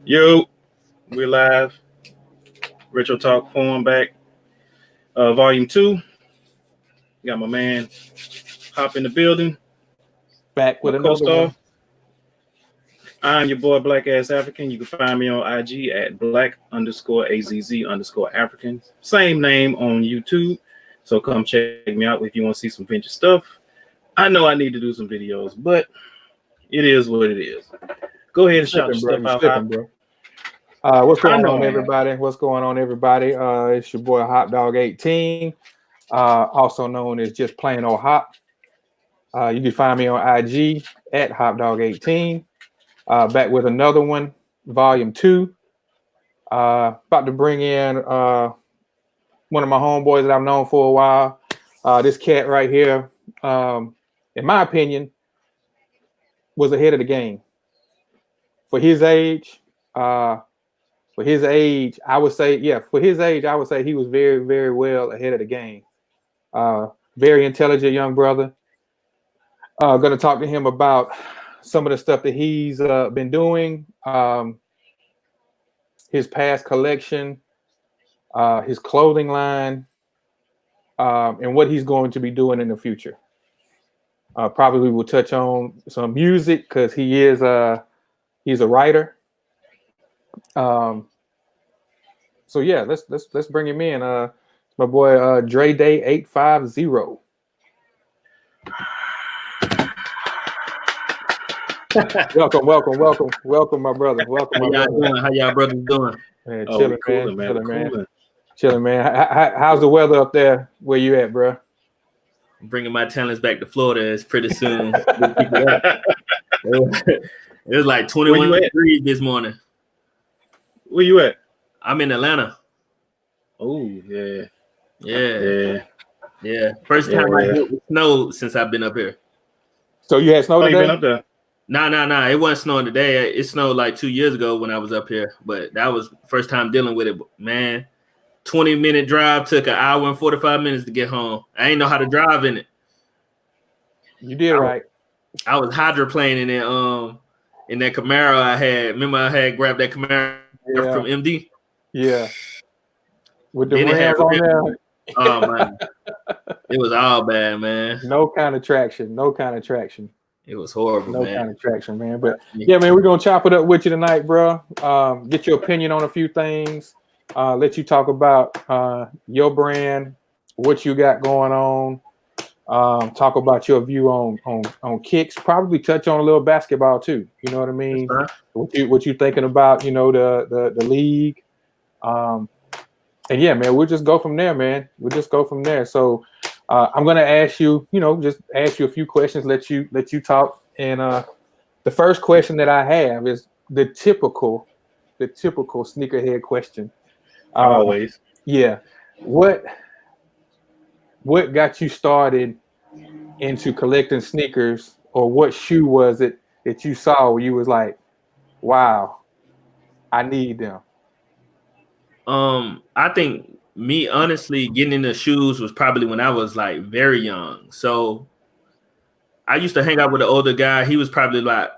Yo, we're live. Retro Talk Forum back. Volume 2. Got my man Hop in the building. Back with another one. I'm your boy Black Ass African. You can find me on IG at black_AZZ_African. Same name on YouTube. So come check me out if you want to see some vintage stuff. I know I need to do some videos, but it is what it is. Go ahead and shout your stuff out, bro. What's going on, everybody? What's going on, everybody? It's your boy Hot Dog 18, also known as just plain old Hop. You can find me on IG at Hot Dog 18. Back with another one, volume 2. About to bring in one of my homeboys that I've known for a while. This cat right here, in my opinion, was ahead of the game. For his age, I would say he was very, very well ahead of the game. Very intelligent young brother. Going to talk to him about some of the stuff that he's been doing, his past collection, his clothing line, and what he's going to be doing in the future. Probably will touch on some music because he's a writer. So yeah, let's bring him in. My boy Dre Day 850. welcome, my brother. Welcome, my brother. Doing? How y'all brothers doing? Man, chilling, man. How's the weather up there where you at, bro? Bringing my talents back to Florida is pretty soon. It was like 21 degrees this morning. Where you at? I'm in Atlanta. Oh, yeah. First time I hit with snow since I've been up here. So you had snow today? You been up there? Nah. It wasn't snowing today. It snowed like 2 years ago when I was up here, but that was the first time dealing with it. Man, 20-minute drive took an hour and 45 minutes to get home. I ain't know how to drive in it. You did right. I was hydroplaning in that Camaro I had. Remember I had grabbed that Camaro from MD? Yeah. With the rims on there. Oh, man. It was all bad, man. No kind of traction. It was horrible, man. No kind of traction, man. But yeah, man, we're going to chop it up with you tonight, bro. Get your opinion on a few things. Let you talk about your brand, what you got going on. Talk about your view on kicks. Probably touch on a little basketball too. You know what I mean? What you thinking about? The league. And yeah, man, we'll just go from there, man. So I'm gonna ask you, just ask you a few questions. Let you talk. And the first question that I have is the typical sneakerhead question. Always. Yeah. What got you started into collecting sneakers, or what shoe was it that you saw where you was like, wow, I need them? I think me honestly getting into shoes was probably when I was like very young. So I used to hang out with an older guy. He was probably like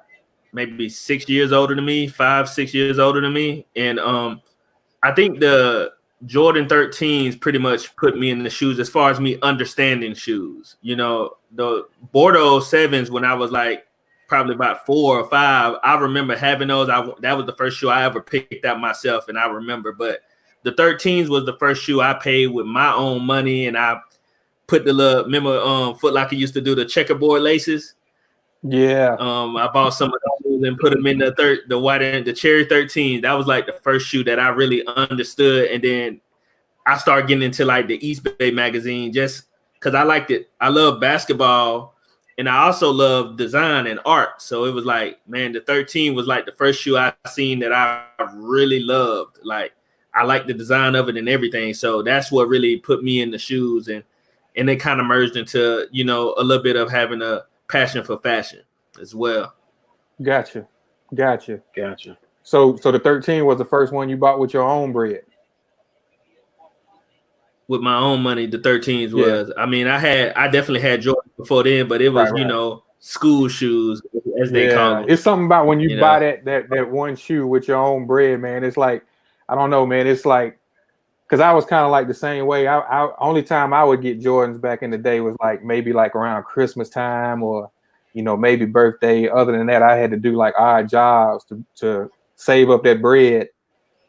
maybe 6 years older than me, 5-6 years older than me. And I think the Jordan 13s pretty much put me in the shoes as far as me understanding shoes. The Bordeaux 7s when I was like probably about 4 or 5, I remember having those. That was the first shoe I ever picked out myself, and I remember. But the 13s was the first shoe I paid with my own money, and I put the little, remember Foot Locker used to do the checkerboard laces. Yeah. I bought some of those and put them in the white and the cherry 13. That was like the first shoe that I really understood. And then I started getting into like the East Bay magazine just because I liked it. I love basketball, and I also love design and art. So it was like, man, the 13 was like the first shoe I seen that I really loved. Like, I liked the design of it and everything. So that's what really put me in the shoes, and it kind of merged into, a little bit of having a passion for fashion as well. Gotcha. So the 13 was the first one you bought with your own bread? With my own money, the 13s was. I mean, I definitely had Jordan before then, but it was, school shoes, as they call them. It's something about when you buy that one shoe with your own bread, man. It's like, I don't know, man. It's like, because I was kind of like the same way. I only time I would get Jordans back in the day was like maybe like around Christmas time or, maybe birthday. Other than that, I had to do like odd jobs to save up that bread.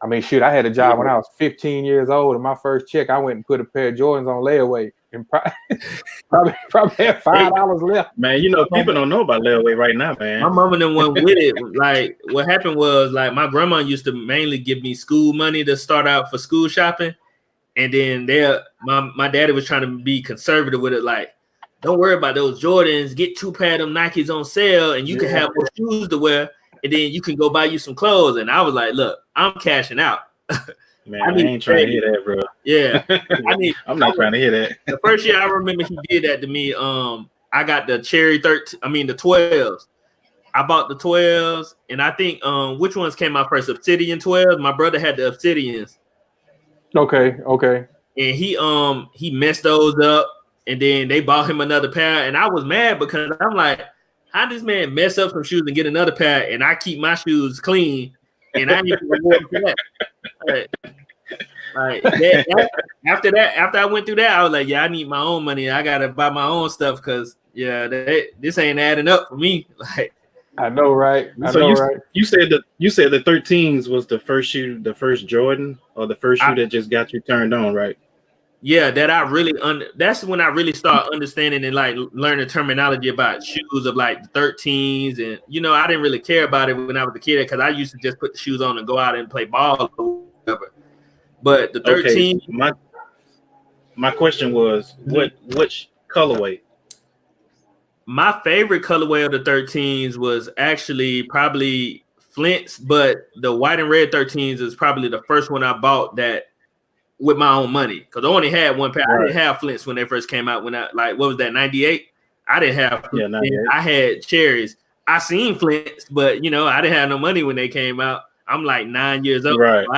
I mean, shoot, I had a job when I was 15 years old, and my first check, I went and put a pair of Jordans on layaway, and probably had $5 left. Man, people don't know about layaway right now, man. My mama didn't went with it. Like, what happened was, like, my grandma used to mainly give me school money to start out for school shopping, and then my daddy was trying to be conservative with it, like, don't worry about those Jordans. Get 2 pair of them Nikes on sale, and you can have more shoes to wear. And then you can go buy you some clothes. And I was like, look, I'm cashing out. Man, I ain't trying to hear that, bro. Yeah. I'm not trying to hear that. The first year I remember he did that to me. I got the cherry the 12s. I bought the 12s. And I think which ones came out first? Obsidian 12s. My brother had the Obsidians. Okay. And he messed those up. And then they bought him another pair. And I was mad because I'm like, how this man mess up some shoes and get another pair, and I keep my shoes clean, and I need to reward for that. After I went through that, I was like, yeah, I need my own money. I gotta buy my own stuff because this ain't adding up for me. Like, I know, right? You said the 13s was the first shoe, the first Jordan, or the first shoe that just got you turned on, right? Yeah, that's when I really start understanding and like learning terminology about shoes of like the 13s, and I didn't really care about it when I was a kid because I used to just put the shoes on and go out and play ball or whatever. But the 13, my question was which colorway? My favorite colorway of the 13s was actually probably Flint's, but the white and red 13s is probably the first one I bought that with my own money, because I only had one pair. Right. I didn't have Flints when they first came out. When what was that, 98? I didn't have Flints. Yeah, 98. I had cherries. I seen Flints, but I didn't have no money when they came out. I'm like 9 years old. Right. So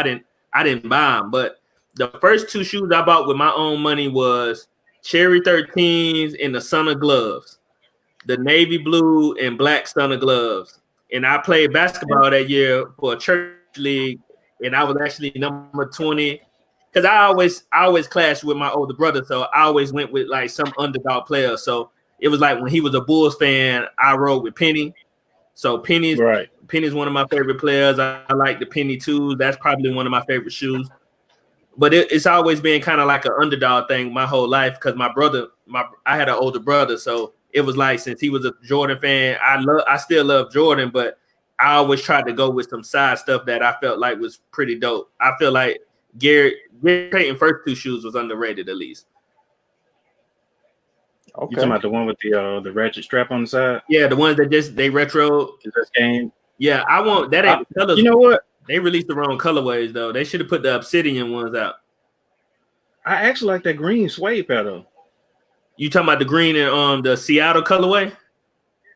I didn't buy them. But the first 2 shoes I bought with my own money was cherry 13s and the Summer gloves, the navy blue and black Summer gloves. And I played basketball that year for a church league, and I was actually number 20. Because I always clashed with my older brother, so I always went with like some underdog player. So it was like when he was a Bulls fan, I rode with Penny. So Penny's one of my favorite players. I like the Penny too. That's probably one of my favorite shoes. But it's always been kind of like an underdog thing my whole life because I had an older brother, so it was like since he was a Jordan fan, I still love Jordan, but I always tried to go with some side stuff that I felt like was pretty dope. I feel like Gary Payton's first 2 shoes was underrated at least. Okay. You talking about the one with the ratchet strap on the side? Yeah, the ones that they retro. Just came. Yeah, I want that. Ain't colors. You know what? They released the wrong colorways though. They should have put the Obsidian ones out. I actually like that green suede pair though. You talking about the green and the Seattle colorway?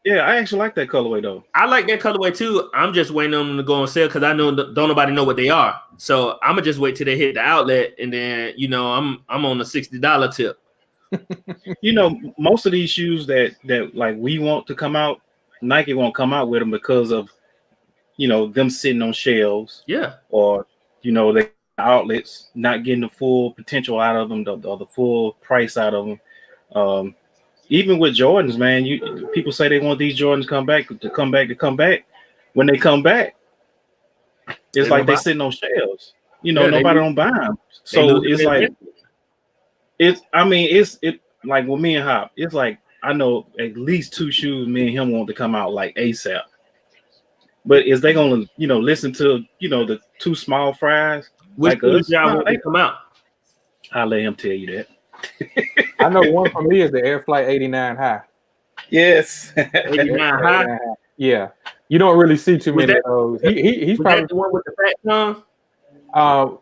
Yeah, I actually like that colorway though. I like that colorway too. I'm just waiting on them to go on sale because I know don't nobody know what they are. So I'm gonna just wait till they hit the outlet, and then I'm on the $60 tip. Most of these shoes that like we want to come out, Nike won't come out with them because of them sitting on shelves. Yeah. Or the outlets not getting the full potential out of them, or the full price out of them. Even with Jordans, man, people say they want these Jordans to come back. When they come back, it's like they're sitting on shelves. Nobody don't buy them. So it's like it's like with me and Hop. It's like I know at least 2 shoes me and him want to come out like ASAP. But is they gonna listen to the 2 small fries? Which shoes y'all want to come out? I'll let him tell you that. I know one for me is the Air Flight 89 High. Yes. 89 High? Yeah. You don't really see too many of those. He's probably the one with the fat tongue? Hold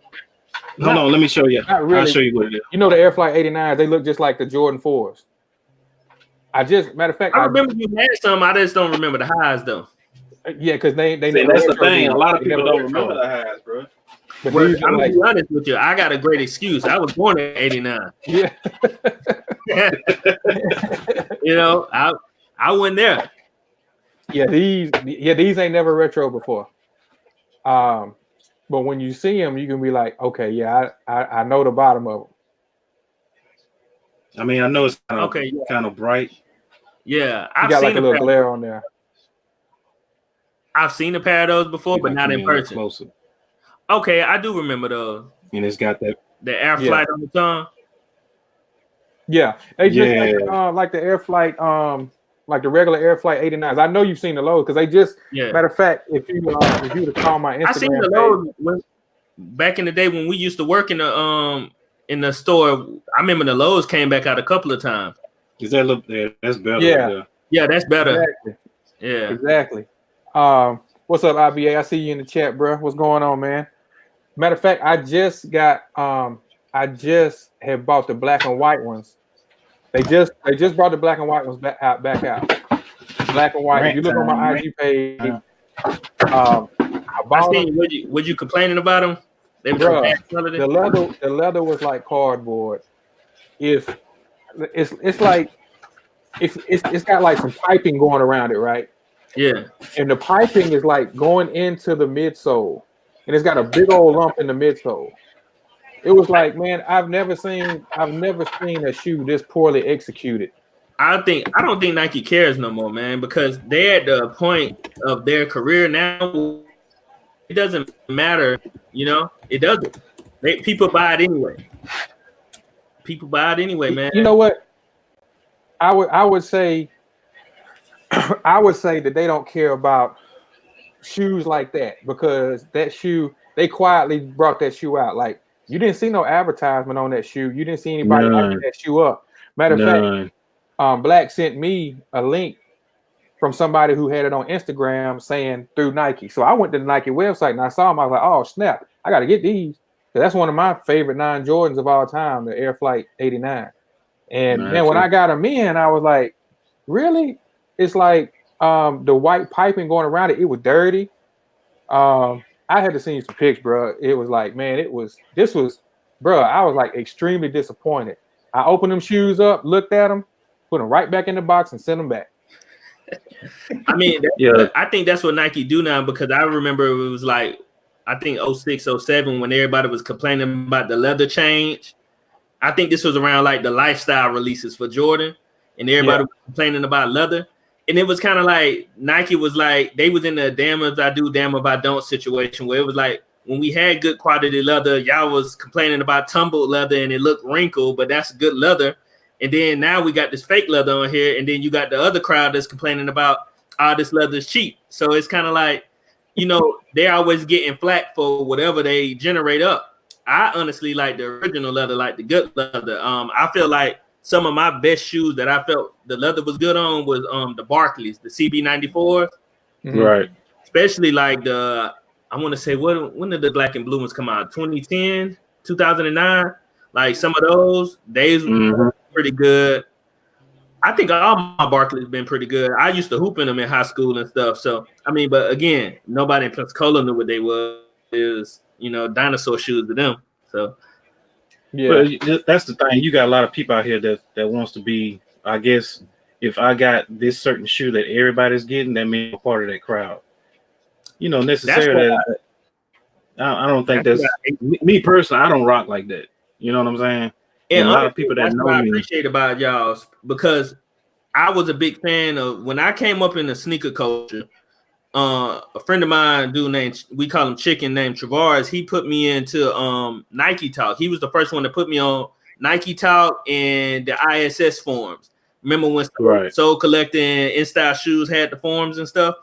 on, let me show you. Not really. I'll show you what it is. The Air Flight 89s, they look just like the Jordan 4s. Matter of fact, I remember you had some. I just don't remember the highs though. Yeah, because they that's the thing. A lot of people don't remember the highs, bro. But I'm gonna be honest with you. I got a great excuse. I was born in '89. Yeah. I went there. Yeah, these ain't never retro before. But when you see them, you can be like, okay, yeah, I know the bottom of them. I mean, I know it's kind of bright. Yeah, you got like a little glare on there. I've seen a pair of those before, but not in person. Closer. Okay, I do remember those. And it's got the air flight on the tongue. Yeah, they just like the air flight, like the regular air flight 89s. I know you've seen the lows because they just. Matter of fact, if you to call my Instagram, I seen the lows back in the day when we used to work in the store. I remember the lows came back out a couple of times. Is that look there? That's better. Yeah, yeah, that's better. Exactly. Yeah, exactly. What's up, B.A.A? I see you in the chat, bro. What's going on, man? Matter of fact, I just have bought the black and white ones. They just brought the black and white ones back out. Black and white. If you look on my IG page, I bought them. Would you complaining about them? They were the leather was like cardboard. If it's like it's got like some piping going around it, right? Yeah. And the piping is like going into the midsole, and it's got a big old lump in the midsole. It was like, man, I've never seen a shoe this poorly executed. I don't think Nike cares no more, man, because they're at the point of their career now. It doesn't matter, it doesn't. People buy it anyway. People buy it anyway, man. You know what? I would say that they don't care about shoes like that, because that shoe, they quietly brought that shoe out. Like, you didn't see no advertisement on that shoe. You didn't see anybody hyping that shoe up. Matter of fact, Black sent me a link from somebody who had it on Instagram saying through Nike. So I went to the Nike website and I saw them. I was like, oh snap, I got to get these. That's one of my favorite 9 Jordans of all time, the Air Flight 89. And then when I got them in, I was like, really? It's like the white piping going around it. It was dirty. I had to see some pics, bro. It was like, man, bro, I was like extremely disappointed. I opened them shoes up, looked at them, put them right back in the box and sent them back. I mean, I think that's what Nike do now, because I remember it was like, I think 06, 07 when everybody was complaining about the leather change. I think this was around like the lifestyle releases for Jordan, and everybody was complaining about leather. And it was kind of like Nike was like, they was in the damn if I do, damn if I don't situation, where it was like, when we had good quality leather, y'all was complaining about tumbled leather and it looked wrinkled, but that's good leather. And then now we got this fake leather on here, and then you got the other crowd that's complaining about this leather is cheap. So it's kind of like, they're always getting flack for whatever they generate up. I honestly like the original leather, like the good leather. I feel like some of my best shoes that I felt the leather was good on was the Barclays, the CB94s. Right. Especially like I want to say, when did the black and blue ones come out? 2010, 2009? Like some of those days were pretty good. I think all my Barclays been pretty good. I used to hoop in them in high school and stuff. So, I mean, but again, nobody in Pensacola knew what they was. It was, dinosaur shoes to them. So, yeah, but that's the thing. You got a lot of people out here that wants to be, I guess, if I got this certain shoe that everybody's getting, that means I'm part of that crowd. Necessarily, I don't think that's me personally. I don't rock like that. You know what I'm saying? And a lot of people that know me. I appreciate about y'all, because I was a big fan of when I came up in the sneaker culture. A friend of mine, we call him Chicken, named Travaris. He put me into Nike Talk. He was the first one to put me on Nike Talk and the ISS forums. Remember when Soul Collecting In Style Shoes had the forums and stuff?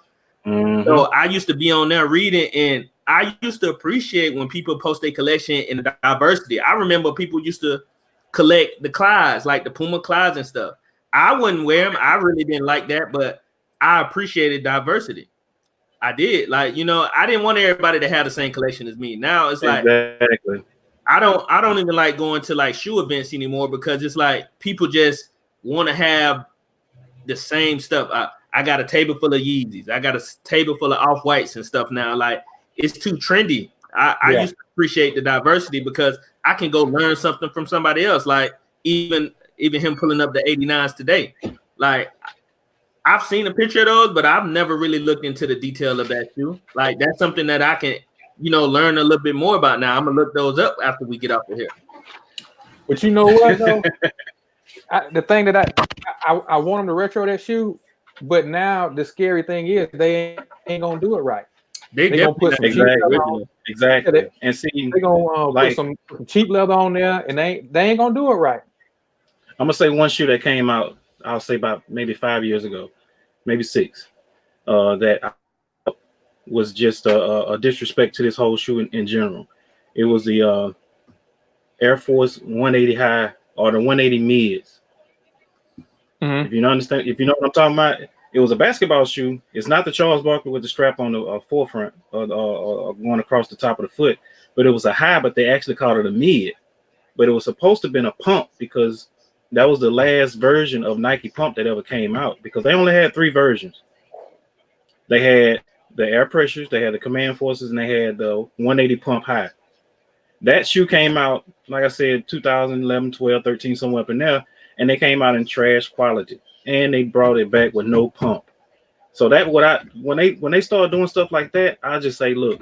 So I used to be on there reading, and I used to appreciate when people post their collection in the diversity. I remember people used to collect the Clydes, like the Puma Clydes and stuff. I wouldn't wear them. I really didn't like that, but I appreciated diversity. I did. Like, I didn't want everybody to have the same collection as me. Now it's like, exactly. I don't even like going to like shoe events anymore, because it's like people just want to have the same stuff. I got a table full of Yeezys. I got a table full of Off-Whites and stuff now. Like, it's too trendy. I used to appreciate the diversity, because I can go learn something from somebody else. Like even him pulling up the 89s today. Like, I've seen a picture of those, but I've never really looked into the detail of that shoe. Like that's something that I can, learn a little bit more about now. I'm gonna look those up after we get off of here. But you know what though? The thing that I want them to retro that shoe, but now the scary thing is they ain't gonna do it right. They gonna put some cheap leather on. Exactly. Yeah, and see, they gonna put some cheap leather on there, and they ain't gonna do it right. I'm gonna say one shoe that came out, I'll say about maybe 5 years ago, maybe 6, that was just a disrespect to this whole shoe in general. It was the Air Force 180 high or the 180 mids. Mm-hmm. If you understand, if you know what I'm talking about, it was a basketball shoe. It's not the Charles Barkley with the strap on the forefront going across the top of the foot, but it was a high, but they actually called it a mid. But it was supposed to have been a pump because that was the last version of Nike pump that ever came out, because they only had 3 versions. They had the air pressures, they had the command forces, and they had the 180 pump high. That shoe came out, like I said, 2011, 12, 13, somewhere up in there, and they came out in trash quality, and they brought it back with no pump. So that when they start doing stuff like that, I just say, look,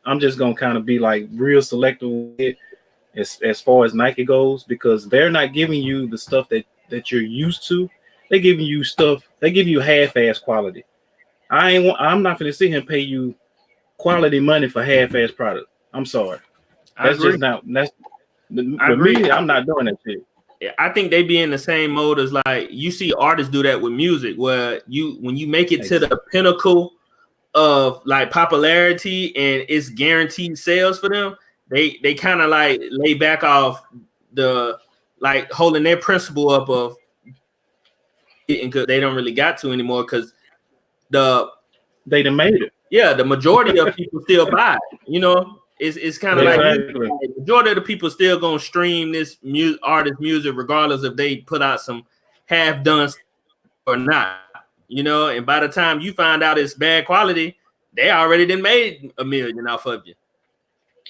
I'm just gonna kind of be like real selective with it as far as Nike goes, because they're not giving you the stuff that you're used to. They're giving you stuff. They give you half-ass quality. I'm not going to sit here and pay you quality money for half-ass product. I'm sorry. That's just not. That's for me. I'm not doing that shit. I think they be in the same mode as like you see artists do that with music, where when you make it to the pinnacle of like popularity and it's guaranteed sales for them, they kind of like lay back off the like holding their principle up of getting, because they don't really got to anymore, because they done made it. Yeah, the majority of people still buy it. It's kind of like the majority of the people still gonna stream this artist music regardless if they put out some half done or not. And by the time you find out it's bad quality, they already done made $1 million off of you.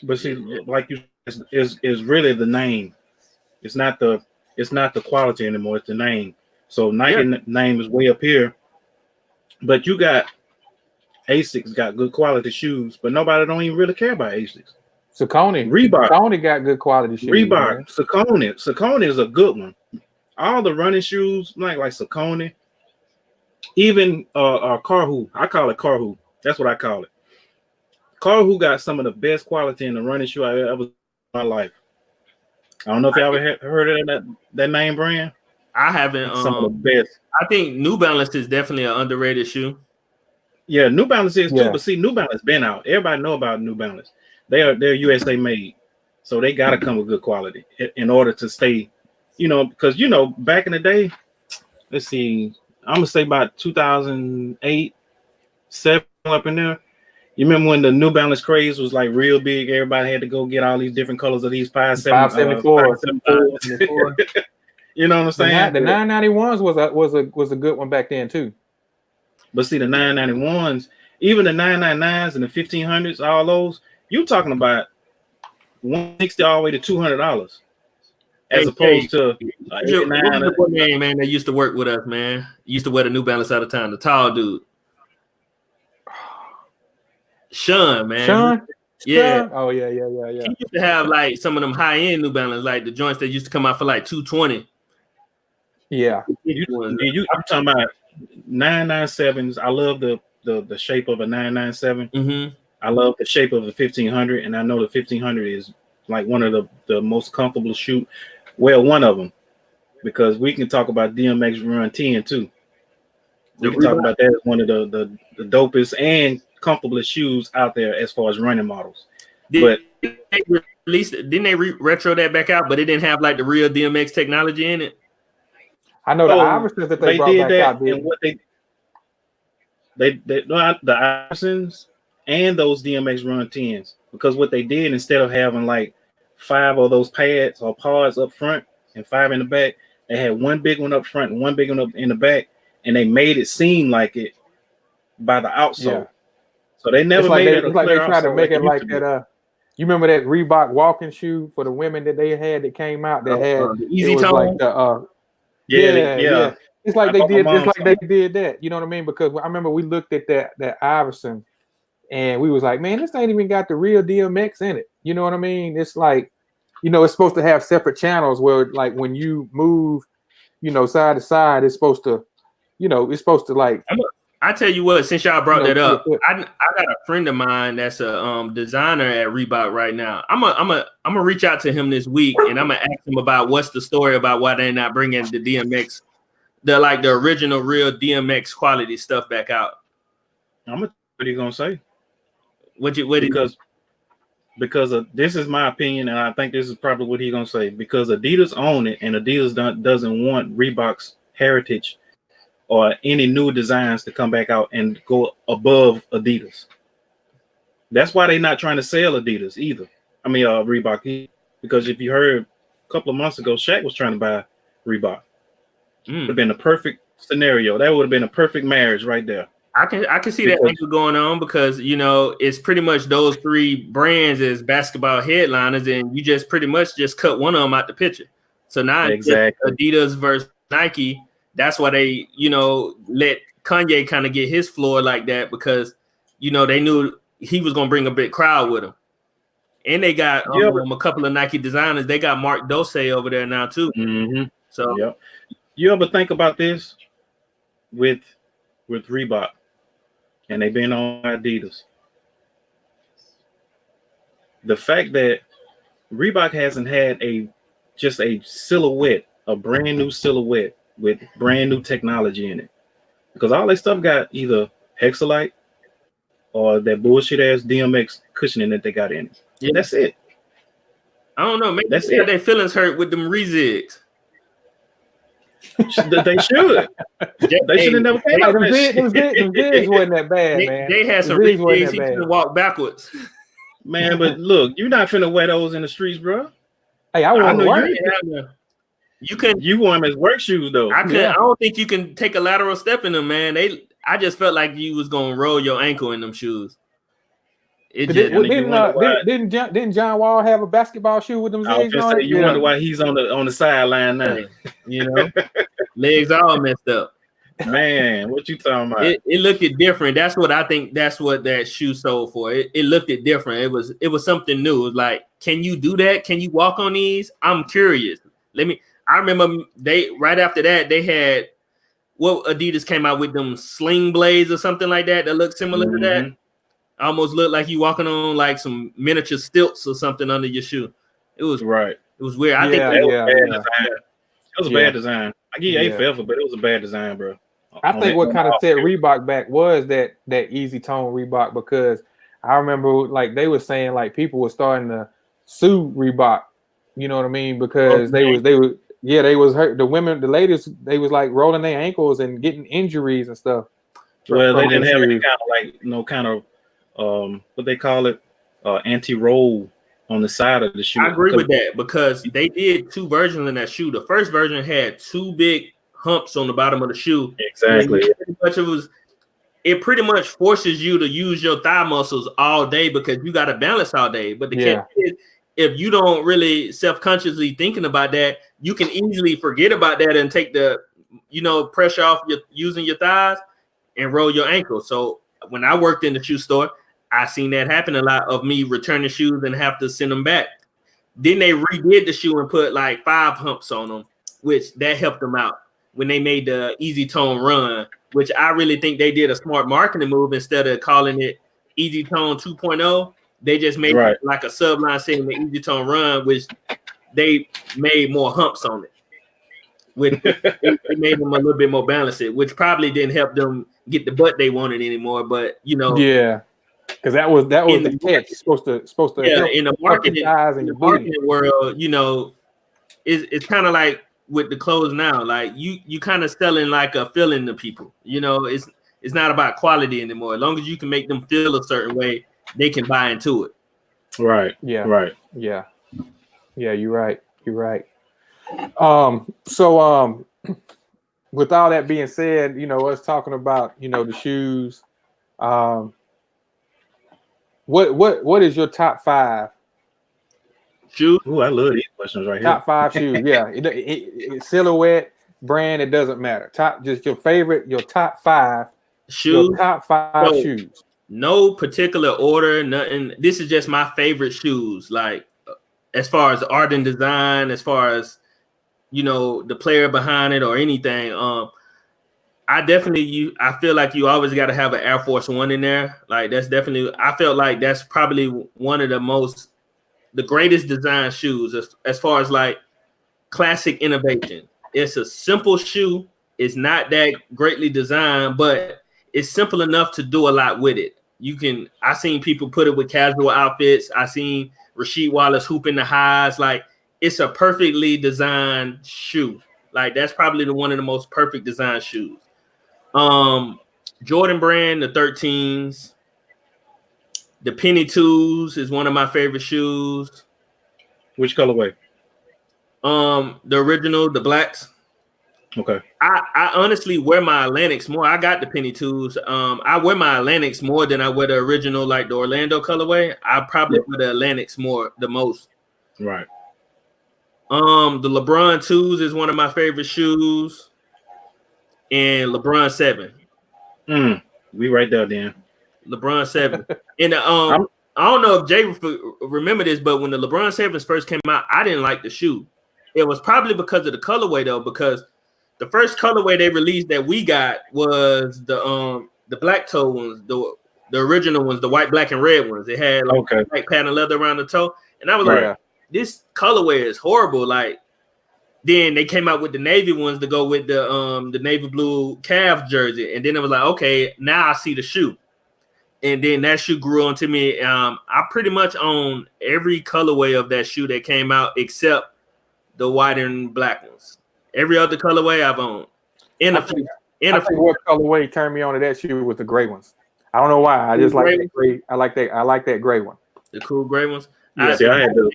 But see, like you is really the name. It's not the quality anymore. It's the name. So Nike name is way up here, but you got Asics got good quality shoes, but nobody don't even really care about Asics. Saucony, Reebok, Saucony got good quality shoes. Reebok, Saucony is a good one. All the running shoes like Saucony, even Carhu, I call it Carhu. That's what I call it. Carhu got some of the best quality in the running shoe I ever in my life. I don't know if you ever heard of that name brand. I haven't. Some of the best. I think New Balance is definitely an underrated shoe. Yeah, New Balance is too, but see, New Balance been out. Everybody know about New Balance. They're USA made, so they gotta come with good quality in order to stay. Because back in the day, let's see, I'm gonna say about 2008, 7 up in there. You remember when the New Balance craze was like real big? Everybody had to go get all these different colors of these 574. You know what I'm saying? The 991s was a good one back then too. But see, the 991s, even the 999s and the 1500s, all those, you talking about $160 all the way to $200, as opposed to man that used to work with us, man. He used to wear the New Balance out of time. The tall dude, Sean, man. Sean? Yeah. Oh yeah. He used to have like some of them high end New Balance, like the joints that used to come out for like $220. Yeah. I'm talking about 997s. I love the shape of a 997. Mm-hmm. I love the shape of the 1500, and I know the 1500 is like one of the most comfortable shoe. Well, one of them, because we can talk about DMX Run 10 too. We can talk about that as one of the dopest and comfortablest shoes out there as far as running models. Didn't they retro that back out, but it didn't have like the real DMX technology in it? I know the Iversons that they brought did back that, out. And what they the Iversons and those DMX Run 10s, because what they did, instead of having like 5 of those pads or pods up front and 5 in the back, they had one big one up front and one big one up in the back, and they made it seem like it by the outsole. Yeah. So they never made it. Like they tried to make it like that. You remember that Reebok walking shoe for the women that they had that came out that had the Easy Tone? Like yeah. It's like they did. It's like they did that. You know what I mean? Because I remember we looked at that Iverson, and we was like, man, this ain't even got the real DMX in it. You know what I mean? It's like, you know, it's supposed to have separate channels where, like, when you move, you know, side to side, it's supposed to, you know, it's supposed to like. I tell you what, since y'all brought that up, I got a friend of mine that's a designer at Reebok right now. I'm gonna reach out to him this week, and I'm gonna ask him about what's the story about why they're not bringing the DMX, the original real DMX quality stuff back out. I'm gonna what are you gonna say? Because this is my opinion, and I think this is probably what he's gonna say. Because Adidas own it, and Adidas doesn't want Reebok's heritage or any new designs to come back out and go above Adidas. That's why they're not trying to sell Adidas either. I mean, Reebok. Because if you heard a couple of months ago, Shaq was trying to buy Reebok. Would have been a perfect scenario. That would have been a perfect marriage right there. I can see that angle going on because, you know, it's pretty much those three brands as basketball headliners, and you just pretty much just cut one of them out the picture. So now exactly Adidas versus Nike. That's why they, you know, let Kanye kind of get his floor like that because, you know, they knew he was going to bring a big crowd with him. And they got a couple of Nike designers. They got Mark Dosey over there now too. Mm-hmm. So, you ever think about this with Reebok, and they've been on Adidas? The fact that Reebok hasn't had just a silhouette, a brand new silhouette with brand new technology in it, because all their stuff got either Hexalite or that bullshit ass DMX cushioning that they got in it. Yeah, that's it. I don't know. Maybe that's their feelings hurt with them rezigs. They should. They should have never came out. Them zigs wasn't that bad, man. They had some rezigs. He could walk backwards. Man, but look, you're not finna wear those in the streets, bro. Hey, I want to work. You wore them as work shoes though. I don't think you can take a lateral step in them, man. I just felt like you was gonna roll your ankle in them shoes. Didn't John Wall have a basketball shoe with them zigs on it? You wonder why he's on the sideline now. You know, legs all messed up. Man, what you talking about? It looked different. That's what I think. That's what that shoe sold for. It looked different. It was something new. It was like, can you do that? Can you walk on these? I'm curious. I remember right after that they had what Adidas came out with them sling blades or something like that looked similar to that. Almost looked like you walking on like some miniature stilts or something under your shoe. It was right. It was weird. I think that was bad design. It was a bad design. I give you A for effort, but it was a bad design, bro. I think what kind of set Reebok back was that easy tone Reebok, because I remember like they were saying like people were starting to sue Reebok. You know what I mean? Because they was hurt. The ladies, they was like rolling their ankles and getting injuries and stuff. Well, they didn't have any kind of what they call it, anti-roll on the side of the shoe. I agree with that because they did two versions in that shoe. The first version had two big humps on the bottom of the shoe. Exactly. It pretty much forces you to use your thigh muscles all day because you got to balance all day. But the catch is, if you don't really self-consciously thinking about that, you can easily forget about that and take the, pressure off using your thighs and roll your ankle. So when I worked in the shoe store, I seen that happen a lot of me returning shoes and have to send them back. Then they redid the shoe and put like 5 humps on them, which that helped them out when they made the Easy Tone Run, which I really think they did a smart marketing move. Instead of calling it Easy Tone 2.0, they just made it like a subline saying the Easy Tone Run, which they made more humps on it. Which it made them a little bit more balanced, which probably didn't help them get the butt they wanted anymore. But because that was the catch. Supposed to in the marketing world, it's kind of like with the clothes now. Like you kind of selling like a feeling to people. It's not about quality anymore. As long as you can make them feel a certain way, they can buy into it. Right. Yeah. Right. Yeah. Yeah. You're right. So with all that being said, us talking about the shoes. What is your top 5 shoes? Ooh, I love these questions right top here. Top 5 shoes. Yeah, silhouette, brand, it doesn't matter. Just your favorite, your top 5 shoes. Your top 5 shoes. No particular order, nothing. This is just my favorite shoes. Like as far as art and design, as far as the player behind it or anything. I feel like you always got to have an Air Force One in there. Like that's definitely. I felt like that's probably one of the greatest design shoes as far as like classic innovation. It's a simple shoe. It's not that greatly designed, but it's simple enough to do a lot with it. I seen people put it with casual outfits. I seen Rasheed Wallace hooping the highs. Like it's a perfectly designed shoe. Like that's probably one of the most perfect design shoes. Jordan brand, the 13s. The Penny 2s is one of my favorite shoes. Which colorway? The original, the blacks. Okay. I honestly wear my Atlantics more. I got the Penny 2s. I wear my Atlantics more than I wear the original, like the Orlando colorway. I probably wear the Atlantics the most. Right. The LeBron 2s is one of my favorite shoes. And LeBron 7. We right there, Dan. LeBron 7. And I don't know if Jay remember this, but when the LeBron 7s first came out, I didn't like the shoe. It was probably because of the colorway though, because the first colorway they released that we got was the black toe ones, the original ones, the white, black, and red ones. It had like black pattern leather around the toe, and I was like, this colorway is horrible. Like, then they came out with the navy ones to go with the navy blue Cavs jersey, and then it was like, okay, now I see the shoe, and then that shoe grew onto me. I pretty much own every colorway of that shoe that came out except the white and black ones. Every other colorway I've owned. I think what colorway turned me on to that shoe was the gray ones. I don't know why. I just like that gray. I like that gray one. The cool gray ones. Yeah,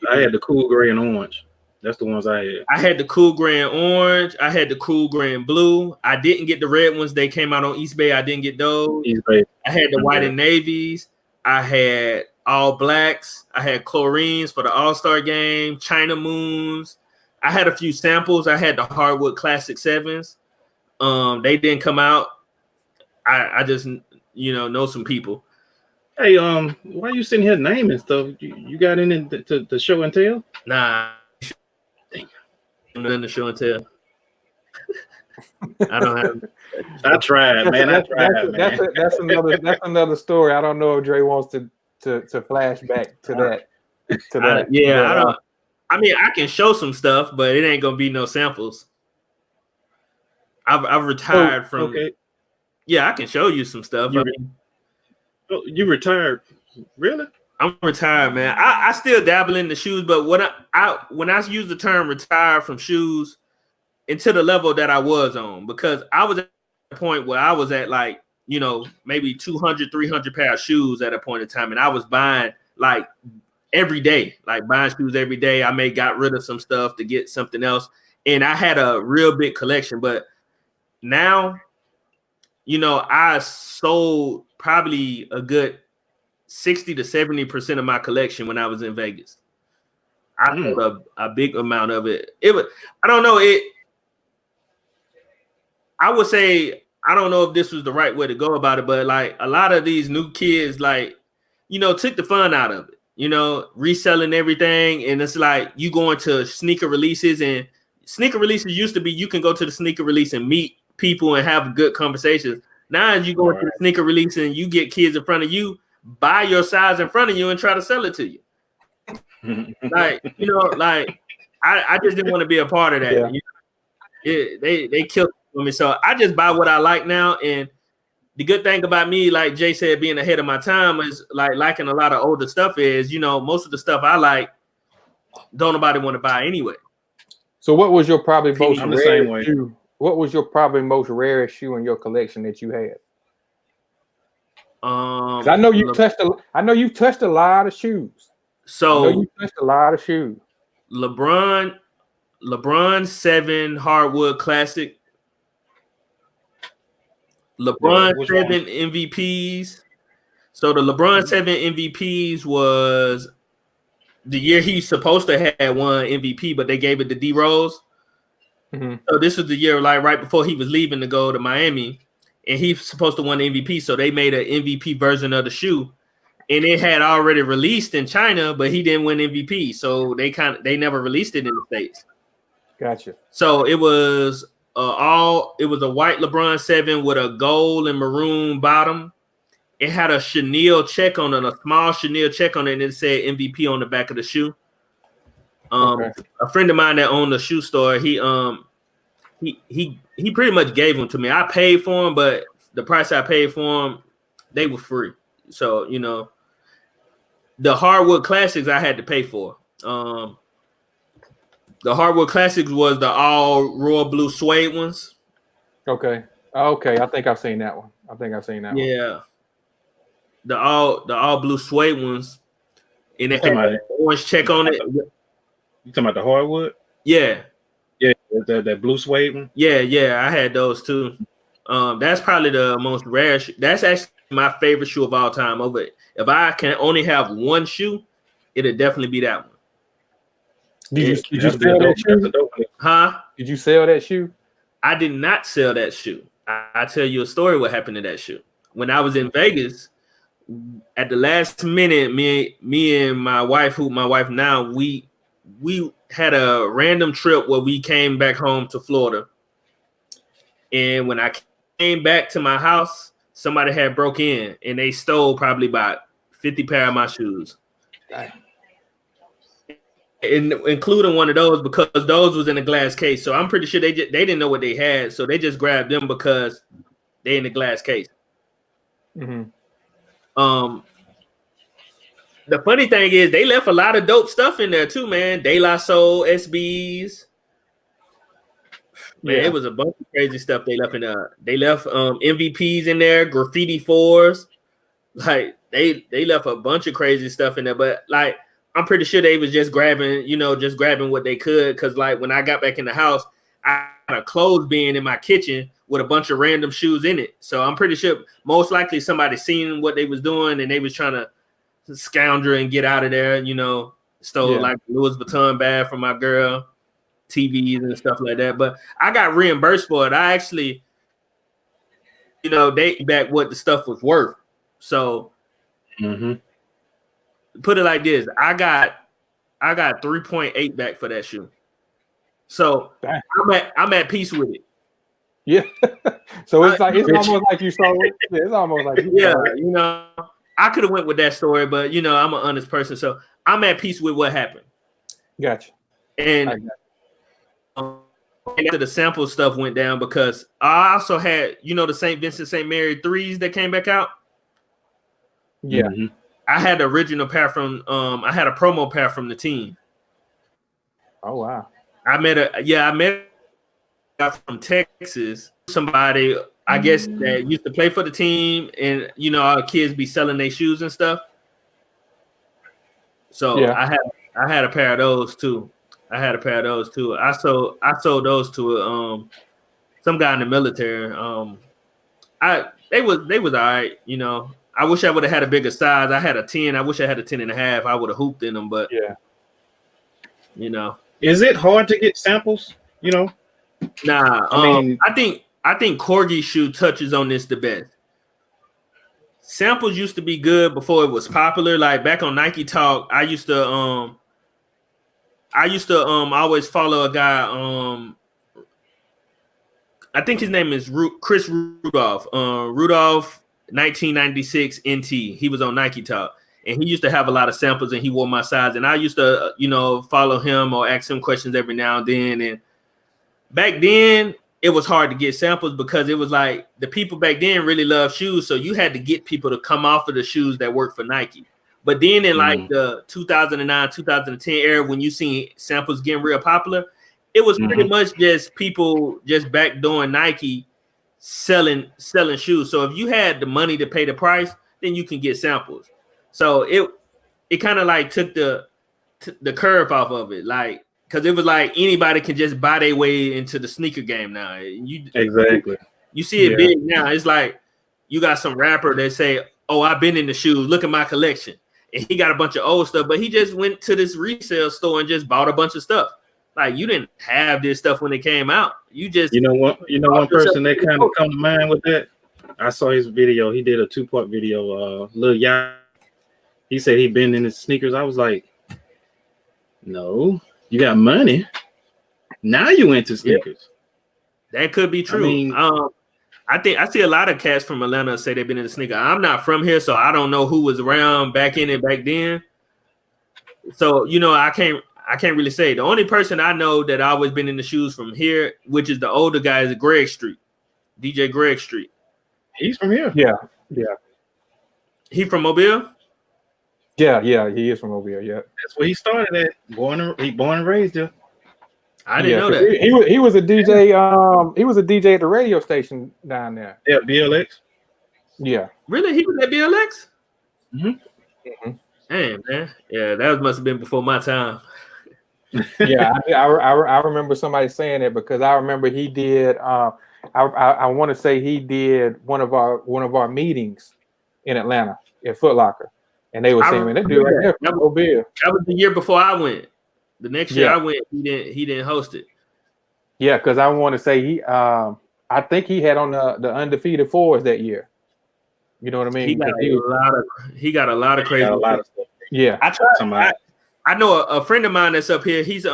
I had the cool gray and orange. That's the ones I had. I had the cool gray and orange. I had the cool gray and blue. I didn't get the red ones. They came out on East Bay. I didn't get those. East Bay. I had the white and navies. I had all blacks. I had chlorines for the All-Star game. China moons. I had a few samples. I had the hardwood classic 7s. They didn't come out. I just know some people. Hey, why are you sitting here naming stuff? You got in the show and tell? Nah. In the show and tell. I don't have. I tried, man. That's another story. I don't know if Dre wants to flash back to that. I don't. I mean, I can show some stuff, but it ain't gonna be no samples. I've retired from. Okay. Yeah, I can show you some stuff. You retired? Really? I'm retired, man. I still dabble in the shoes, but when I use the term retire from shoes, into the level that I was on, because I was at a point where I was at like, maybe 200, 300 pair of shoes at a point in time, and I was buying like every day, like buying shoes every day. I got rid of some stuff to get something else, and I had a real big collection. But now, I sold probably a good 60 to 70% of my collection when I was in Vegas. I sold a big amount of it. I don't know it. I would say, I don't know if this was the right way to go about it, but like a lot of these new kids, like, took the fun out of it, reselling everything. And it's like you going to sneaker releases, and sneaker releases used to be you can go to the sneaker release and meet people and have good conversations. Now you go to the sneaker release and you get kids in front of you, buy your size in front of you and try to sell it to you. I just didn't want to be a part of that. Yeah. They killed me. So I just buy what I like now. And the good thing about me, like Jay said, being ahead of my time is like liking a lot of older stuff is, most of the stuff I like, don't nobody want to buy anyway. So what was your probably most rare shoe? What was your probably most rarest shoe in your collection that you had? I know you've touched a lot of shoes. So you touched a lot of shoes. LeBron 7 hardwood classic. LeBron 7 MVPs. So the LeBron 7 MVPs was the year he's supposed to have won MVP, but they gave it to D Rose. So this was the year like right before he was leaving to go to Miami, and he's supposed to win the MVP. So they made an MVP version of the shoe, and it had already released in China, but he didn't win MVP. So they never released it in the States. Gotcha. So it was a white LeBron 7 with a gold and maroon bottom. It had a chenille check on it, a small chenille check on it, and it said MVP on the back of the shoe. A friend of mine that owned the shoe store, he pretty much gave them to me. I paid for them, but the price I paid for them, they were free. So the hardwood classics I had to pay for. The hardwood classics was the all royal blue suede ones. Okay. I think I've seen that one. Yeah. The all blue suede ones, and it had an orange check on it. You talking about the hardwood? Yeah. Yeah, that blue suede one. Yeah, I had those too. That's probably the most rare. That's actually my favorite shoe of all time. If I can only have one shoe, it'd definitely be that one. Did you sell that shoe? Huh? Did you sell that shoe? I did not sell that shoe. I'll tell you a story what happened to that shoe. When I was in Vegas, at the last minute, me and my wife, who my wife now, we had a random trip where we came back home to Florida. And when I came back to my house, somebody had broke in and they stole probably about 50 pair of my shoes. Including one of those, because those was in a glass case. So I'm pretty sure they didn't know what they had. So they just grabbed them because they in the glass case. The funny thing is they left a lot of dope stuff in there too, man. De La Soul, SBs. Man, it was a bunch of crazy stuff they left in there. They left MVPs in there, graffiti 4s. Like they left a bunch of crazy stuff in there. But like I'm pretty sure they was just grabbing what they could. Cause like when I got back in the house, I had a clothes bin in my kitchen with a bunch of random shoes in it. So I'm pretty sure most likely somebody seen what they was doing and they was trying to scoundrel and get out of there, stole like Louis Vuitton bag from my girl, TVs and stuff like that. But I got reimbursed for it. I actually, date back what the stuff was worth. So put it like this, I got 3.8 back for that shoe. So I'm at peace with it. Yeah. So it's almost like you sold it. Yeah, it's almost like you sold it. I could have went with that story, but I'm an honest person, so I'm at peace with what happened. Gotcha. And after the sample stuff went down, because I also had, the St. Vincent St. Mary 3s that came back out. Yeah. I had the original pair from I had a promo pair from the team. Oh wow. I met a guy from Texas, somebody I guess that used to play for the team, and our kids be selling their shoes and stuff. So I had a pair of those too. I sold those to some guy in the military. They was all right, I wish I would have had a bigger size. I had a 10. I wish I had a 10 and a half. I would have hooped in them, but Is it hard to get samples? Nah, I think Corgi shoe touches on this the best. Samples used to be good before it was popular. Like back on Nike Talk, I used to always follow a guy. I think his name is Chris Rudolph. Rudolph 1996 NT. He was on Nike Talk, and he used to have a lot of samples, and he wore my size. And I used to, follow him or ask him questions every now and then. And back then, it was hard to get samples because it was like the people back then really loved shoes. So you had to get people to come off of the shoes that worked for Nike. But then in like the 2009, 2010 era, when you seen samples getting real popular, it was pretty much just people just backdooring Nike selling shoes. So if you had the money to pay the price, then you can get samples. So it kind of like took the curve off of it. Like, because it was like anybody can just buy their way into the sneaker game now. Exactly. You see it big now. It's like you got some rapper that say, "Oh, I've been in the shoes. Look at my collection." And he got a bunch of old stuff, but he just went to this resale store and just bought a bunch of stuff. Like you didn't have this stuff when it came out. You just one person that kind of come to mind with that. I saw his video. He did a 2-part video. Lil Yachty. He said he been in his sneakers. I was like, no, you got money. Now you into sneakers. Yeah, that could be true. I mean, I think I see a lot of cats from Atlanta say they've been in the sneaker. I'm not from here, so I don't know who was around back then. So I can't really say. The only person I know that I always been in the shoes from here, which is the older guy, is Greg Street, DJ Greg Street. He's from here. Yeah. He from Mobile. Yeah, he is from Mobile. Yeah, that's where he started at. Born and raised there. I didn't know that. He was a DJ. He was a DJ at the radio station down there. Yeah, BLX. Yeah. Really, he was at BLX. Mm-hmm. Damn, man. Yeah, that must have been before my time. Yeah, I remember somebody saying that because I remember he did. I want to say he did one of our meetings in Atlanta at Foot Locker, and they were saying, "Man, that dude right there from Mobile." That was the year before I went. The next year I went, he didn't host it. Yeah, because I want to say he. I think he had on the undefeated fours that year. You know what I mean? He got a lot of crazy stuff. Yeah, I know a friend of mine that's up here. He's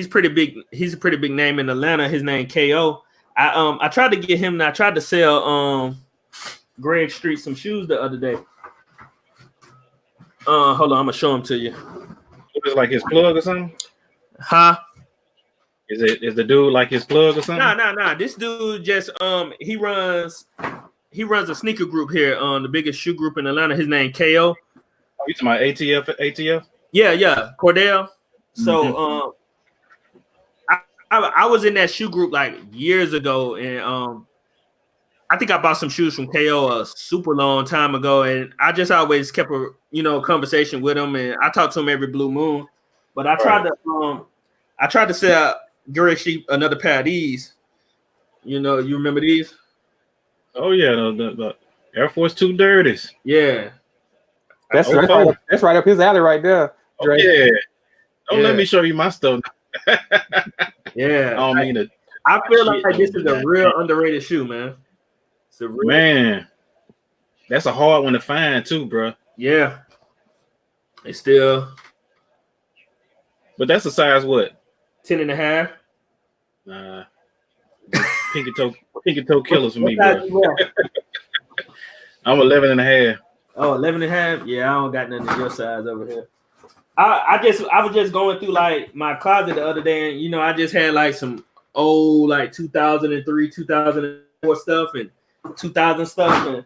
pretty big. He's a pretty big name in Atlanta. His name KO. I tried to get him. And I tried to sell Greg Street some shoes the other day. Hold on, I'm gonna show him to you. It was like his plug or something. Huh? Is the dude like his plug or something? Nah. This dude just he runs a sneaker group here the biggest shoe group in Atlanta. His name KO. Oh, you talking about ATF? Yeah, Cordell. So I was in that shoe group like years ago, and I think I bought some shoes from KO a super long time ago, and I just always kept a conversation with him, and I talked to him every blue moon. But I tried to sell Greg Sheep another pair of these. You remember these? Oh yeah, the Air Force 2 Dirties. Yeah. That's right up his alley right there. Oh, yeah. Don't let me show you my stuff. Yeah. I feel like this is a real underrated shoe, man. It's a real man. That's a hard one to find too, bro. Yeah. It's still. But that's a size what? 10.5. Nah. Pinky toe killers for me, bro. I'm 11.5. Oh, 11.5? Yeah, I don't got nothing in your size over here. I was just going through like my closet the other day, and I just had like some old like 2003, 2004 stuff and 2000 stuff, and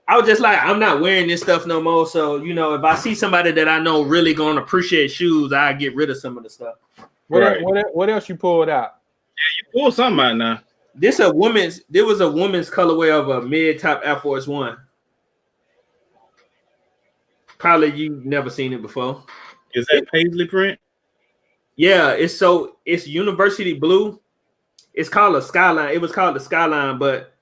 I was just like, I'm not wearing this stuff no more. So if I see somebody that I know really gonna appreciate shoes, I get rid of some of the stuff. What else you pulled out? Yeah, you pulled something out now. There was a woman's colorway of a mid-top Air Force One. Probably you've never seen it before. Is that paisley print? Yeah, it's university blue. It's called a Skyline. It was called the Skyline, but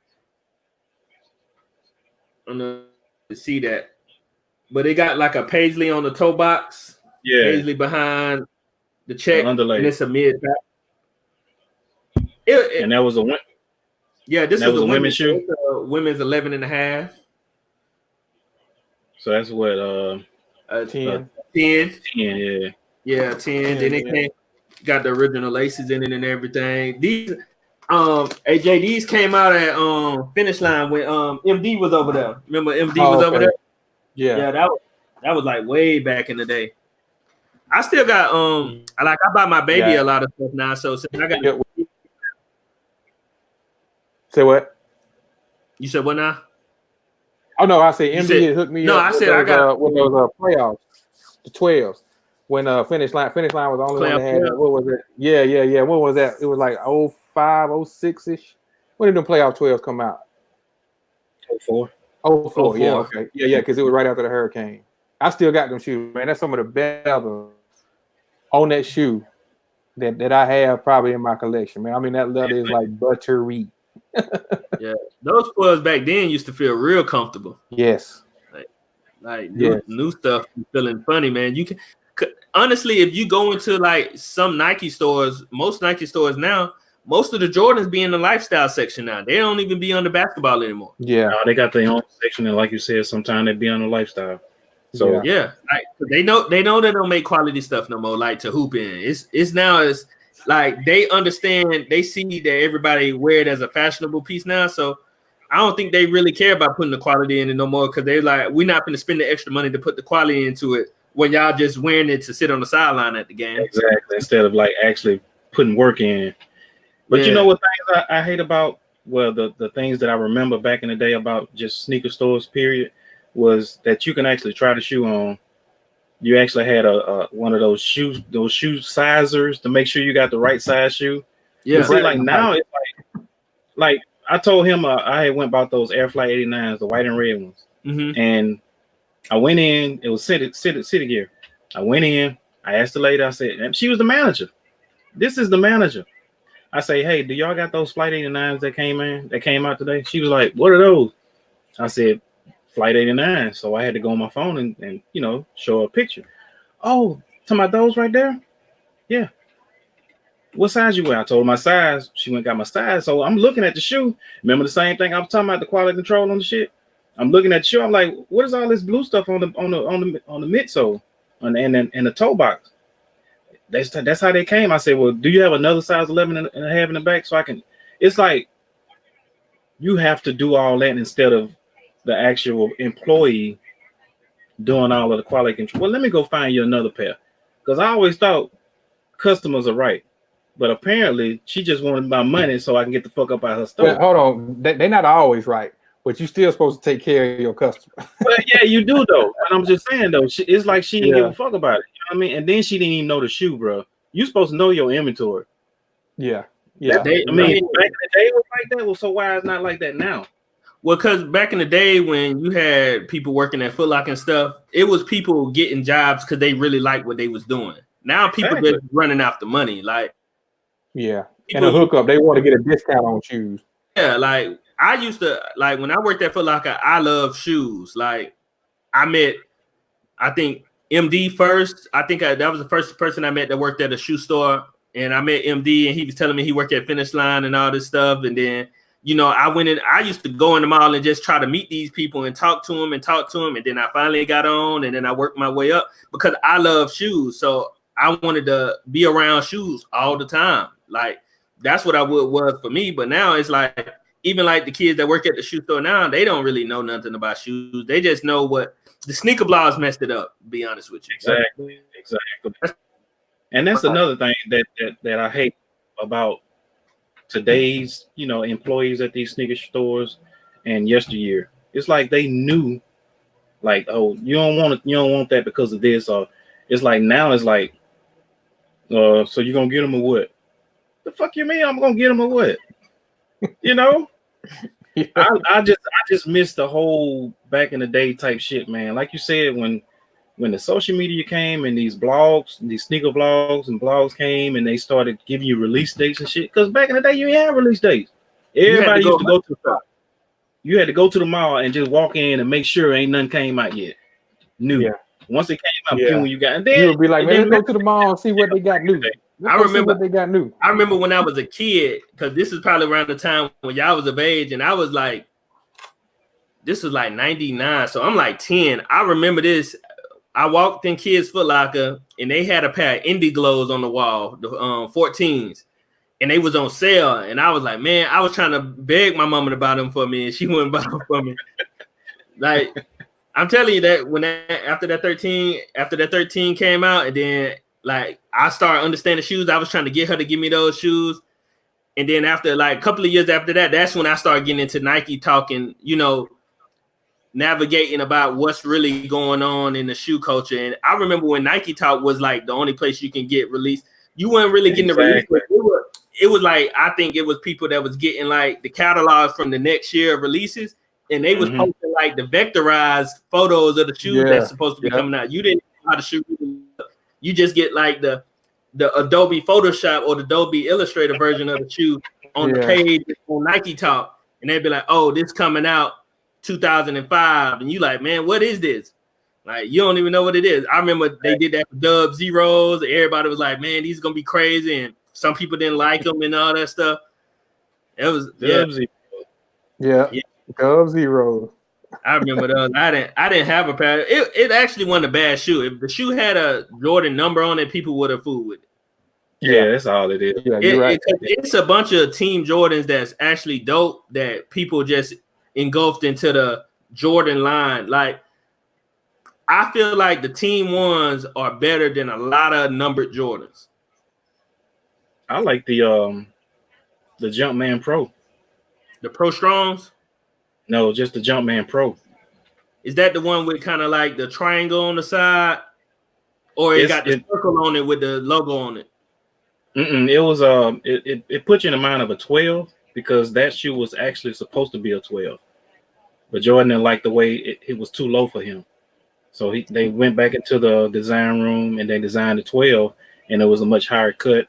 I don't know to see that. But it got like a paisley on the toe box. Yeah. Paisley behind the check. The underlay. And it's a mid-top. And that was a win. Yeah, this was a women's shoe. Women's 11.5. So that's what 10. 10, yeah. Yeah, 10. Then it got the original laces in it and everything. These AJ, these came out at Finish Line when MD was over there. Remember MD was over there? Yeah, that was like way back in the day. I still got I buy my baby a lot of stuff now. So I got. Say what? You said what now? Oh no, I said MD had hooked me up. No, I said I got with those playoffs, the 12s. When Finish Line was the only one that had what was it? Yeah. What was that? It was like 05, 06-ish. When did the playoff 12s come out? 04. 04, yeah, okay. Yeah, because it was right after the hurricane. I still got them shoes, man. That's some of the best on that shoe that I have probably in my collection, man. I mean, that leather is like buttery. Yeah, those clothes back then used to feel real comfortable. Yes. Like new stuff feeling funny, man. honestly, if you go into like some Nike stores, most Nike stores now, most of the Jordans be in the lifestyle section now. They don't even be on the basketball anymore. Yeah, they got their own section, and like you said, sometimes they be on the lifestyle. So yeah, like they know they don't make quality stuff no more. Like to hoop in, it's now it's like they understand. They see that everybody wear it as a fashionable piece now. So I don't think they really care about putting the quality in it no more because they're like, we're not going to spend the extra money to put the quality into it when y'all just wearing it to sit on the sideline at the game. Exactly. Instead of like actually putting work in. But you know what things I hate about, well, the things that I remember back in the day about just sneaker stores, period, was that you can actually try the shoe on. You actually had a one of those shoe sizers to make sure you got the right size shoe. Yeah. But see, like now it's like I told him I had went bought those Air Flight 89s, the white and red ones, and I went in. It was City Gear. I went in. I asked the lady. I said, and she was the manager. This is the manager. I say, hey, do y'all got those Flight 89s that came out today? She was like, what are those? I said, Flight 89. So I had to go on my phone and you know, show a picture. Oh, talking about those right there? Yeah. What size you wear? I told her my size. She went and got my size. So I'm looking at the shoe. Remember the same thing I was talking about, the quality control on the shit? I'm looking at the shoe. I'm like, what is all this blue stuff on the midsole and the toe box? That's how they came. I said, well, do you have another size 11 and a half in the back so I can? It's like you have to do all that instead of the actual employee doing all of the quality control. Well, let me go find you another pair, because I always thought customers are right, but apparently she just wanted my money so I can get the fuck up out of her store. Well, hold on, they're not always right, but you're still supposed to take care of your customer. Well, yeah, you do though. But I'm just saying though, it's like she didn't give a fuck about it. You know what I mean? And then she didn't even know the shoe, bro. You supposed to know your inventory. Yeah. I mean, back in the day it was like that. Well, so why it's not like that now? Well, because back in the day when you had people working at Foot Locker and stuff, it was people getting jobs because they really liked what they was doing. Now people just running after money. Like, and a hookup, they want to get a discount on shoes. Yeah, like I used to, like when I worked at Foot Locker, I love shoes. Like I met, I think MD first. I think that was the first person I met that worked at a shoe store. And I met MD and he was telling me he worked at Finish Line and all this stuff. And then, you know, I used to go in the mall and just try to meet these people and talk to them. And then I finally got on and then I worked my way up because I love shoes. So I wanted to be around shoes all the time. Like that's what was for me. But now it's like, even like the kids that work at the shoe store now, they don't really know nothing about shoes. They just know what the sneaker blogs messed it up, to be honest with you. Exactly. And that's another thing that I hate about today's, you know, employees at these sneaker stores and yesteryear. It's like they knew, like, oh, you don't want that because of this, or it's like now it's like, so you're gonna get them or what? The fuck you mean I'm gonna get them or what? You know? I just miss the whole back in the day type shit, man. Like you said, when the social media came and these blogs, these sneaker vlogs and blogs came and they started giving you release dates and shit. Because back in the day, you didn't have release dates. Everybody used to go to the mall. You had to go to the mall and just walk in and make sure ain't nothing came out yet. New. Yeah. Once it came out, when you got, and then you would be like, man, let's go to the mall and see what they got new. I remember what they got new. I remember when I was a kid, because this is probably around the time when y'all was of age, and I was like, this was like 99, so I'm like 10. I remember this. I walked in Kids Foot Locker and they had a pair of Indie Glows on the wall, the 14s, and they was on sale. And I was like, man, I was trying to beg my mama to buy them for me, and she wouldn't buy them for me. Like, I'm telling you that after that 13 came out, and then like I started understanding shoes, I was trying to get her to give me those shoes. And then after like a couple of years after that, that's when I started getting into Nike talking, you know, navigating about what's really going on in the shoe culture. And I remember when Nike Talk was like the only place you can get released. You weren't really getting the release. It was like, I think it was people that was getting like the catalogs from the next year of releases, and they was posting like the vectorized photos of the shoes that's supposed to be coming out. You didn't know how the shoe look. You just get like the Adobe Photoshop or the Adobe Illustrator version of the shoe on the page on Nike Talk, and they'd be like, oh, this coming out 2005, and you like, man, what is this? Like you don't even know what it is. I remember they did that for Dub Zeros. Everybody was like, "Man, these are gonna be crazy," and some people didn't like them and all that stuff. It was Dub Zero. I remember those. I didn't have a pair. It actually wasn't a bad shoe. If the shoe had a Jordan number on it, people would have fooled with it. Yeah, that's all it is. Yeah, you're right. It's a bunch of Team Jordans that's actually dope that people just engulfed into the Jordan line. Like, I feel like the Team Ones are better than a lot of numbered Jordans. I like the Jumpman Pro. The Pro Strongs? No, just the Jumpman Pro. Is that the one with kind of like the triangle on the side? Or it got the circle on it with the logo on it? It was it put you in the mind of a 12 because that shoe was actually supposed to be a 12. But Jordan didn't like the way it was too low for him. So they went back into the design room and they designed a 12, and it was a much higher cut.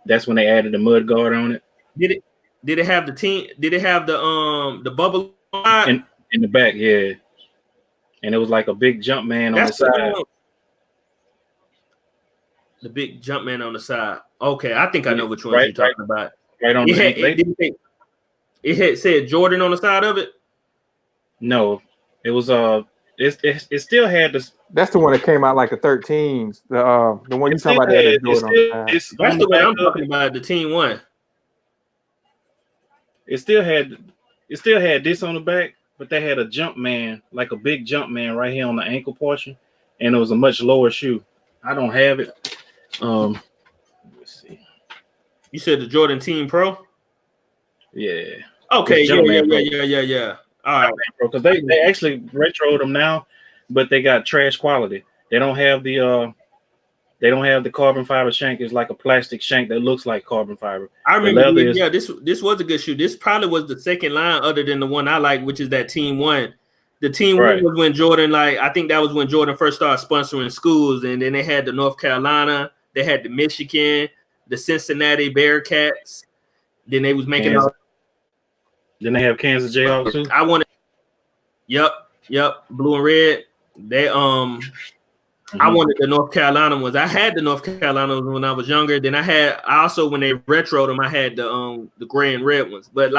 That's when they added the mud guard on it. Did it have the team? Did it have the bubble in the back? Yeah, and it was like a big jump man on the side. The big jump man on the side. Okay, I think I know which one you're talking about. Right on it had said Jordan on the side of it. No, it was it still had this. That's the one that came out like the 13s. The one you talking about that Jordan on the side. That's the one I'm talking about. The Team One. It still had this on the back, but they had a jump man, like a big jump man right here on the ankle portion, and it was a much lower shoe. I don't have it. Let's see. You said the Jordan Team Pro? Yeah. Okay. Yeah. All right. Because they actually retroed them now, but they got trash quality. They don't have the carbon fiber shank. It's like a plastic shank that looks like carbon fiber. I remember. This was a good shoe. This probably was the second line other than the one I like, which is that Team One. The Team One was when Jordan, I think that was when Jordan first started sponsoring schools, and then they had the North Carolina, they had the Michigan, the Cincinnati Bearcats. Then they was making Kansas. Then they have Kansas Jayhawks too. I wanted. Yep, blue and red. They I wanted the North Carolina ones. I had the North Carolina ones when I was younger. Then I also when they retroed them, I had the gray and red ones. But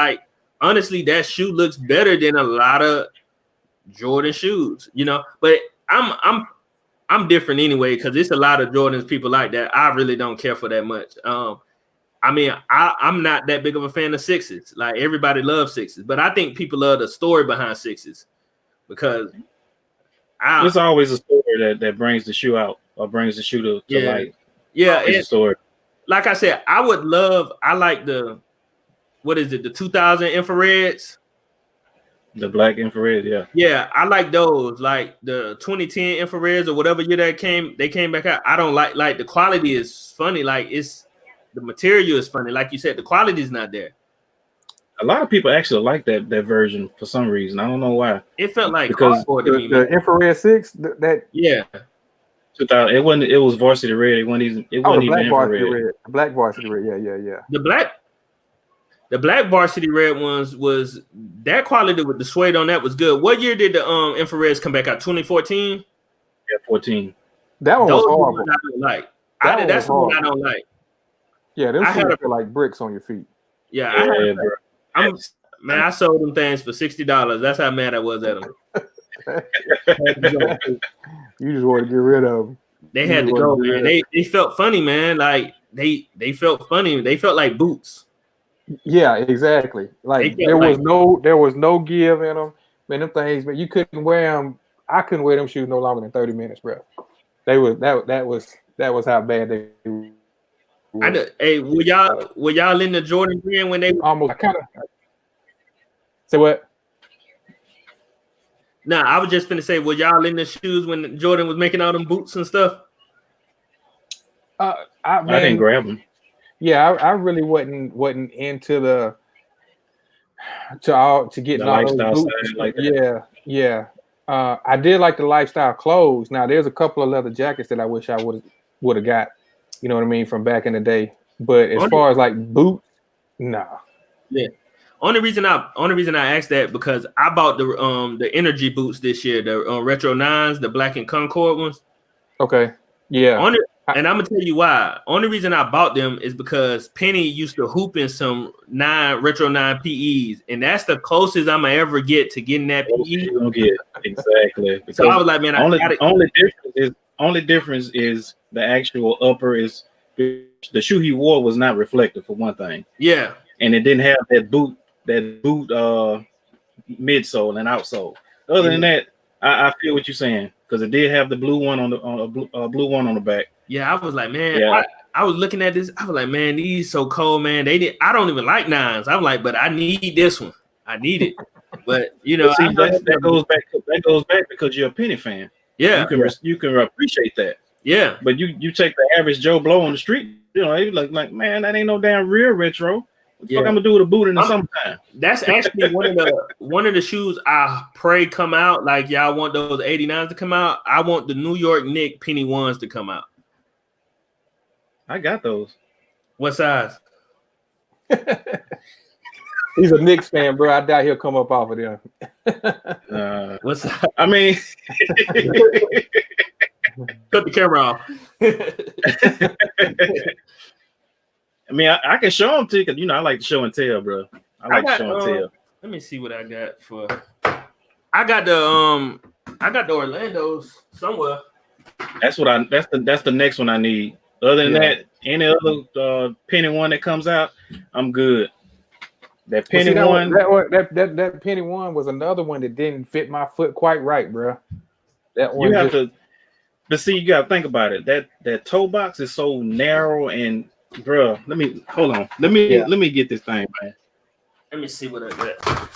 honestly, that shoe looks better than a lot of Jordan shoes, But I'm different anyway because it's a lot of Jordans people like that. I really don't care for that much. I'm not that big of a fan of sixes. Like everybody loves sixes, but I think people love the story behind sixes because there's always a story that brings the shoe out or brings the shoe to light. Yeah, it's a story. Like I said, I like the 2000 infrareds. The black infrared, yeah. Yeah, I like those. Like the 2010 infrareds or whatever year they came back out. I don't like the quality is funny. Like the material is funny. Like you said, the quality is not there. A lot of people actually like that version for some reason. I don't know why. It felt like because the infrared 6 that 2000. It was varsity red. It wasn't even infrared. Black varsity red. Yeah. The black varsity red ones was that quality with the suede on that was good. What year did the infrareds come back out? 2014? Yeah, 14. That one was horrible. I don't like. That's the one I don't like. Yeah, those feel like bricks on your feet. Yeah, I sold them things for $60. That's how mad I was at them. You just want to get rid of them. They had to go, man. They felt funny, man. Like they felt funny. They felt like boots. Yeah, exactly. Like there was no give in them. Man, them things, man, you couldn't wear them. I couldn't wear them shoes no longer than 30 minutes, bro. They was that was how bad they were. Hey, were y'all in the Jordan brand when they almost kind of say what? Nah, I was just finna say, were y'all in the shoes when Jordan was making all them boots and stuff? I didn't grab them. Yeah, I really wasn't into to getting all those boots. Like that. Yeah. I did like the lifestyle clothes. Now there's a couple of leather jackets that I wish I would have got. You know what I mean, from back in the day. But as far as like boots, nah. Yeah. Only reason I asked that because I bought the energy boots this year, the Retro 9s, the black and Concord ones. Okay. Yeah. And I'm gonna tell you why. Only reason I bought them is because Penny used to hoop in some Retro 9 PEs, and that's the closest I'm gonna ever get to getting that PE. Gonna get exactly. Because so I was like, man, only difference is the actual upper is the shoe he wore was not reflective for one thing. Yeah, and it didn't have that boot midsole and outsole. Other than that, I feel what you're saying because it did have the blue one on the blue one on the back. Yeah, I was like, man, I was looking at this. I was like, man, these so cold, man. I don't even like 9s. I'm like, but I need this one. I need it. But you know, see, that goes back because you're a Penny fan. Yeah, you can appreciate that. Yeah, but you take the average Joe Blow on the street, you know, he like, man, that ain't no damn real retro. What the fuck I'm gonna do with a boot in the summertime? That's actually one of the shoes I pray come out. Like y'all want those 89s to come out. I want the New York Knicks Penny 1s to come out. I got those. What size? He's a Knicks fan, bro. I doubt he'll come up off of them. What size? I mean, cut the camera off. I mean, I can show them to you because you know I like to show and tell, bro. I like to show and tell. Let me see what I got for. I got the Orlando's somewhere. That's the next one I need. Other than that, any other Penny one that comes out, I'm good. That Penny one, that Penny one was another one that didn't fit my foot quite right, bro. That one you have to. But see, you gotta think about it. That toe box is so narrow and, bro. Let me hold on. Let me get this thing, man. Let me see what I got.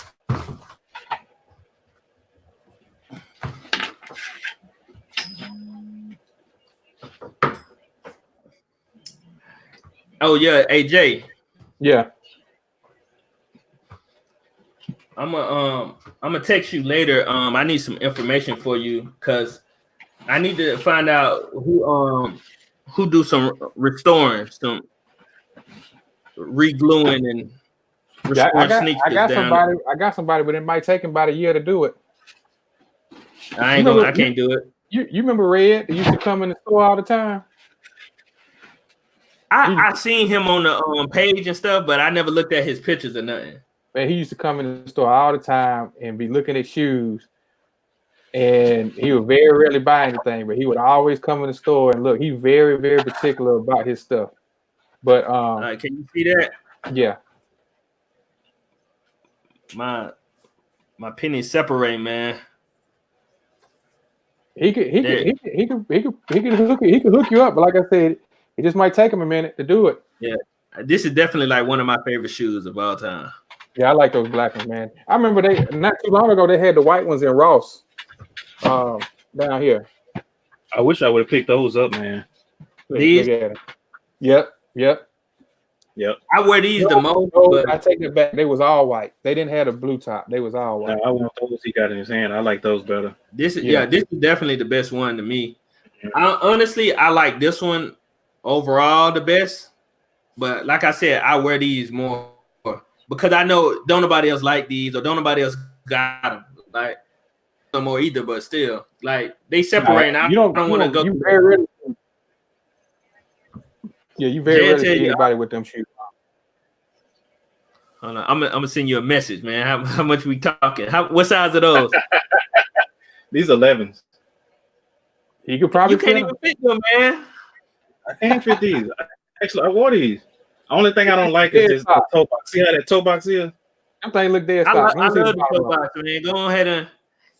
Oh yeah, AJ. Yeah. I'm gonna text you later. I need some information for you because I need to find out who do some restoring, some re-gluing and restoring sneakers. I got somebody, but it might take him about a year to do it. I can't do it. You remember Red? He used to come in the store all the time. I seen him on the page and stuff, but I never looked at his pictures or nothing. Man, he used to come in the store all the time and be looking at shoes. And he would very rarely buy anything, but he would always come in the store and look. He's very, very particular about his stuff. But can you see that? Yeah. My pennies separate, man. He could hook you up, but like I said, it just might take him a minute to do it. Yeah, this is definitely like one of my favorite shoes of all time. Yeah, I like those black ones, man. I remember they not too long ago they had the white ones in Ross down here. I wish I would have picked those up, man. These? Yep. I wear these the most. But I take it back. They was all white. They didn't have a blue top. They was all white. I want those he got in his hand. I like those better. This is definitely the best one to me. Honestly, I like this one overall the best. But like I said, I wear these more because I know don't nobody else like these or don't nobody else got them. Like no more either, but still, like they separate. I don't want to go. You very rarely see anybody with them shoes. Hold on, I'm gonna send you a message, man. How much we talking? What size are those? These 11s. You could probably can't even fit them, man. I can't fit these. Actually, I wore these. Only thing I don't like is this toe box. See how that toe box is? That thing look dead. I love the toe box, man. Go ahead and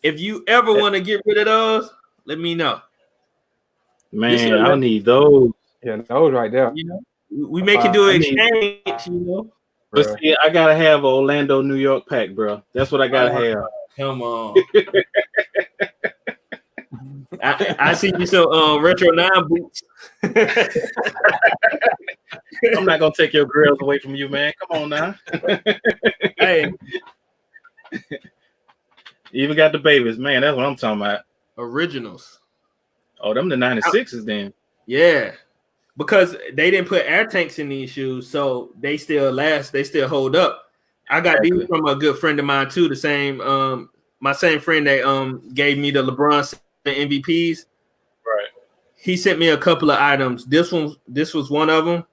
if you ever want to get rid of those, let me know. Man, I need those. Yeah, those right there. You know, we make it do an exchange. You know, but see, I gotta have an Orlando, New York pack, bro. That's what I gotta have. Come on. I see you some Retro 9 boots. I'm not gonna take your grills away from you, man. Come on now. Hey, you even got the babies, man. That's what I'm talking about. Originals. Oh, them the 96s then. Yeah, because they didn't put air tanks in these shoes, so they still last. They still hold up. I got these from a good friend of mine too. The same, my same friend that gave me the LeBron MVPs. Right. He sent me a couple of items. This was one of them,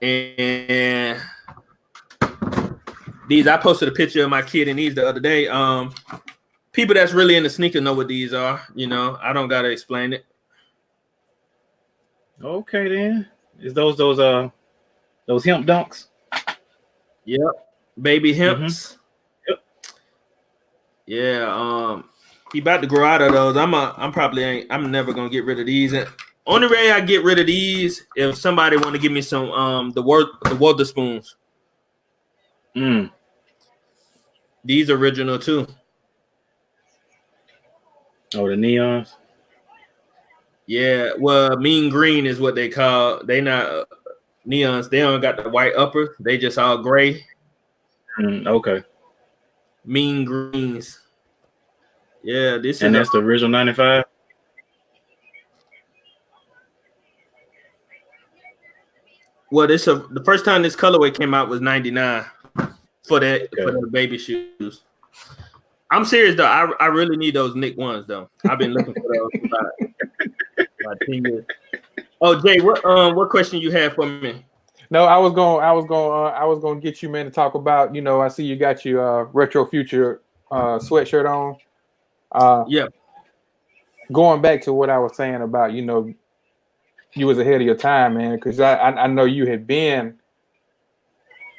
and these I posted a picture of my kid in these the other day. People that's really into sneakers know what these are. You know, I don't gotta explain it. Okay, then. Is those hemp dunks? Yep, baby hemps. Mm-hmm. Yep. Yeah. He about to grow out of those. I'm never gonna get rid of these. And only way I get rid of these if somebody want to give me some the Witherspoons. These original too. Oh, the neons. Yeah, well, mean green is what they call. They not neons. They don't got the white upper. They just all gray. Okay. Mean greens. Yeah, and that's the original 95. Well, the first time this colorway came out was 99 for the baby shoes. I'm serious though. I really need those Nick ones though. I've been looking for those for about 10 years. Oh, Jay, what question you had for me? No, I was going to get you, man, to talk about. I see you got your RetroFuture sweatshirt on. Yeah. Going back to what I was saying about, you was ahead of your time, man, because I know you had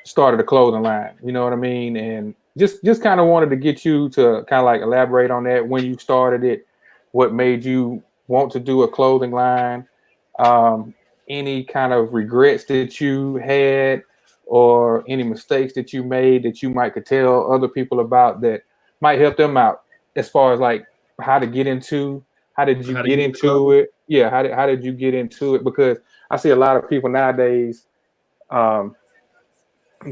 started a clothing line. You know what I mean? And just kind of wanted to get you to kind of like elaborate on that, when you started it, what made you want to do a clothing line, any kind of regrets that you had, or any mistakes that you made that you could tell other people about that might help them out, as far as like how to get into. How did you get into it? Yeah, how did you get into it? Because I see a lot of people nowadays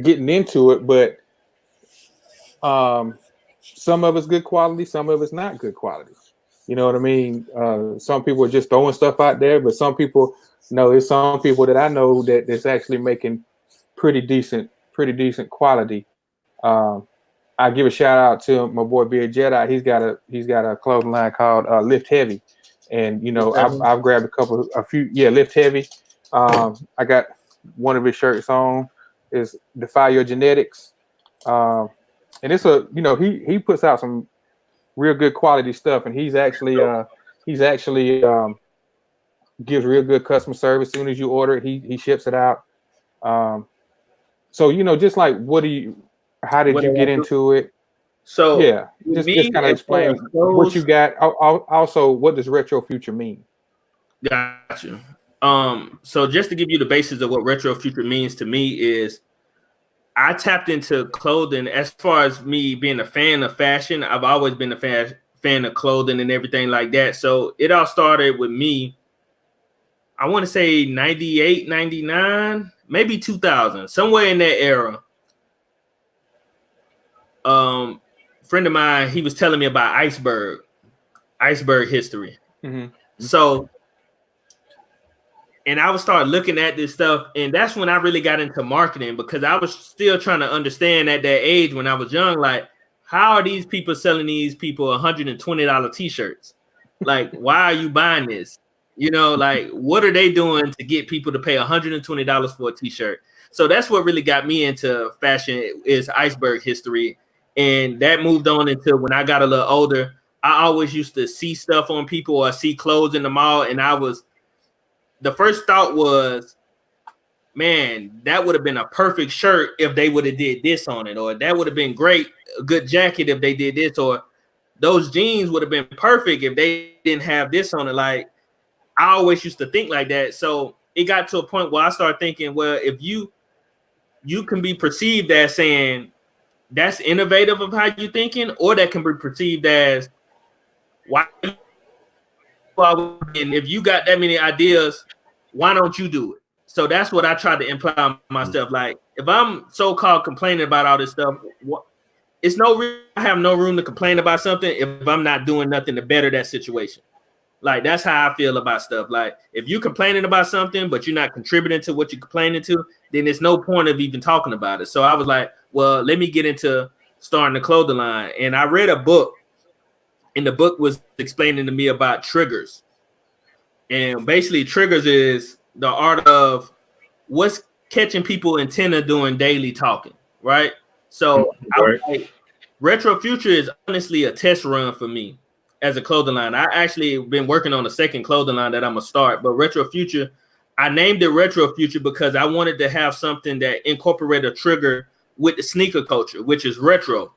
getting into it, but some of it's good quality, some of it's not good quality. You know what I mean? Some people are just throwing stuff out there, but some people, there's some people that I know that's actually making pretty decent quality. I give a shout out to my boy B.A.A. He's got a clothing line called Lift Heavy, and I've grabbed a few. Yeah, Lift Heavy. I got one of his shirts on is Defy Your Genetics, and it's he puts out some real good quality stuff, and he's actually gives real good customer service. As soon as you order it, he ships it out. So just like how did you get into it? So yeah, just kind of explain what you got. Also, what does RetroFuture mean? Got you. So just to give you the basis of what RetroFuture means to me is, I tapped into clothing as far as me being a fan of fashion. I've always been a fan of clothing and everything like that. So it all started with me, I want to say 98, 99, maybe 2000, somewhere in that era. Friend of mine, he was telling me about iceberg history. Mm-hmm. So, and I would start looking at this stuff, and that's when I really got into marketing, because I was still trying to understand at that age when I was young, like, how are these people selling these people $120 t-shirts? Like, why are you buying this? Like, what are they doing to get people to pay $120 for a t-shirt? So that's what really got me into fashion, is iceberg history. And that moved on until when I got a little older, I always used to see stuff on people or see clothes in the mall. And the first thought was, man, that would have been a perfect shirt if they would have did this on it. Or that would have been great, a good jacket if they did this. Or those jeans would have been perfect if they didn't have this on it. Like, I always used to think like that. So it got to a point where I started thinking, well, if you can be perceived as saying that's innovative of how you're thinking, or that can be perceived as, why? And if you got that many ideas, why don't you do it? So that's what I try to imply myself. Like, if I'm so-called complaining about all this stuff, I have no room to complain about something if I'm not doing nothing to better that situation. Like, that's how I feel about stuff. Like, if you're complaining about something, but you're not contributing to what you're complaining to, then there's no point of even talking about it. So I was like, well, let me get into starting the clothing line. And I read a book, and the book was explaining to me about triggers. And basically, triggers is the art of what's catching people antenna doing daily talking, right? So I was like, RetroFuture is honestly a test run for me as a clothing line. I actually been working on a second clothing line that I'm gonna start, but RetroFuture, I named it RetroFuture because I wanted to have something that incorporated a trigger with the sneaker culture, which is retro.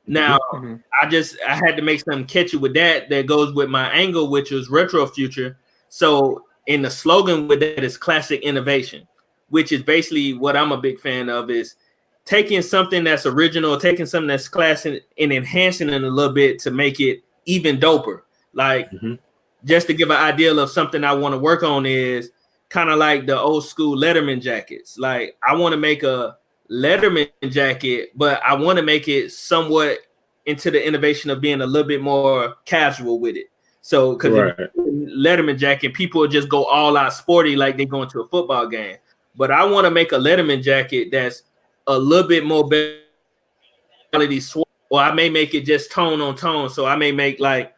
Now, I had to make something catchy with that goes with my angle, which is RetroFuture. So in the slogan with that is classic innovation, which is basically what I'm a big fan of, is taking something that's original, taking something that's classic and enhancing it a little bit to make it even doper. Like, just to give an idea of something I want to work on is kind of like the old school Letterman jackets. Like, I want to make a Letterman jacket, but I want to make it somewhat into the innovation of being a little bit more casual with it. So, because Letterman jacket, people will just go all out sporty like they going to a football game. But I want to make a Letterman jacket that's a little bit more quality swap, or I may make it just tone on tone. So I may make like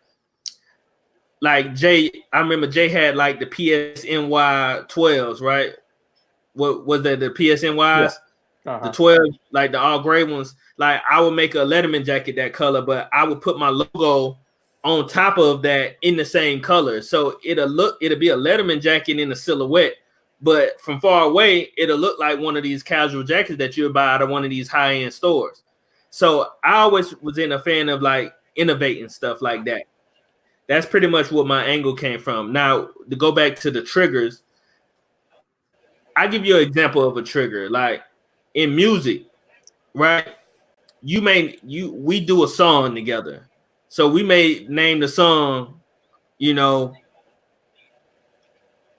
Jay. I remember Jay had like the PSNY 12s, right? What was that? The PSNYs, the 12, like the all gray ones. Like, I would make a Letterman jacket that color, but I would put my logo on top of that in the same color. So it'll be a Letterman jacket in a silhouette, but from far away, it'll look like one of these casual jackets that you'll buy out of one of these high-end stores. So I always was in a fan of like innovating stuff like that. That's pretty much what my angle came from. Now, to go back to the triggers, I give you an example of a trigger. Like in music, right? We do a song together. So we may name the song,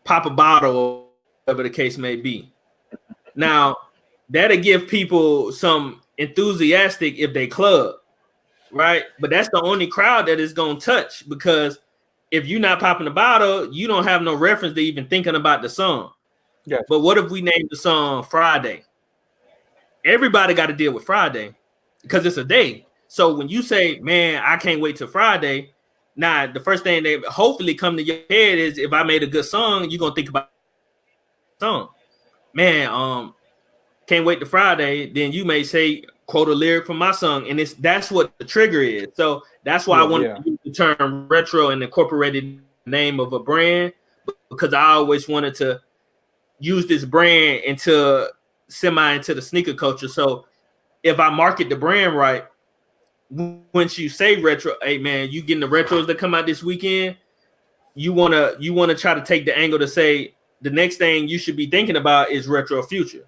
Pop a Bottle, or whatever the case may be. Now, that'll give people some enthusiastic if they club, right? But that's the only crowd that is going to touch, because if you're not popping the bottle, you don't have no reference to even thinking about the song. Yes. But what if we name the song Friday? Everybody got to deal with Friday because it's a day. So when you say, man, I can't wait till Friday, now the first thing that hopefully come to your head is, if I made a good song, you're going to think about the song. Man, can't wait to Friday. Then you may say, quote a lyric from my song, and that's what the trigger is. So that's why I wanted to use the term retro and incorporated the name of a brand, because I always wanted to use this brand into the sneaker culture. So if I market the brand right, once you say retro, hey man, you getting the retros that come out this weekend, you wanna try to take the angle to say the next thing you should be thinking about is RetroFuture.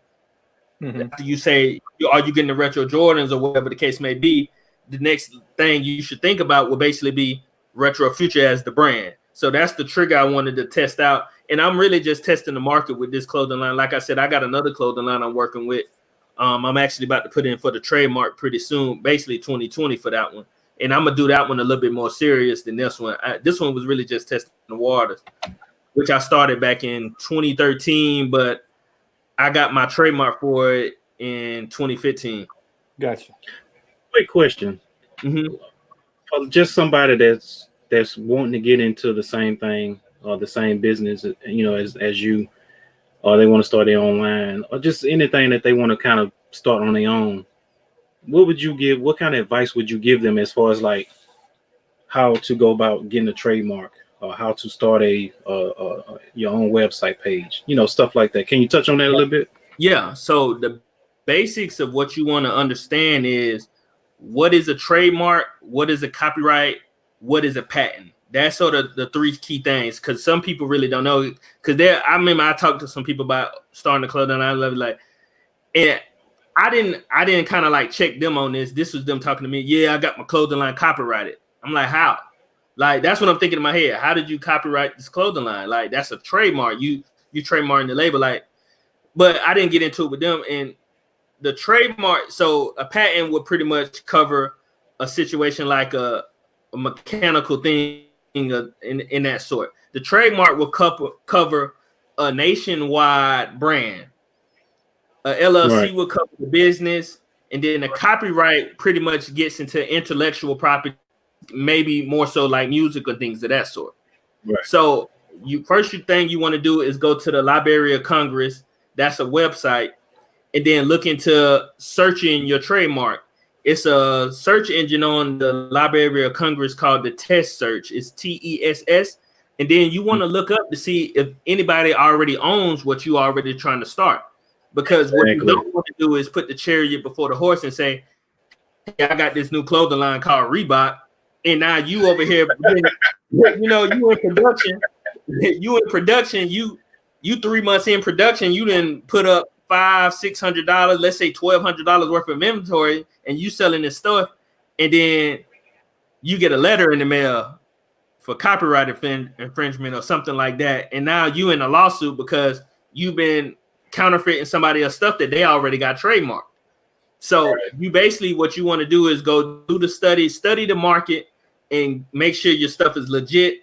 After you say, are you getting the retro Jordans or whatever the case may be, the next thing you should think about will basically be RetroFuture as the brand. So that's the trigger I wanted to test out. And I'm really just testing the market with this clothing line. Like I said, I got another clothing line I'm working with. I'm actually about to put in for the trademark pretty soon, basically 2020 for that one. And I'm going to do that one a little bit more serious than this one. This one was really just testing the waters, which I started back in 2013, but I got my trademark for it in 2015. Gotcha. Quick question. Just somebody that's wanting to get into the same thing or the same business, as you, or they want to start their own line, or just anything that they want to kind of start on their own. What kind of advice would you give them as far as like how to go about getting a trademark, or how to start your own website page, stuff like that? Can you touch on that a little bit? Yeah. So the basics of what you want to understand is, what is a trademark, what is a copyright, what is a patent. That's sort of the three key things, because some people really don't know. Because I remember I talked to some people about starting a clothing line. I love it, like, and I didn't kind of like check them on this. This was them talking to me. Yeah, I got my clothing line copyrighted. I'm like, how? Like, that's what I'm thinking in my head. How did you copyright this clothing line? Like, that's a trademark. You trademarking the label. Like, but I didn't get into it with them. And the trademark, so a patent would pretty much cover a situation like a mechanical thing in that sort. The trademark will cover a nationwide brand. A LLC will cover the business, and then the copyright pretty much gets into intellectual property, maybe more so like music or things of that sort. Right. So first thing you want to do is go to the Library of Congress. That's a website, and then look into searching your trademark. It's a search engine on the Library of Congress called the Test Search. It's TESS. And then you want to look up to see if anybody already owns what you already trying to start. Because what you don't want to do is put the chariot before the horse and say, hey, I got this new clothing line called Reebok. And now you over here, you in production. You 3 months in production, you didn't put up $500-$600, let's say $1,200 worth of inventory, and you selling this stuff, and then you get a letter in the mail for copyright infringement or something like that, and now you in a lawsuit because you've been counterfeiting somebody else's stuff that they already got trademarked. So you basically, what you want to do is go do the study the market, and make sure your stuff is legit.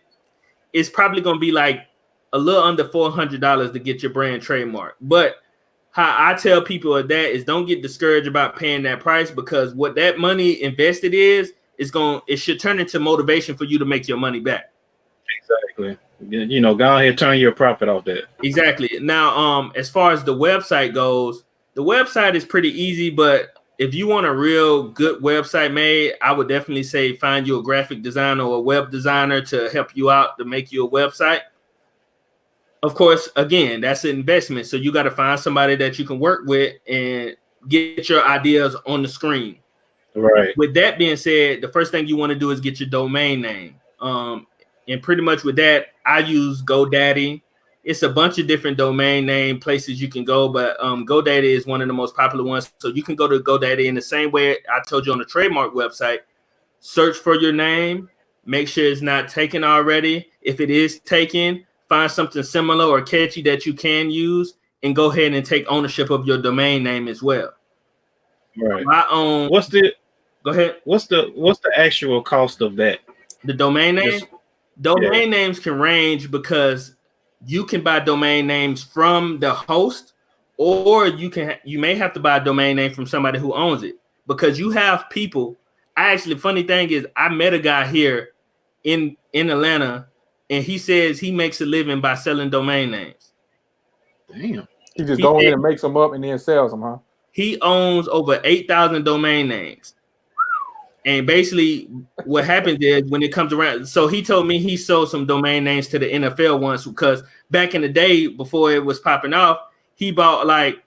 It's probably going to be like a little under $400 to get your brand trademark. But how I tell people that is, don't get discouraged about paying that price, because what that money invested it should turn into motivation for you to make your money back. Exactly. Go ahead, turn your profit off that. Exactly. Now, as far as the website goes, the website is pretty easy, but if you want a real good website made, I would definitely say find you a graphic designer or a web designer to help you out to make you a website. Of course, again, that's an investment. So you got to find somebody that you can work with and get your ideas on the screen. Right. With that being said, the first thing you want to do is get your domain name. And pretty much with that, I use GoDaddy. It's a bunch of different domain name places you can go, but GoDaddy is one of the most popular ones. So you can go to GoDaddy in the same way I told you on the trademark website. Search for your name. Make sure it's not taken already. If it is taken, find something similar or catchy that you can use, and go ahead and take ownership of your domain name as well. Right. Go ahead. What's the actual cost of that? The domain name? Domain names can range, because you can buy domain names from the host, or you may have to buy a domain name from somebody who owns it, because you have people. Funny thing is, I met a guy here in Atlanta, and he says he makes a living by selling domain names. Damn. He just go in and makes them up and then sells them, huh? He owns over 8,000 domain names. And basically what happens is, when it comes around, so he told me he sold some domain names to the NFL once, because back in the day, before it was popping off, he bought like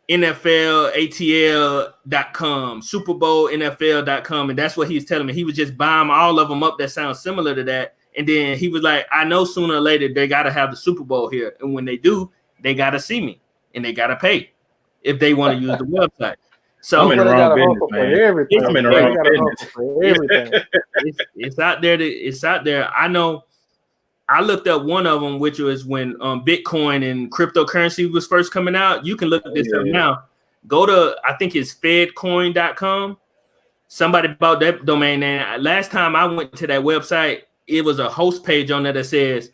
NFL, ATL.com, Super Bowl, NFL.com. And that's what he's telling me. He was just buying all of them up that sound similar to that. And then he was like, I know sooner or later they got to have the Super Bowl here. And when they do, they got to see me and they got to pay if they want to use the website. So I'm in the wrong business, man. I'm in the wrong business. It's out there. It's out there. I know. I looked up one of them, which was when Bitcoin and cryptocurrency was first coming out. You can look at this up now. Go to, I think it's fedcoin.com. Somebody bought that domain name. Last time I went to that website, it was a host page on there that says,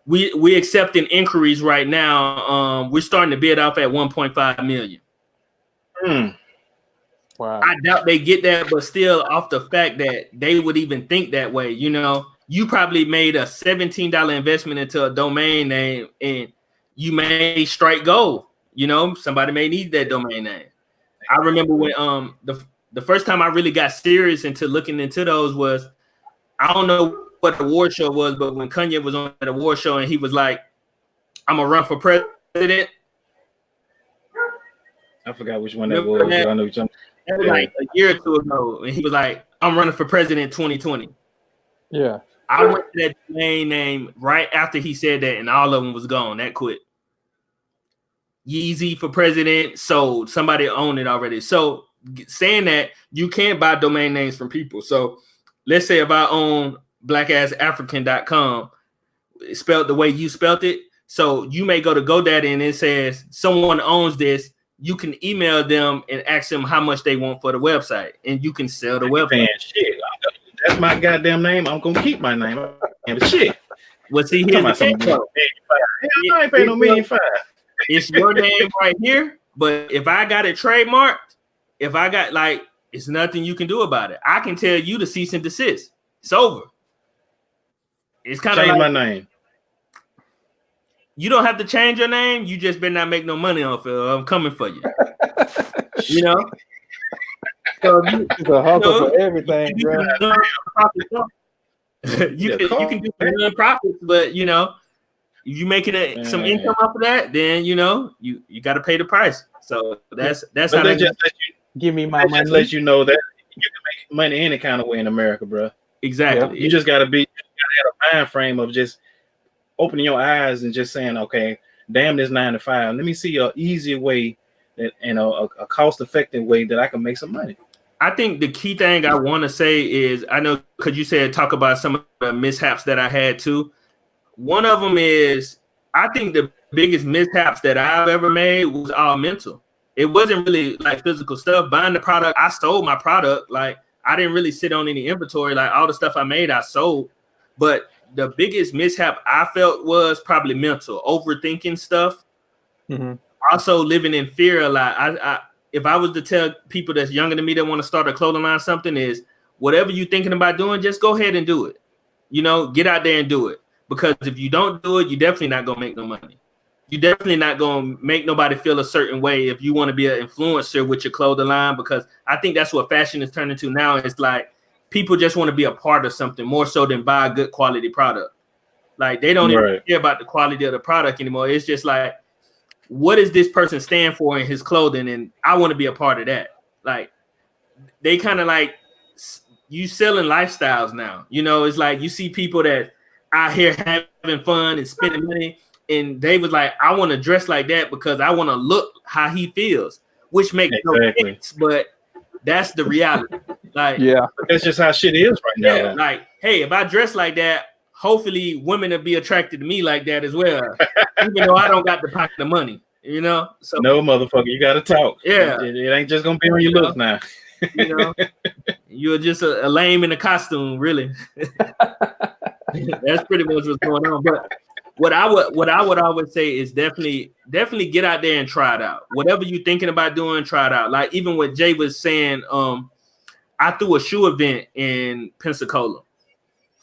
we accepting inquiries right now. We're starting to bid off at 1.5 million. Wow. I doubt they get that, but still, off the fact that they would even think that way, you probably made a $17 investment into a domain name, and you may strike gold. Somebody may need that domain name. I remember when the first time I really got serious into looking into those was, I don't know what the award show was, but when Kanye was on the award show and he was like, I'm gonna run for president. I forgot which one that was. I know you're talking. That was like a year or two ago, and he was like, I'm running for president 2020. Yeah. I went to that domain name right after he said that, and all of them was gone. That quit. Yeezy for president sold. Somebody owned it already. So saying that, you can't buy domain names from people. So let's say if I own blackassafrican.com, spelled the way you spelled it. So you may go to GoDaddy and it says someone owns this. You can email them and ask them how much they want for the website, and you can sell the website. Shit. keep my goddamn name, I'm gonna keep my name. But shit. Well, see, here's the thing, though. Hell, I ain't paying no $1,500,000. It's your name right here, but if I got it trademarked, if I got like, it's nothing you can do about it. I can tell you to cease and desist. It's over. It's kind of change like my name. You don't have to change your name. You just better not make no money off it. I'm coming for you. You know. So it's a hustle for everything, bro. You can do non-profits, but you know, if you making some income off of that, then you know you got to pay the price. So that's how they just give me my money. Just let you know that you can make money any kind of way in America, bro. Exactly. Yep. You just gotta have a mind frame of just opening your eyes and just saying, okay, damn this 9 to 5. Let me see a easier way and a cost-effective way that I can make some money. I think the key thing I want to say is, I know because you said talk about some of the mishaps that I had too. One of them is, I think the biggest mishaps that I've ever made was all mental. It wasn't really like physical stuff. Buying the product, I sold my product. Like I didn't really sit on any inventory. Like all the stuff I made, I sold. But the biggest mishap I felt was probably mental, overthinking stuff. Mm-hmm. Also living in fear a lot. If I was to tell people that's younger than me that want to start a clothing line, something is whatever you're thinking about doing, just go ahead and do it. You know, get out there and do it. Because if you don't do it, you're definitely not gonna make no money. You're definitely not gonna make nobody feel a certain way if you want to be an influencer with your clothing line. Because I think that's what fashion is turning to now. It's like people just want to be a part of something more so than buy a good quality product. Like they don't even care about the quality of the product anymore. It's just like, what does this person stand for in his clothing? And I want to be a part of that. Like they kind of like you selling lifestyles now. You know, it's like you see people that out here having fun and spending money. And they was like, I want to dress like that because I want to look how he feels, which makes no sense, but that's the reality. Like, yeah, that's just how shit is right now. Yeah, like, hey, if I dress like that, hopefully women will be attracted to me like that as well, even though I don't got the pocket of money, you know? So no, motherfucker, you got to talk. Yeah. It ain't just going to be on your looks now. You know, you're just a lame in a costume, really. That's pretty much what's going on. But what I would always say is definitely get out there and try it out. Whatever you're thinking about doing, try it out. Like even what Jay was saying, I threw a shoe event in Pensacola.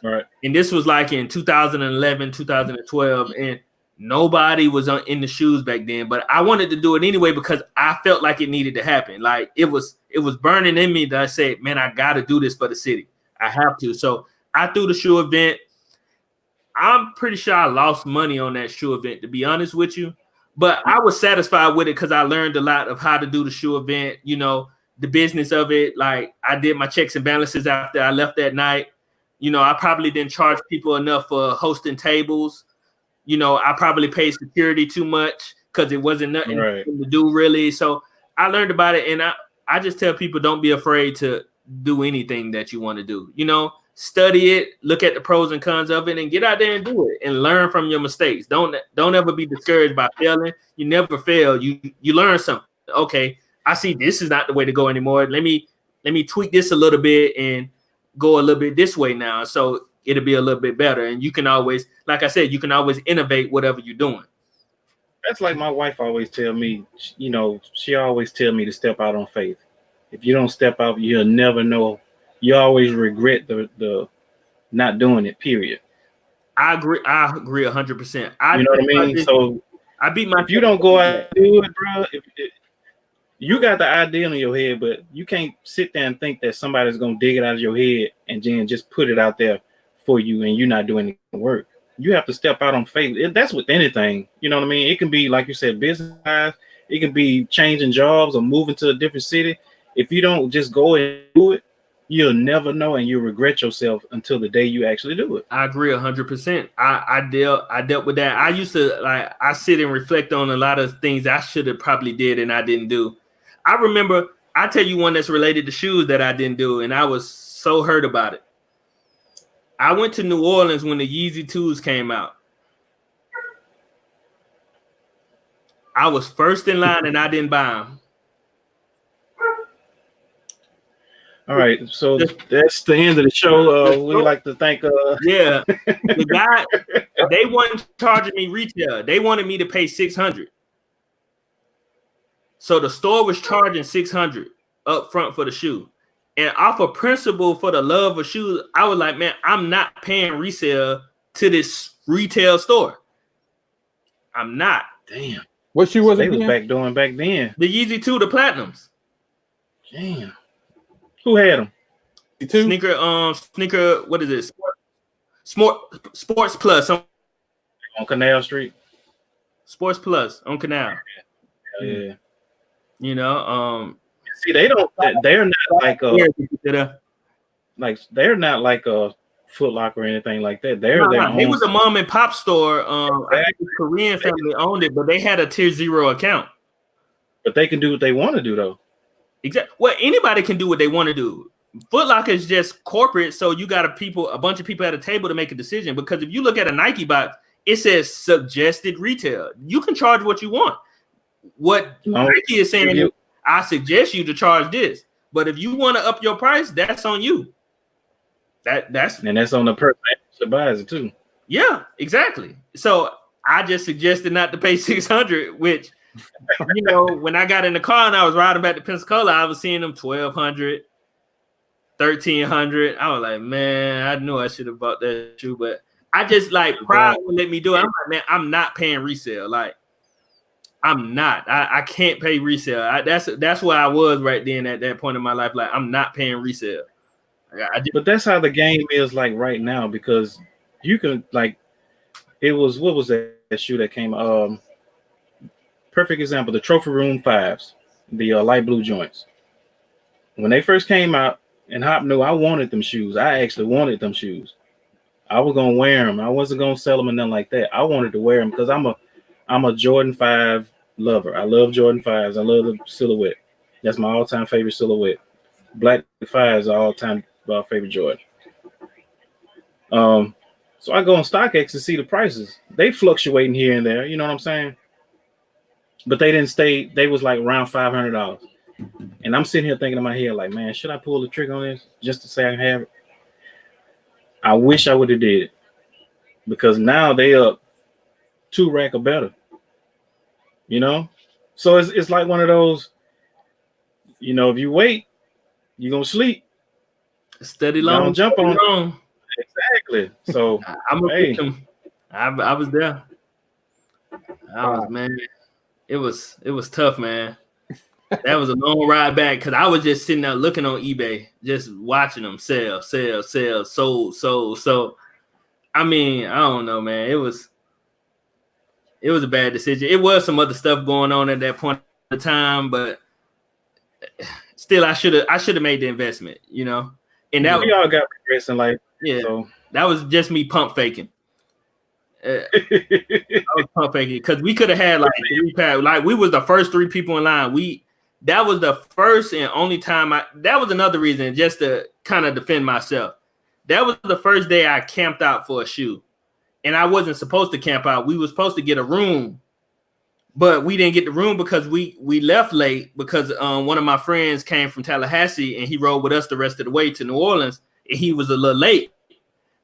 Right. And this was like in 2011, 2012, and nobody was in the shoes back then. But I wanted to do it anyway because I felt like it needed to happen. Like it was burning in me that I said, man, I got to do this for the city. I have to. So I threw the shoe event. I'm pretty sure I lost money on that shoe event, to be honest with you. But I was satisfied with it because I learned a lot of how to do the shoe event, you know, the business of it. Like I did my checks and balances after I left that night. You know, I probably didn't charge people enough for hosting tables. You know, I probably paid security too much because it wasn't nothing to do really. So I learned about it. And I just tell people, don't be afraid to do anything that you want to do. You know, study it, look at the pros and cons of it, and get out there and do it and learn from your mistakes. Don't ever be discouraged by failing. You never fail. You learn something. Okay, I see this is not the way to go anymore. Let me tweak this a little bit and go a little bit this way now. So it'll be a little bit better. And you can always, like I said, you can always innovate whatever you're doing. That's like my wife always tell me, you know, she always tell me to step out on faith. If you don't step out, you'll never know. You always regret the not doing it, period. I agree 100%. You know what I mean? So I beat my. If you don't go out and do it, bro, you got the idea in your head, but you can't sit there and think that somebody's gonna dig it out of your head and then just put it out there for you, and you're not doing the work. You have to step out on faith. That's with anything. You know what I mean? It can be, like you said, business. It can be changing jobs or moving to a different city. If you don't just go and do it, you'll never know, and you'll regret yourself until the day you actually do it. I agree 100%. I dealt with that. I used to I sit and reflect on a lot of things I should have probably did and I didn't do. I remember, I tell you one that's related to shoes that I didn't do, and I was so hurt about it. I went to New Orleans when the Yeezy 2s came out. I was first in line and I didn't buy them. All right, so that's the end of the show. We like to thank. Yeah, the guy. They weren't charging me retail. They wanted me to pay $600. So the store was charging $600 up front for the shoe. And off of principle for the love of shoes, I was like, man, I'm not paying resale to this retail store. I'm not. Damn. What shoe was it? They was back then. The Yeezy 2, the Platinums. Damn. Who had them? Sneaker. What is it? Sports Plus on Canal Street. Sports Plus on Canal. Yeah. You know, see, they're not like they're not like a Foot Locker or anything like that. It was a mom and pop store. I think the Korean family owned it, but they had a Tier 0 account. But they can do what they want to do, though. Exactly. Well, anybody can do what they want to do. Foot Locker is just corporate, so you got a bunch of people at a table to make a decision. Because if you look at a Nike box, it says suggested retail. You can charge what you want. What Nike is saying is, I suggest you to charge this. But if you want to up your price, that's on you. That's on the person that buys it too. Yeah, exactly. So I just suggested not to pay $600, which when I got in the car and I was riding back to Pensacola, I was seeing them $1,200, $1,300. I was like, man, I knew I should have bought that shoe, but I just pride would let me do it. I'm like, man, I'm not paying resale. Like, I'm not. I can't pay resale. That's where I was right then at that point in my life. Like, I'm not paying resale. But that's how the game is right now, because you can it was, what was that shoe that came? Perfect example, the Trophy Room 5s, the light blue joints. When they first came out, and Hop knew I wanted them shoes. I actually wanted them shoes. I was gonna wear them. I wasn't gonna sell them and nothing like that. I wanted to wear them because I'm a Jordan 5 lover. I love Jordan 5s. I love the silhouette. That's my all-time favorite silhouette. Black 5s are all-time favorite Jordan. So I go on StockX to see the prices. They fluctuating here and there, you know what I'm saying? But they didn't stay. They was around $500. And I'm sitting here thinking in my head, man, should I pull the trigger on this just to say I have it? I wish I would have did it, because now they up $2 or better. So it's like one of those, if you wait, you're gonna sleep. Steady long, jump on long. Exactly. So I'm a victim. I was there. Man. It was tough, man. That was a long ride back, because I was just sitting there looking on eBay, just watching them sell, sold. So, I mean, I don't know, man. It was a bad decision. It was some other stuff going on at that point in time, but still, I should have made the investment, And that we all got regrets in life. Yeah, so. That was just me pump faking. I was pump faking because we could have had 3 packs. We was the first 3 people in line. That was the first and only time that was another reason, just to kind of defend myself. That was the first day I camped out for a shoe. And I wasn't supposed to camp out. We were supposed to get a room, but we didn't get the room because we left late, because one of my friends came from Tallahassee and he rode with us the rest of the way to New Orleans, and he was a little late.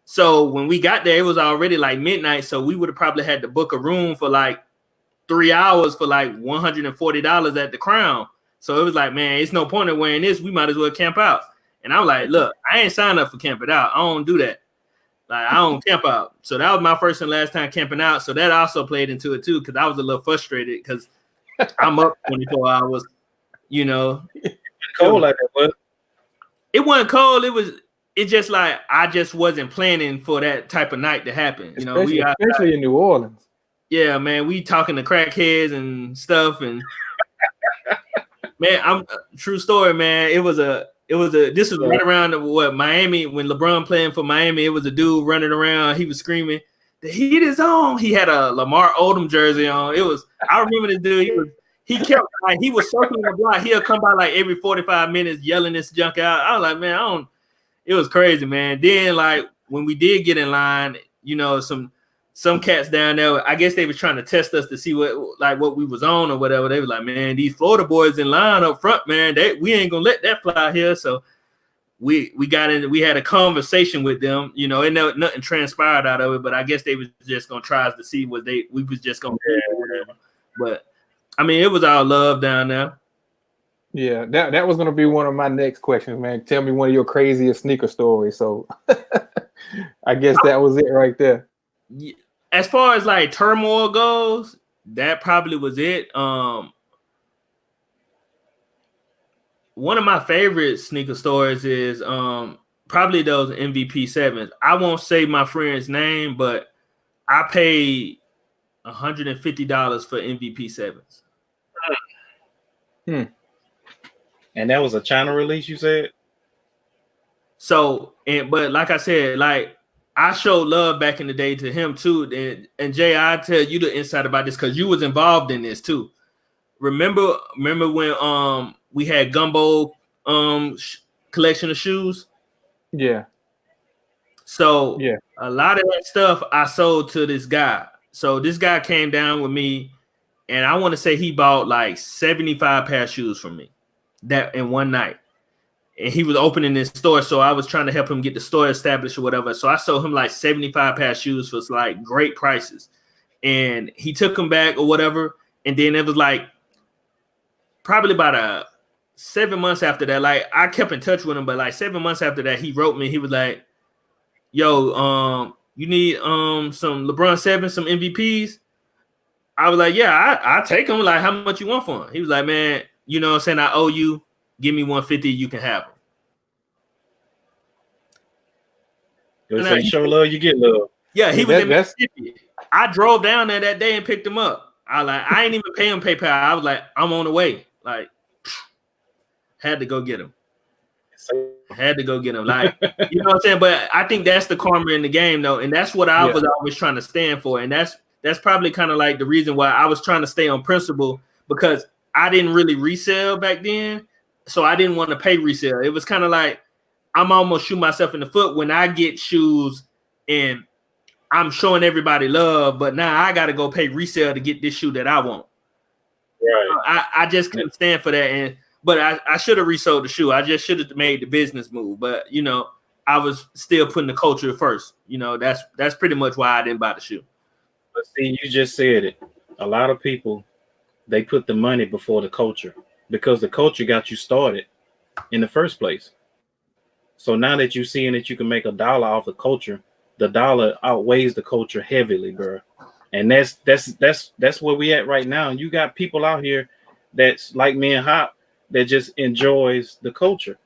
So when we got there, it was already midnight. So we would have probably had to book a room for 3 hours for $140 at the Crown. So it was man, it's no point in wearing this. We might as well camp out. And I'm like, look, I ain't signed up for camping out. I don't do that. I don't camp out. So that was my first and last time camping out. So that also played into it too, because I was a little frustrated because I'm up 24 hours, Cold like that, but it wasn't cold. It just I just wasn't planning for that type of night to happen. Especially in New Orleans. Yeah, man, we talking to crackheads and stuff, and man, true story, man. This was right around Miami, when LeBron playing for Miami. It was a dude running around. He was screaming, "The heat is on!" He had a Lamar Odom jersey on. I remember this dude. He kept he was circling the block. He'll come by every 45 minutes yelling this junk out. I was like, man, it was crazy, man. Then when we did get in line, some cats down there, I guess they was trying to test us to see what we was on or whatever. They was like, man, these Florida boys in line up front, man, we ain't gonna let that fly here. So we had a conversation with them, you know, and nothing transpired out of it, but I guess they was just gonna try us to see what we was just gonna do or whatever. But I mean, it was all love down there. Yeah, that was gonna be one of my next questions, man. Tell me one of your craziest sneaker stories. So I guess that was it right there. As far as like turmoil goes, that probably was it. One of my favorite sneaker stories is probably those MVP 7s. I won't say my friend's name, but I paid $150 for MVP 7s. And that was a China release, you said? So, but like I said, like I showed love back in the day to him too. And Jay, I tell you the insight about this because you was involved in this too. Remember when we had Gumbo collection of shoes? Yeah. So a lot of that stuff I sold to this guy. So this guy came down with me, and I want to say he bought like 75 pair of shoes from me that in one night. And he was opening this store, so I was trying to help him get the store established or whatever. So I sold him like 75 pair of shoes for like great prices. And he took them back or whatever. And then it was like probably about 7 months after that, like I kept in touch with him, but like 7 months after that, he wrote me. He was like, yo, you need some LeBron 7, some MVPs? I was like, yeah, I take them. Like, how much you want for them? He was like, man, you know what I'm saying? I owe you. Give me 150. You can have them. You say show love, you get love. Yeah, he was in Mississippi. I drove down there that day and picked him up. I ain't even pay him PayPal. I was like, I'm on the way. Like, had to go get him. Like, you know what I'm saying? But I think that's the karma in the game, though, and that's what I was always trying to stand for. And that's probably kind of like the reason why I was trying to stay on principle, because I didn't really resell back then, so I didn't want to pay resale. It was kind of like I'm almost shooting myself in the foot when I get shoes and I'm showing everybody love, but now I got to go pay resale to get this shoe that I want. Right. I just couldn't stand for that. But I should have resold the shoe. I just should have made the business move. But, you know, I was still putting the culture first. You know, that's pretty much why I didn't buy the shoe. But see, you just said it. A lot of people, they put the money before the culture because the culture got you started in the first place. So now that you're seeing that you can make $1 off the culture, the dollar outweighs the culture heavily, bro. And that's where we at right now. And you got people out here that's like me and Hop that just enjoys the culture.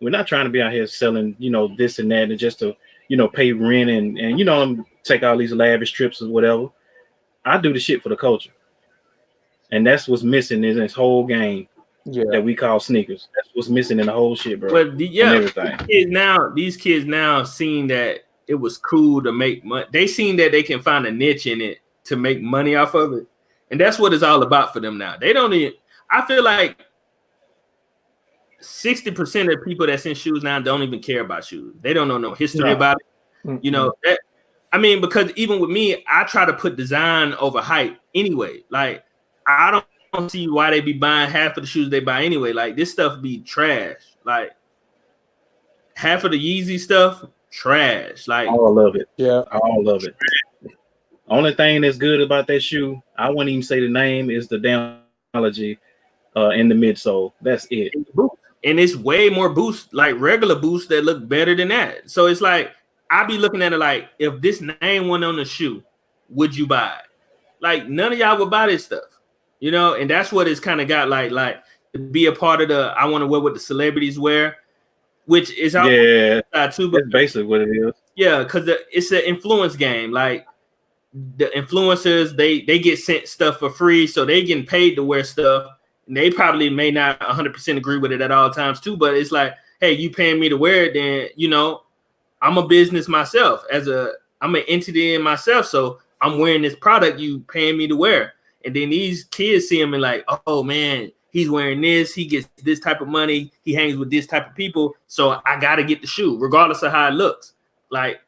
We're not trying to be out here selling, you know, this and that and just to, you know, pay rent and you know, take all these lavish trips or whatever. I do the shit for the culture. And that's what's missing in this whole game that we call sneakers. That's what's missing in the whole shit, bro. But everything. These kids now seen that it was cool to make money. They seen that they can find a niche in it to make money off of it. And that's what it's all about for them now. They don't even, I feel like 60% of people that's in shoes now don't even care about shoes. They don't know no history about it. Mm-hmm. You know, because even with me, I try to put design over hype anyway. Like, I don't see why they be buying half of the shoes they buy anyway. Like, this stuff be trash. Like, half of the Yeezy stuff, trash. Like, all of it. Yeah, all of it. Only thing that's good about that shoe, I wouldn't even say the name, is the technology in the midsole. That's it. And it's way more boost, like regular boosts that look better than that. So it's like, I be looking at it like, if this name went on the shoe, would you buy it? Like, none of y'all would buy this stuff, you know? And that's what it's kind of got like to be a part of the, I want to wear what the celebrities wear, which is too. That's basically what it is. Yeah, because it's an influence game. Like, the influencers, they get sent stuff for free, so they getting paid to wear stuff. And they probably may not 100% agree with it at all times too, but it's like, hey, you paying me to wear it, then, you know, I'm a business myself. I'm an entity in myself, so I'm wearing this product you paying me to wear. And then these kids see him and like, oh man, he's wearing this, he gets this type of money, he hangs with this type of people, so I gotta get the shoe, regardless of how it looks. Like,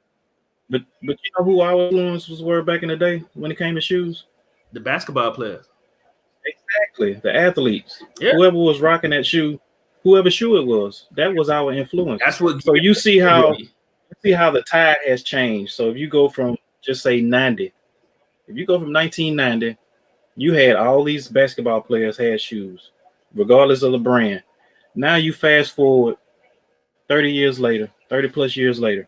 but you know who our influencers were back in the day when it came to shoes? The basketball players. Exactly, the athletes. Yeah. Whoever was rocking that shoe, whoever shoe it was. That was our influence. That's what. So you see how the tide has changed. So if you go from just say 90, if you go from 1990, you had all these basketball players had shoes, regardless of the brand. Now you fast forward 30 years later, 30 plus years later,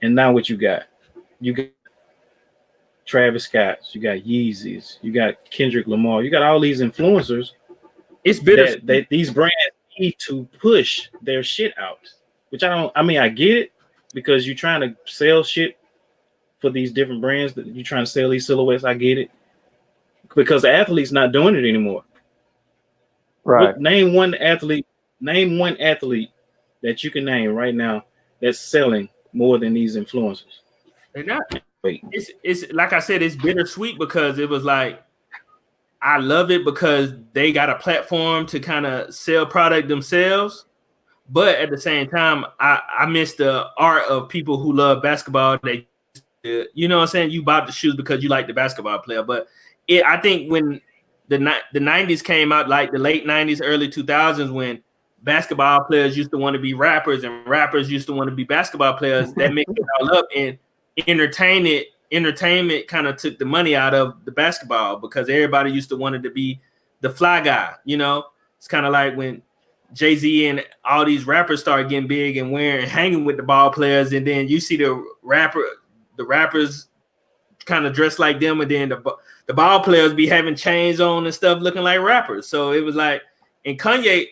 and now what you got? You got Travis Scott's, you got Yeezys, you got Kendrick Lamar, you got all these influencers. It's bitter. That these brands need to push their shit out, which I don't. I mean, I get it because you're trying to sell shit for these different brands that you're trying to sell these silhouettes. I get it because the athlete's not doing it anymore. Right. Name one athlete that you can name right now that's selling more than these influencers. They're not. It's like I said, it's bittersweet because it was like I love it because they got a platform to kind of sell product themselves. But at the same time, I miss the art of people who love basketball. You know what I'm saying? You bought the shoes because you like the basketball player. But I think when the 90s came out, like the late 90s, early 2000s, when basketball players used to want to be rappers and rappers used to want to be basketball players, that mixed it all up, and entertainment kind of took the money out of the basketball because everybody used to wanted to be the fly guy. You know, it's kind of like when Jay-Z and all these rappers started getting big and hanging with the ball players, and then you see the rappers kind of dressed like them, and then the ball players be having chains on and stuff looking like rappers. So it was like, and Kanye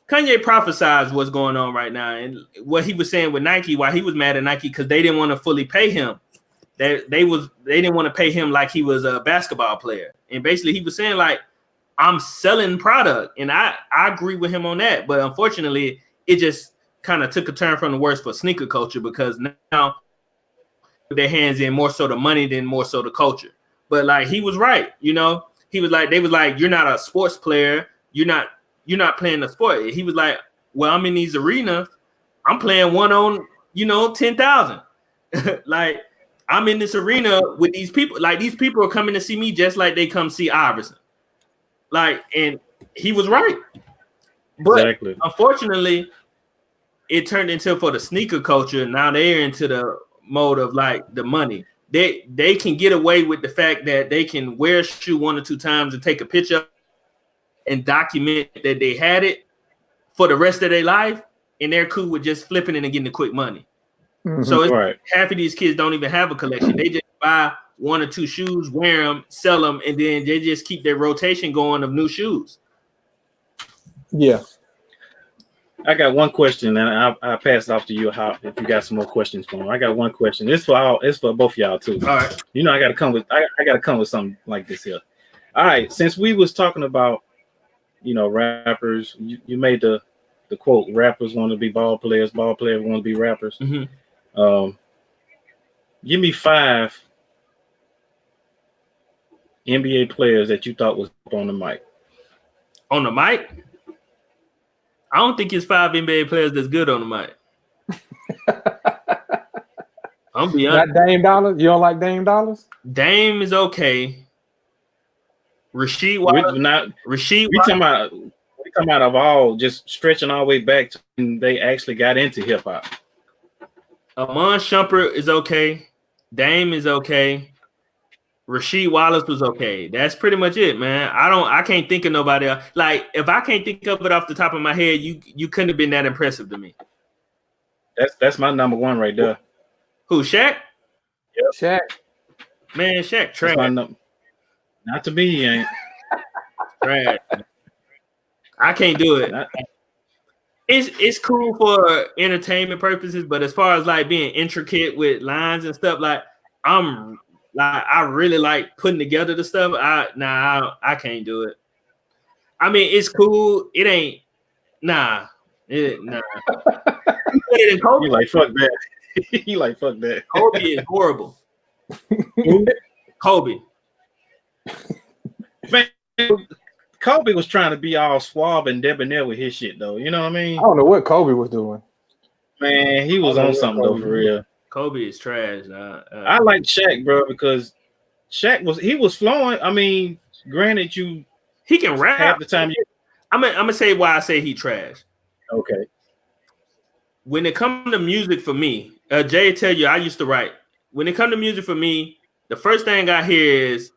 prophesized what's going on right now, and what he was saying with Nike, why he was mad at Nike, because they didn't want to fully pay him. They didn't want to pay him like he was a basketball player. And basically he was saying like, I'm selling product, and I agree with him on that. But unfortunately, it just kind of took a turn from the worse for sneaker culture, because now their hands in more so the money than more so the culture. But like he was right, you know, they was like, you're not a sports player, you're not playing the sport. He was like, well, I'm in these arenas, I'm playing one on, 10,000. Like I'm in this arena with these people. Like these people are coming to see me just like they come see Iverson. Like, and he was right. But exactly. Unfortunately, it turned into, for the sneaker culture, now they're into the mode of like the money. They can get away with the fact that they can wear a shoe 1 or 2 times and take a picture and document that they had it for the rest of their life, and they're cool with just flipping it and getting the quick money. Mm-hmm. So it's right. Half of these kids don't even have a collection. They just buy 1 or 2 shoes, wear them, sell them, and then they just keep their rotation going of new shoes. Yeah. I got one question, and I'll pass it off to you, Hop, if you got some more questions for me. I got one question. It's for both of y'all too. All right. I gotta come with something like this here. All right, since we was talking about rappers, you made the quote, rappers want to be ball players want to be rappers. Mm-hmm. Give me 5 NBA players that you thought was on the mic. On the mic? I don't think it's 5 NBA players that's good on the mic. I'm be honest. Not Dame Dollars? You don't like Dame Dollars? Dame is okay. Rasheed Wallace. We talking about of all, just stretching all the way back to when they actually got into hip hop. Amon Shumpert is okay. Dame is okay. Rasheed Wallace was okay. That's pretty much it, man. I can't think of nobody else. Like, if I can't think of it off the top of my head, you couldn't have been that impressive to me. That's my number 1 right there. Who, Shaq? Yep. Shaq. Man, Shaq trash. Not to me, he ain't. Trash. I can't do it. It's cool for entertainment purposes, but as far as like being intricate with lines and stuff, like I really like putting together the stuff. I can't do it. I mean, it's cool. It ain't. Nah. Nah. You like fuck that. You like fuck that. Kobe is horrible. Kobe. Man, Kobe was trying to be all suave and debonair with his shit, though. You know what I mean? I don't know what Kobe was doing. Man, he was on something though, for real. Kobe is trash. I like Shaq, bro, because Shaq was flowing. I mean, granted, he can rap half the time. I'm gonna say why I say he trash. Okay. When it comes to music for me, Jay tell you I used to write. When it comes to music for me, the first thing I hear is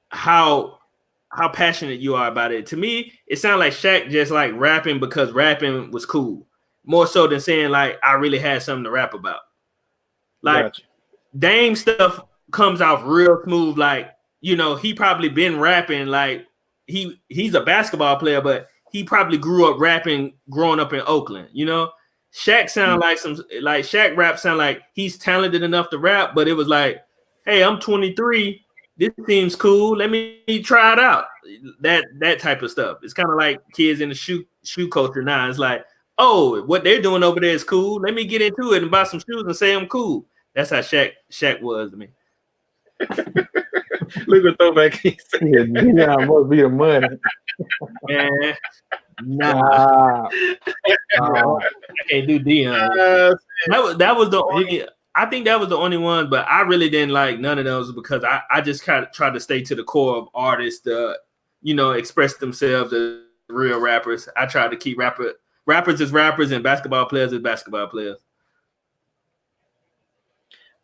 how passionate you are about it. To me, it sounds like Shaq just like rapping because rapping was cool, more so than saying like I really had something to rap about. Like Gotcha. Dame stuff comes off real smooth. Like, you know, he probably been rapping like he's a basketball player, but he probably grew up rapping growing up in Oakland, you know. Shaq sound like Shaq rap sound like he's talented enough to rap, but it was like, hey, I'm 23. This seems cool. Let me try it out. That type of stuff. It's kind of like kids in the shoe culture now. It's like, oh, what they're doing over there is cool. Let me get into it and buy some shoes and say I'm cool. That's how Shaq was to me. Look at throwback. Yeah, must be the money. Man, nah. I can't do Dion. That was the only. I think that was the only one, but I really didn't like none of those because I just kind of tried to stay to the core of artists, you know, express themselves as real rappers. I tried to keep rappers as rappers and basketball players as basketball players.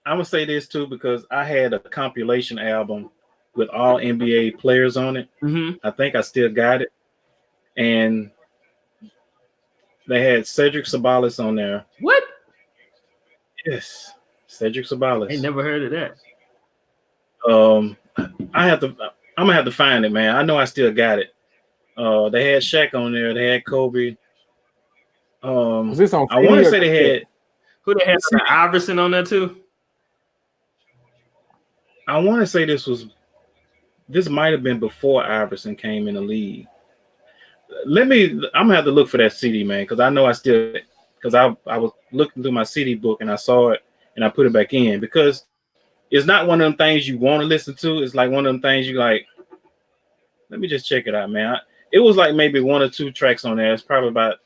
I'm gonna say this too because I had a compilation album with all NBA players on it. Mm-hmm. I think I still got it, and they had Cedric Sabalas on there. What? Yes, Cedric Sabalas. I never heard of that. I'm gonna have to find it, man. I know I still got it. They had Shaq on there. They had Kobe. Was this on? I want to say they had. Who they had? Iverson on there too. I want to say this might have been before Iverson came in the league. I'm gonna have to look for that CD, man, because I know I was looking through my CD book and I saw it and I put it back in because it's not one of them things you want to listen to. It's like one of them things you like. Let me just check it out, man. It was like maybe 1 or 2 tracks on there. It's probably about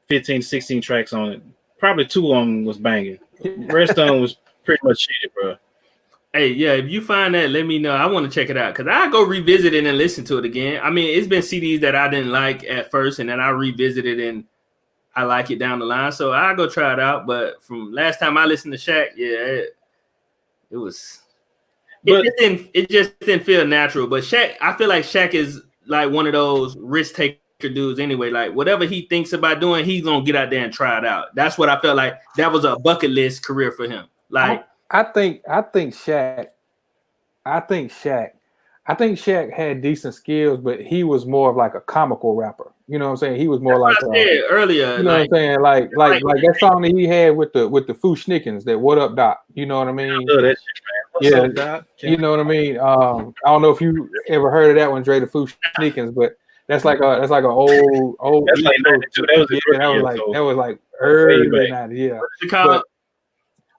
15, 16 tracks on it. Probably 2 of them was banging. The rest of them was pretty much shit, bro. Hey, yeah, if you find that, let me know. I want to check it out because I go revisit it and listen to it again. I mean, it's been CDs that I didn't like at first, and then I revisited and I like it down the line. So I go try it out. But from last time I listened to Shaq, yeah, it was. It just didn't feel natural. But Shaq, I feel like Shaq is like one of those risk taker dudes anyway. Like whatever he thinks about doing, he's gonna get out there and try it out. That's what I felt like. That was a bucket list career for him. Like. I think Shaq had decent skills, but he was more of like a comical rapper. You know what I'm saying? He was more like I said earlier. You know what I'm saying? Like that song that he had with the Fushnikins, that "What Up Doc." You know what I mean? I love that shit, man. What's up, Doc? You know what I mean? I don't know if you ever heard of that one, Dre, the Fushnikins, but that's like a old. That's like 92. That was like early 90s. Yeah. What's it called?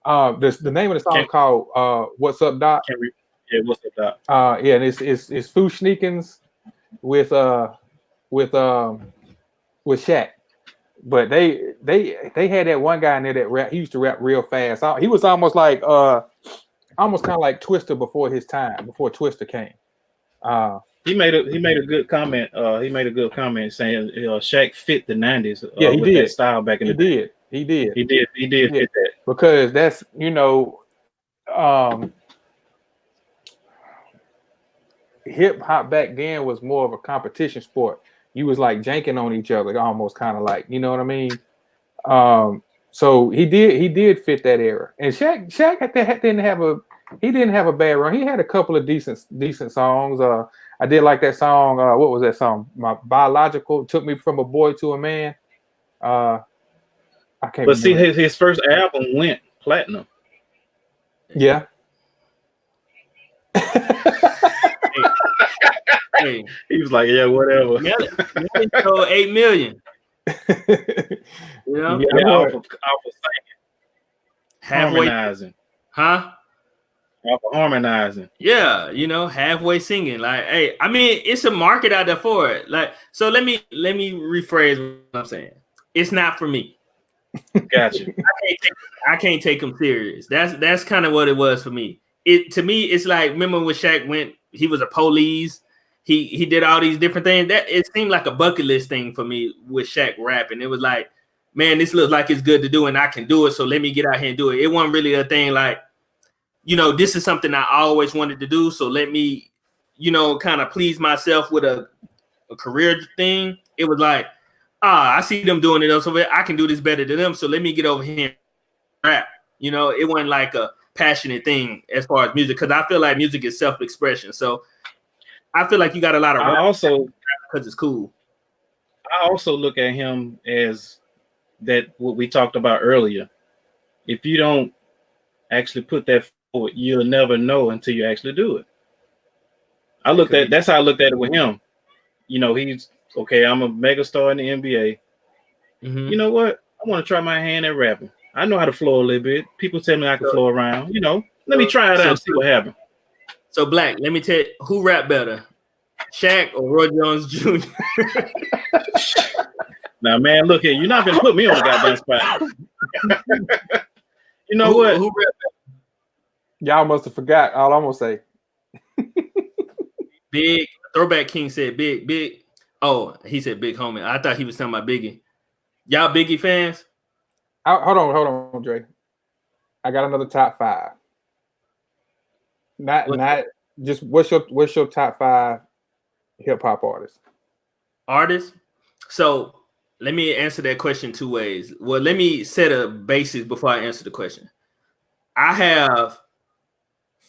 The name of the song is called "What's Up, Doc." Yeah, What's Up, Doc? Yeah, and it's Fushnikins with Shaq, but they had that one guy in there that rap. He used to rap real fast. He was almost kind of like Twister before his time, before Twister came. He made a good comment. He made a good comment saying Shaq fit the 90s. Yeah, he with did that style back in the day. He did Fit that because that's hip hop back then was more of a competition sport. You was like janking on each other, almost kind of like, you know what I mean? So he did fit that era. And Shaq didn't have a bad run. He had a couple of decent songs. I did like that song. What was that song? My Biological Took Me From a Boy to a Man. I can't. But see, his first album went platinum. Yeah. Hey. He was like, yeah, whatever. Melly sold 8 million. You know? Yeah, off of singing. Harmonizing. Huh? Off of harmonizing. Yeah, halfway singing. Like, hey, I mean, it's a market out there for it. Like, so let me rephrase what I'm saying. It's not for me. Gotcha. I can't take him serious. That's kind of what it was for me. To me, it's like, remember when Shaq went, he was a police. he did all these different things. That it seemed like a bucket list thing for me with Shaq rapping. It was like, man, this looks like it's good to do and I can do it. So let me get out here and do it. It wasn't really a thing like, this is something I always wanted to do. So let me, kind of please myself with a career thing. It was like, I see them doing it. So I can do this better than them. So let me get over here and rap. It wasn't like a passionate thing as far as music. Cause I feel like music is self-expression. So I feel like you got a lot of rap also because it's cool. I also look at him as that what we talked about earlier. If you don't actually put that forward, you'll never know until you actually do it. That's how I looked at it with him. He's okay. I'm a mega star in the NBA. Mm-hmm. You know what? I want to try my hand at rapping. I know how to flow a little bit. People tell me I can flow around. Let me try it out and see what happens. So Black, let me tell you, who rap better, Shaq or Roy Jones Jr.? Now, man, look here. You're not gonna put me on the goddamn spot. You know what? Who rap better? Y'all must have forgot all I'm gonna say. Big Throwback King said big. Oh, he said big homie. I thought he was talking about Biggie. Y'all Biggie fans? Hold on, Dre. I got another top 5. Not just what's your top 5 hip hop artists? So let me answer that question 2 ways. Well, let me set a basis before I answer the question. I have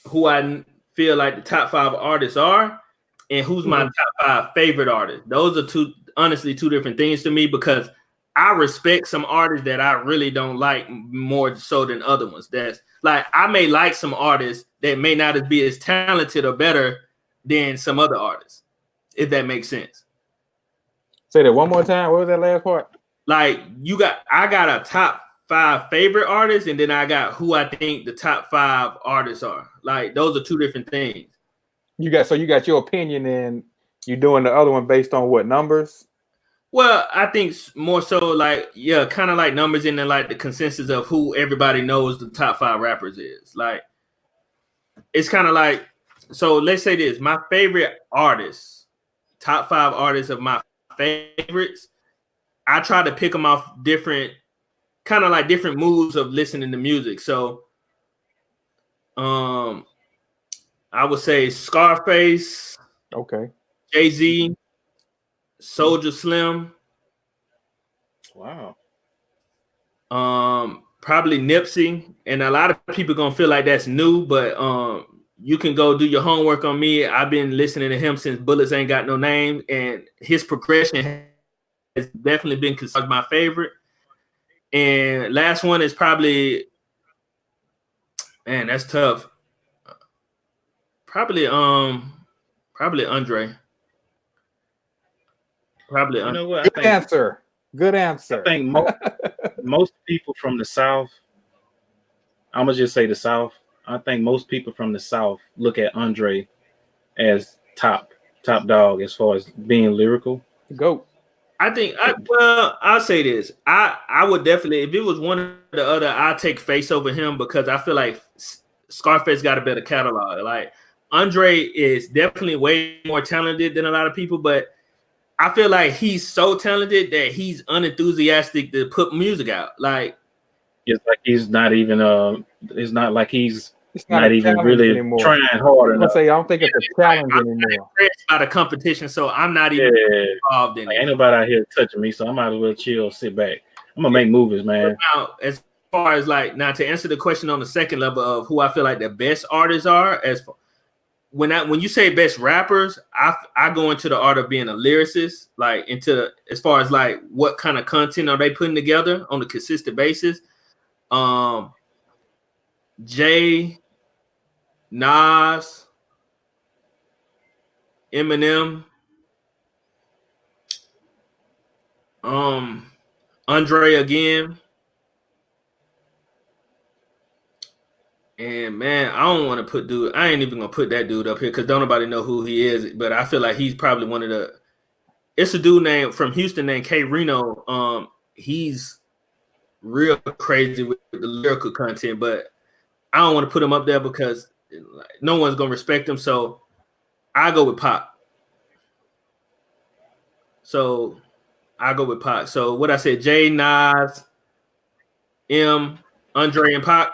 who I feel like the top 5 artists are, and who's my top 5 favorite artists. Those are honestly two different things to me, because I respect some artists that I really don't like more so than other ones. That's like, I may like some artists that may not be as talented or better than some other artists, if that makes sense. Say that one more time. What was that last part? Like, I got a top 5 favorite artists, and then I got who I think the top 5 artists are. Like, those are two different things. You got your opinion, and you're doing the other one based on what numbers? Well, I think more so like, yeah, kind of like numbers, and then like the consensus of who everybody knows the top 5 rappers is. Like, it's kind of like, so let's say this, my favorite artists, top 5 artists of my favorites, I try to pick them off different, kind of like different moods of listening to music. So, I would say Scarface, okay, Jay-Z, Soulja Slim. Wow. Probably Nipsey, and a lot of people gonna feel like that's new, but you can go do your homework on me. I've been listening to him since Bullets Ain't Got No Name, and his progression has definitely been considered my favorite. And last one is probably, man, that's tough. Probably Andre. Probably. You know what? Good answer. I think most people from the South, I'm gonna just say the South. I think most people from the South look at Andre as top dog as far as being lyrical. Go. I think I'll say this. I would definitely, if it was one or the other, I'd take Face over him, because I feel like Scarface got a better catalog. Like, Andre is definitely way more talented than a lot of people, but I feel like he's so talented that he's unenthusiastic to put music out. Like, it's like he's not even it's not like he's not even really anymore. Trying hard enough. I don't think it's a challenge anymore. It's not a competition, so I'm not even involved in it. Ain't nobody out here touching me, so I might as well chill, sit back. I'm gonna make movies, man. Now, as far as like, now to answer the question on the second level of who I feel like the best artists are, when you say best rappers, I go into the art of being a lyricist, like into as far as like what kind of content are they putting together on a consistent basis. Jay, Nas, Eminem, Andre again. And man, I don't want to put dude. I ain't even gonna put that dude up here because don't nobody know who he is. But I feel like he's probably one of the. It's a dude named from Houston named K Reno. He's real crazy with the lyrical content, but I don't want to put him up there because no one's gonna respect him. So I go with Pop. So I go with Pac. So what I said, Jay, Nas, M, Andre, and Pac.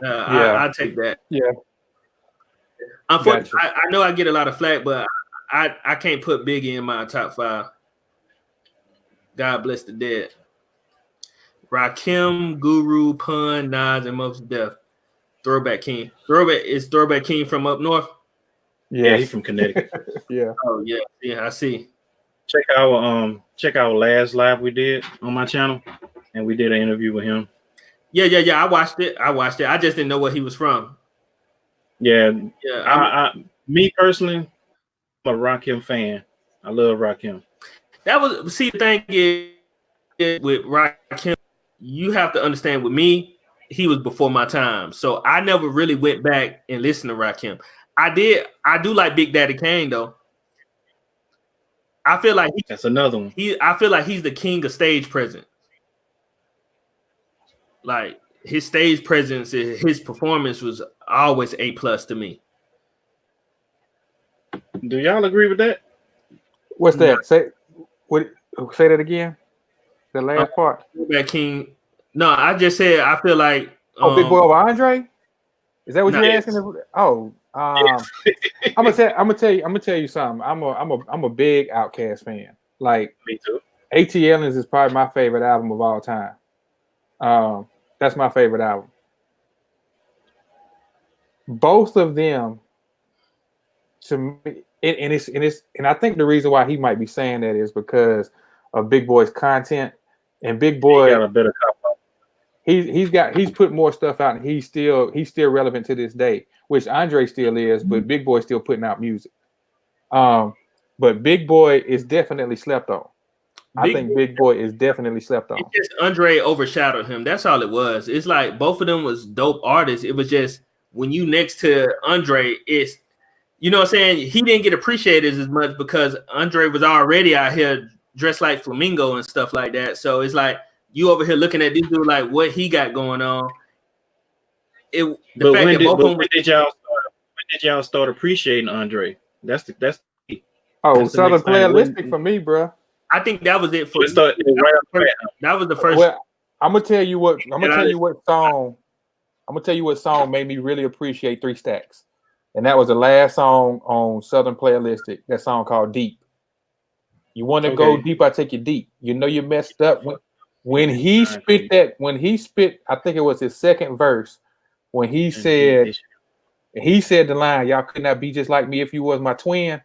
Yeah. I take that. Yeah. Unfortunately, gotcha. I know I get a lot of flack, but I can't put Biggie in my top 5. God bless the dead. Rakim, Guru, Pun, Nas, and Mos Def. Throwback King. Throwback King from up north? Yeah, he's from Connecticut. Yeah. Oh yeah, yeah, I see. Check our last live we did on my channel, and we did an interview with him. Yeah. I watched it. I just didn't know where he was from. Yeah. Me personally, I'm a Rakim fan. I love Rakim. The thing is with Rakim, you have to understand with me, he was before my time. So I never really went back and listened to Rakim. I do like Big Daddy Kane though. I feel like that's another one. I feel like he's the king of stage presence. Like his stage presence, his performance was always A+ to me. Do y'all agree with that? What's that? Say that again. The last part. That King. No, I just said I feel like. Big boy over Andre. Is that what you're asking? Oh, I'm gonna tell you something. I'm a big Outkast fan. Like me too. ATLians is probably my favorite album of all time. That's my favorite album. Both of them, to me, and I think the reason why he might be saying that is because of Big Boy's content, and Big Boy he got a better cop. He's put more stuff out, and he's still relevant to this day, which Andre still is, but Big Boy's still putting out music. But Big Boy is definitely slept on. I think Big Boy is definitely slept on. It's just Andre overshadowed him. That's all it was. It's like both of them was dope artists. It was just when you next to Andre, it's, you know what I'm saying? He didn't get appreciated as much because Andre was already out here dressed like Flamingo and stuff like that. So it's like you over here looking at this dude like what he got going on. When did y'all start appreciating Andre? That's the Southern Playalistic for me, bro. I think that was it for that was the first. Well, I'm gonna tell you what song made me really appreciate 3 Stacks, and that was the last song on Southern Playalistic. That song called Deep. You want to go deep? I take you deep. You know you messed up when he spit that. When he spit, I think it was his second verse when he said the line, "Y'all could not be just like me if you was my twin."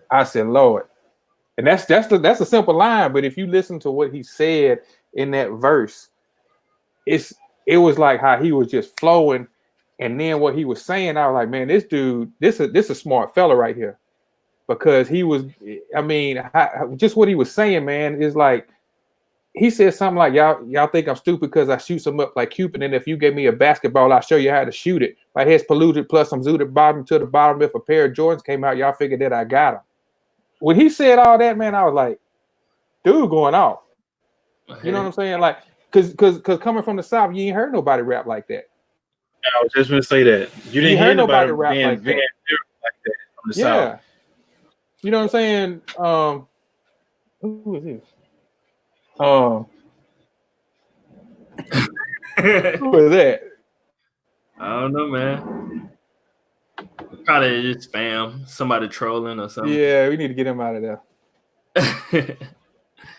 I said, Lord. And that's a simple line, but if you listen to what he said in that verse, it was like how he was just flowing, and then what he was saying, I was like, man, this dude, this a smart fella right here, because he was, I mean, just what he was saying, man, is like he said something like, y'all think I'm stupid because I shoot some up like Cupid, and if you gave me a basketball, I'll show you how to shoot it. My head's polluted, plus I'm zooted bottom to the bottom. If a pair of Jordans came out, y'all figured that I got them. When he said all that, man, I was like, dude, going off. You know what I'm saying? Like, cause coming from the South, you ain't heard nobody rap like that. I was just gonna say that. You didn't hear nobody rap like that from the South. You know what I'm saying? Who is this? Who is that? I don't know, man. Probably just spam, somebody trolling or something. Yeah, we need to get him out of there.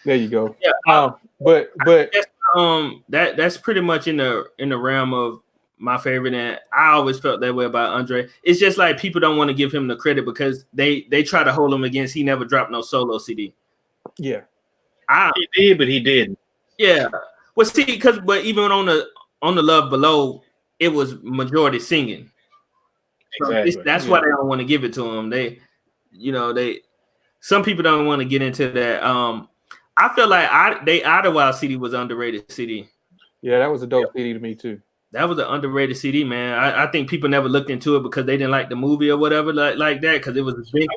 There you go. Yeah, but that's pretty much in the realm of my favorite, and I always felt that way about Andre. It's just like people don't want to give him the credit because they try to hold him against he never dropped no solo CD. Yeah, he did, but he didn't. Yeah, well, see, but even on the Love Below, it was majority singing. Exactly. So that's why they don't want to give it to him. Some people don't want to get into that. I feel like Idlewild CD was an underrated CD. Yeah, that was a dope CD to me too. That was an underrated CD, man. I think people never looked into it because they didn't like the movie or whatever like that, because it was a big.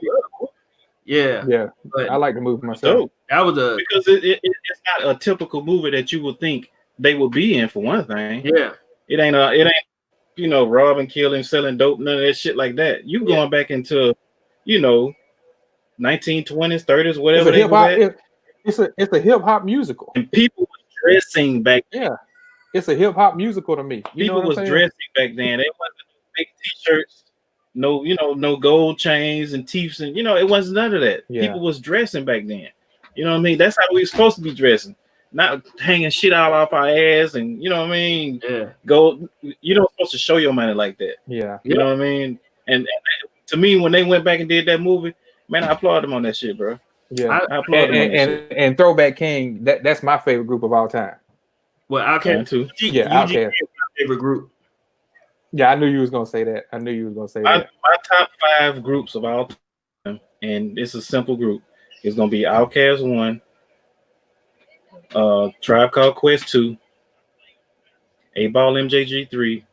Yeah. But I like the movie myself. Dope. That was because it's not a typical movie that you would think they would be in, for one thing. Yeah. It ain't robbing, killing, selling dope, none of that shit like that. You going back into, 1920s, 30s, whatever they was at. It's a hip hop musical. And people were dressing back then. Yeah, it's a hip hop musical to me. People was dressing back then. They wasn't big t-shirts, no, no gold chains and teeth, and it wasn't none of that. Yeah. People was dressing back then. You know what I mean? That's how we were supposed to be dressing, not hanging shit out off our ass, and you know what I mean. Yeah. Go. You're not supposed to show your money like that. Yeah. You know what I mean? And to me, when they went back and did that movie, man, I applaud them on that shit, bro. Yeah. I applaud them on that shit. And Throwback King, that's my favorite group of all time. Well, Outkast too. Yeah, Outkast is my favorite group. Yeah, I knew you was gonna say that. My top 5 groups of all time, and it's a simple group. It's gonna be Outkast 1, Tribe Called Quest 2, 8-Ball MJG 3,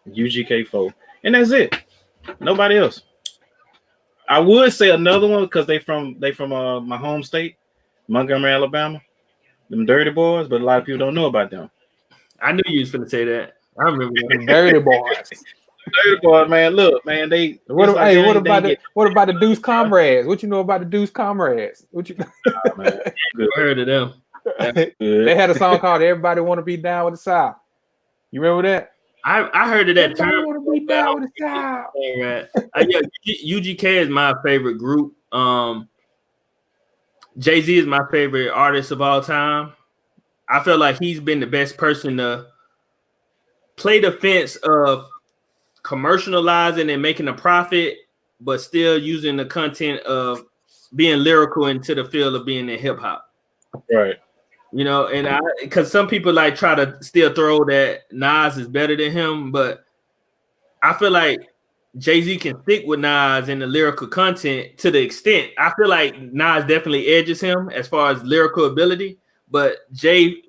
UGK 4, and that's it. Nobody else. I would say another one because they from my home state, Montgomery, Alabama. Them Dirty Boys, but a lot of people don't know about them. I knew you was gonna say that. I remember them Dirty Boys. Dirty Boys, man. Look, man, they. What about the Deuce Comrades? What you know about the Deuce Comrades? What you? Man, good. I heard of them. They had a song called "Everybody Want to Be Down with the South." You remember that? I heard of that term. Want to be down with the South. Yeah, UGK is my favorite group. Jay-Z is my favorite artist of all time. I feel like he's been the best person to play the fence of commercializing and making a profit, but still using the content of being lyrical into the field of being in hip hop. Right. And because some people like try to still throw that Nas is better than him, but I feel like Jay-Z can stick with Nas in the lyrical content to the extent. I feel like Nas definitely edges him as far as lyrical ability, but Jay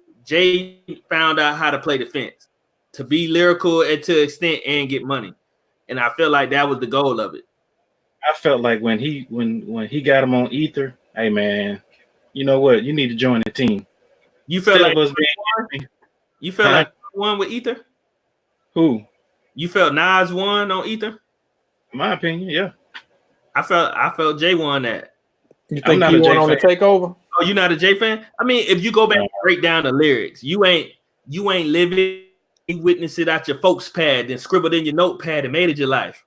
found out how to play the fence, to be lyrical and to extent and get money. And I feel like that was the goal of it. I felt like when he got him on Ether, hey man, you know what? You need to join the team. You felt like won with Ether? Who? You felt Nas won on Ether? In my opinion, yeah. I felt Jay won that. You think he won on the takeover? Oh, you're not a Jay fan? I mean, if you go back and break down the lyrics, you ain't living. You witnessed it out your folks' pad, then scribbled in your notepad and made it your life.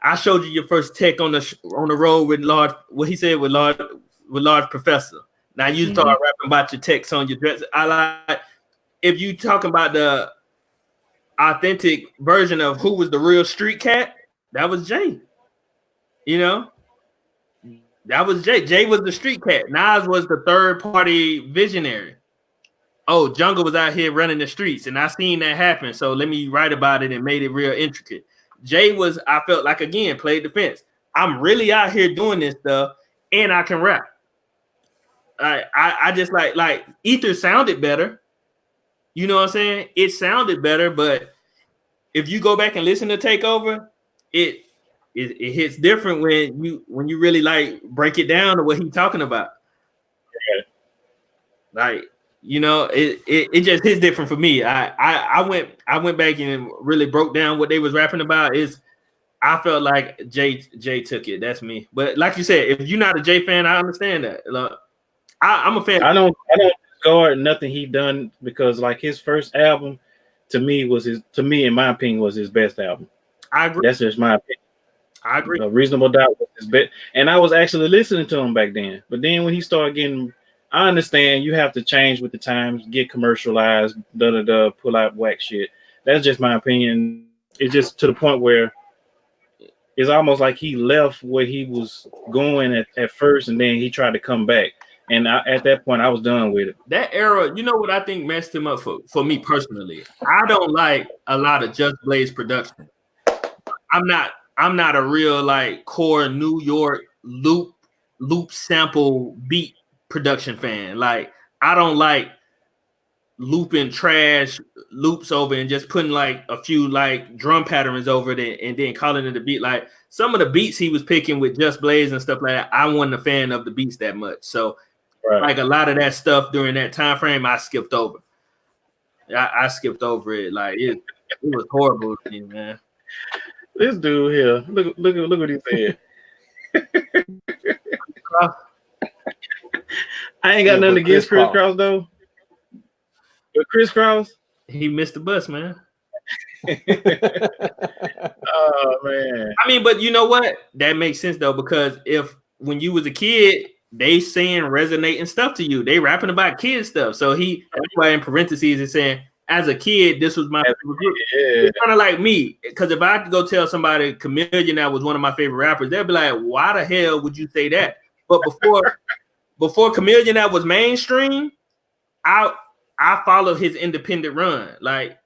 I showed you your first tech on the road with what he said with Large Professor. Now you start rapping about your text on your dress. I like if you talking about the authentic version of who was the real street cat, that was Jay. That was Jay. Jay was the street cat. Nas was the third party visionary. Oh, Jungle was out here running the streets, and I seen that happen. So let me write about it and made it real intricate. Jay was, I felt like, again, played defense. I'm really out here doing this stuff, and I can rap. I just like Ether sounded better. You know what I'm saying? It sounded better, but if you go back and listen to Takeover, it hits different when you really like break it down to what he's talking about. Like, it just hits different for me. I went back and really broke down what they was rapping about. I felt like Jay took it. That's me. But like you said, if you're not a Jay fan, I understand that. Like, I'm a fan. I don't guard nothing he done because like his first album to me, in my opinion, was his best album. I agree. That's just my opinion. I agree. A Reasonable Doubt was his best, and I was actually listening to him back then. But then when he started getting, I understand you have to change with the times, get commercialized, pull out whack shit. That's just my opinion. It's just to the point where it's almost like he left where he was going at first, and then he tried to come back. And at that point, I was done with it. That era, you know what I think messed him up for me personally? I don't like a lot of Just Blaze production. I'm not a real like core New York loop sample beat production fan. Like I don't like looping trash loops over and just putting like a few like drum patterns over it and then calling it a beat. Like some of the beats he was picking with Just Blaze and stuff like that, I wasn't a fan of the beats that much. So like a lot of that stuff during that time frame, I skipped over. I skipped over it. Like it was horrible to me, man. This dude here, look what he said. Cross. I ain't got nothing against Crisscross though. But Crisscross, he missed the bus, man. Oh man. I mean, but you know what? That makes sense though, because if when you was a kid, they saying resonating stuff to you. They rapping about kid stuff. So that's why in parentheses is saying, as a kid, this was my favorite group. Yeah. It's kind of like me, because if I had to go tell somebody Chameleon that was one of my favorite rappers, they'd be like, why the hell would you say that? But before Chameleon that was mainstream, I followed his independent run. Like,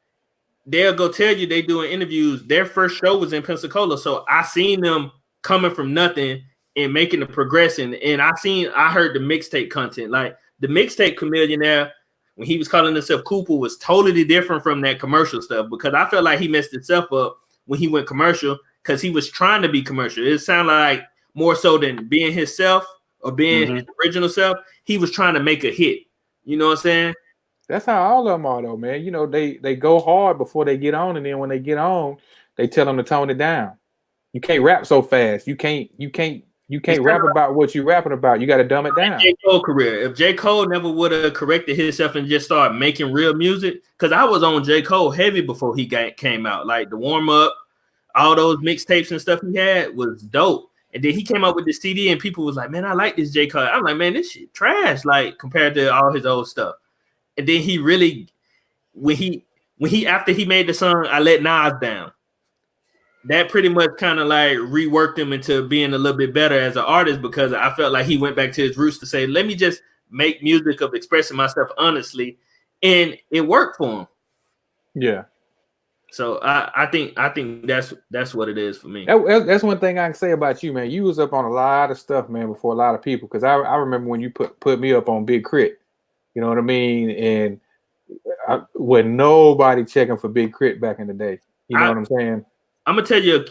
they'll go tell you they doing interviews. Their first show was in Pensacola, so I seen them coming from nothing and making the progression. And I heard the mixtape content, like the mixtape Chameleon when he was calling himself Cooper was totally different from that commercial stuff, because I felt like he messed himself up when he went commercial because he was trying to be commercial. It sounded like more so than being himself or being his original self. He was trying to make a hit. You know what I'm saying? That's how all of them are, though, man. You know, they go hard before they get on, and then when they get on, they tell them to tone it down. You can't rap so fast. You can't rap about what you rapping about. You got to dumb it down. J. Cole career. If J. Cole never would have corrected himself and just started making real music, because I was on J. Cole heavy before he came out. Like the warm up, all those mixtapes and stuff he had was dope. And then he came out with the CD, and people was like, "Man, I like this J. Cole." I'm like, "Man, this shit trash." Like compared to all his old stuff. And then he really, when he after he made the song "I Let Nas Down," that pretty much kind of like reworked him into being a little bit better as an artist, because I felt like he went back to his roots to say, "Let me just make music of expressing myself honestly," and it worked for him. Yeah. So I think that's what it is for me. That's one thing I can say about you, man. You was up on a lot of stuff, man, before a lot of people. Because I remember when you put me up on Big Crit. You know what I mean? And with nobody checking for Big Crit back in the day. You know what I'm saying? I'm gonna tell you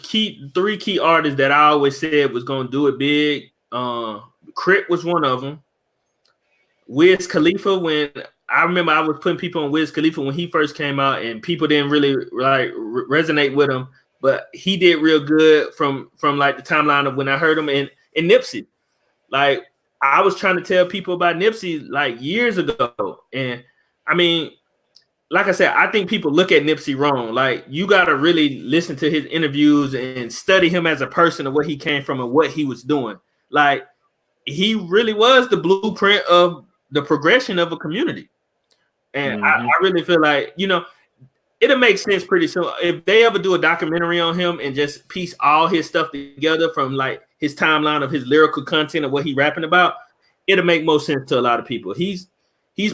three key artists that I always said was gonna do it big. Crit was one of them. Wiz Khalifa, when I remember I was putting people on Wiz Khalifa when he first came out, and people didn't really like resonate with him, but he did real good from like the timeline of when I heard him. And Nipsey, like I was trying to tell people about Nipsey like years ago, and I mean, like I said, I think people look at Nipsey wrong. Like you got to really listen to his interviews and study him as a person and where he came from and what he was doing. Like he really was the blueprint of the progression of a community. And I really feel like, you know, it'll make sense pretty soon. If they ever do a documentary on him and just piece all his stuff together from like his timeline of his lyrical content and what he rapping about, it'll make more sense to a lot of people. He's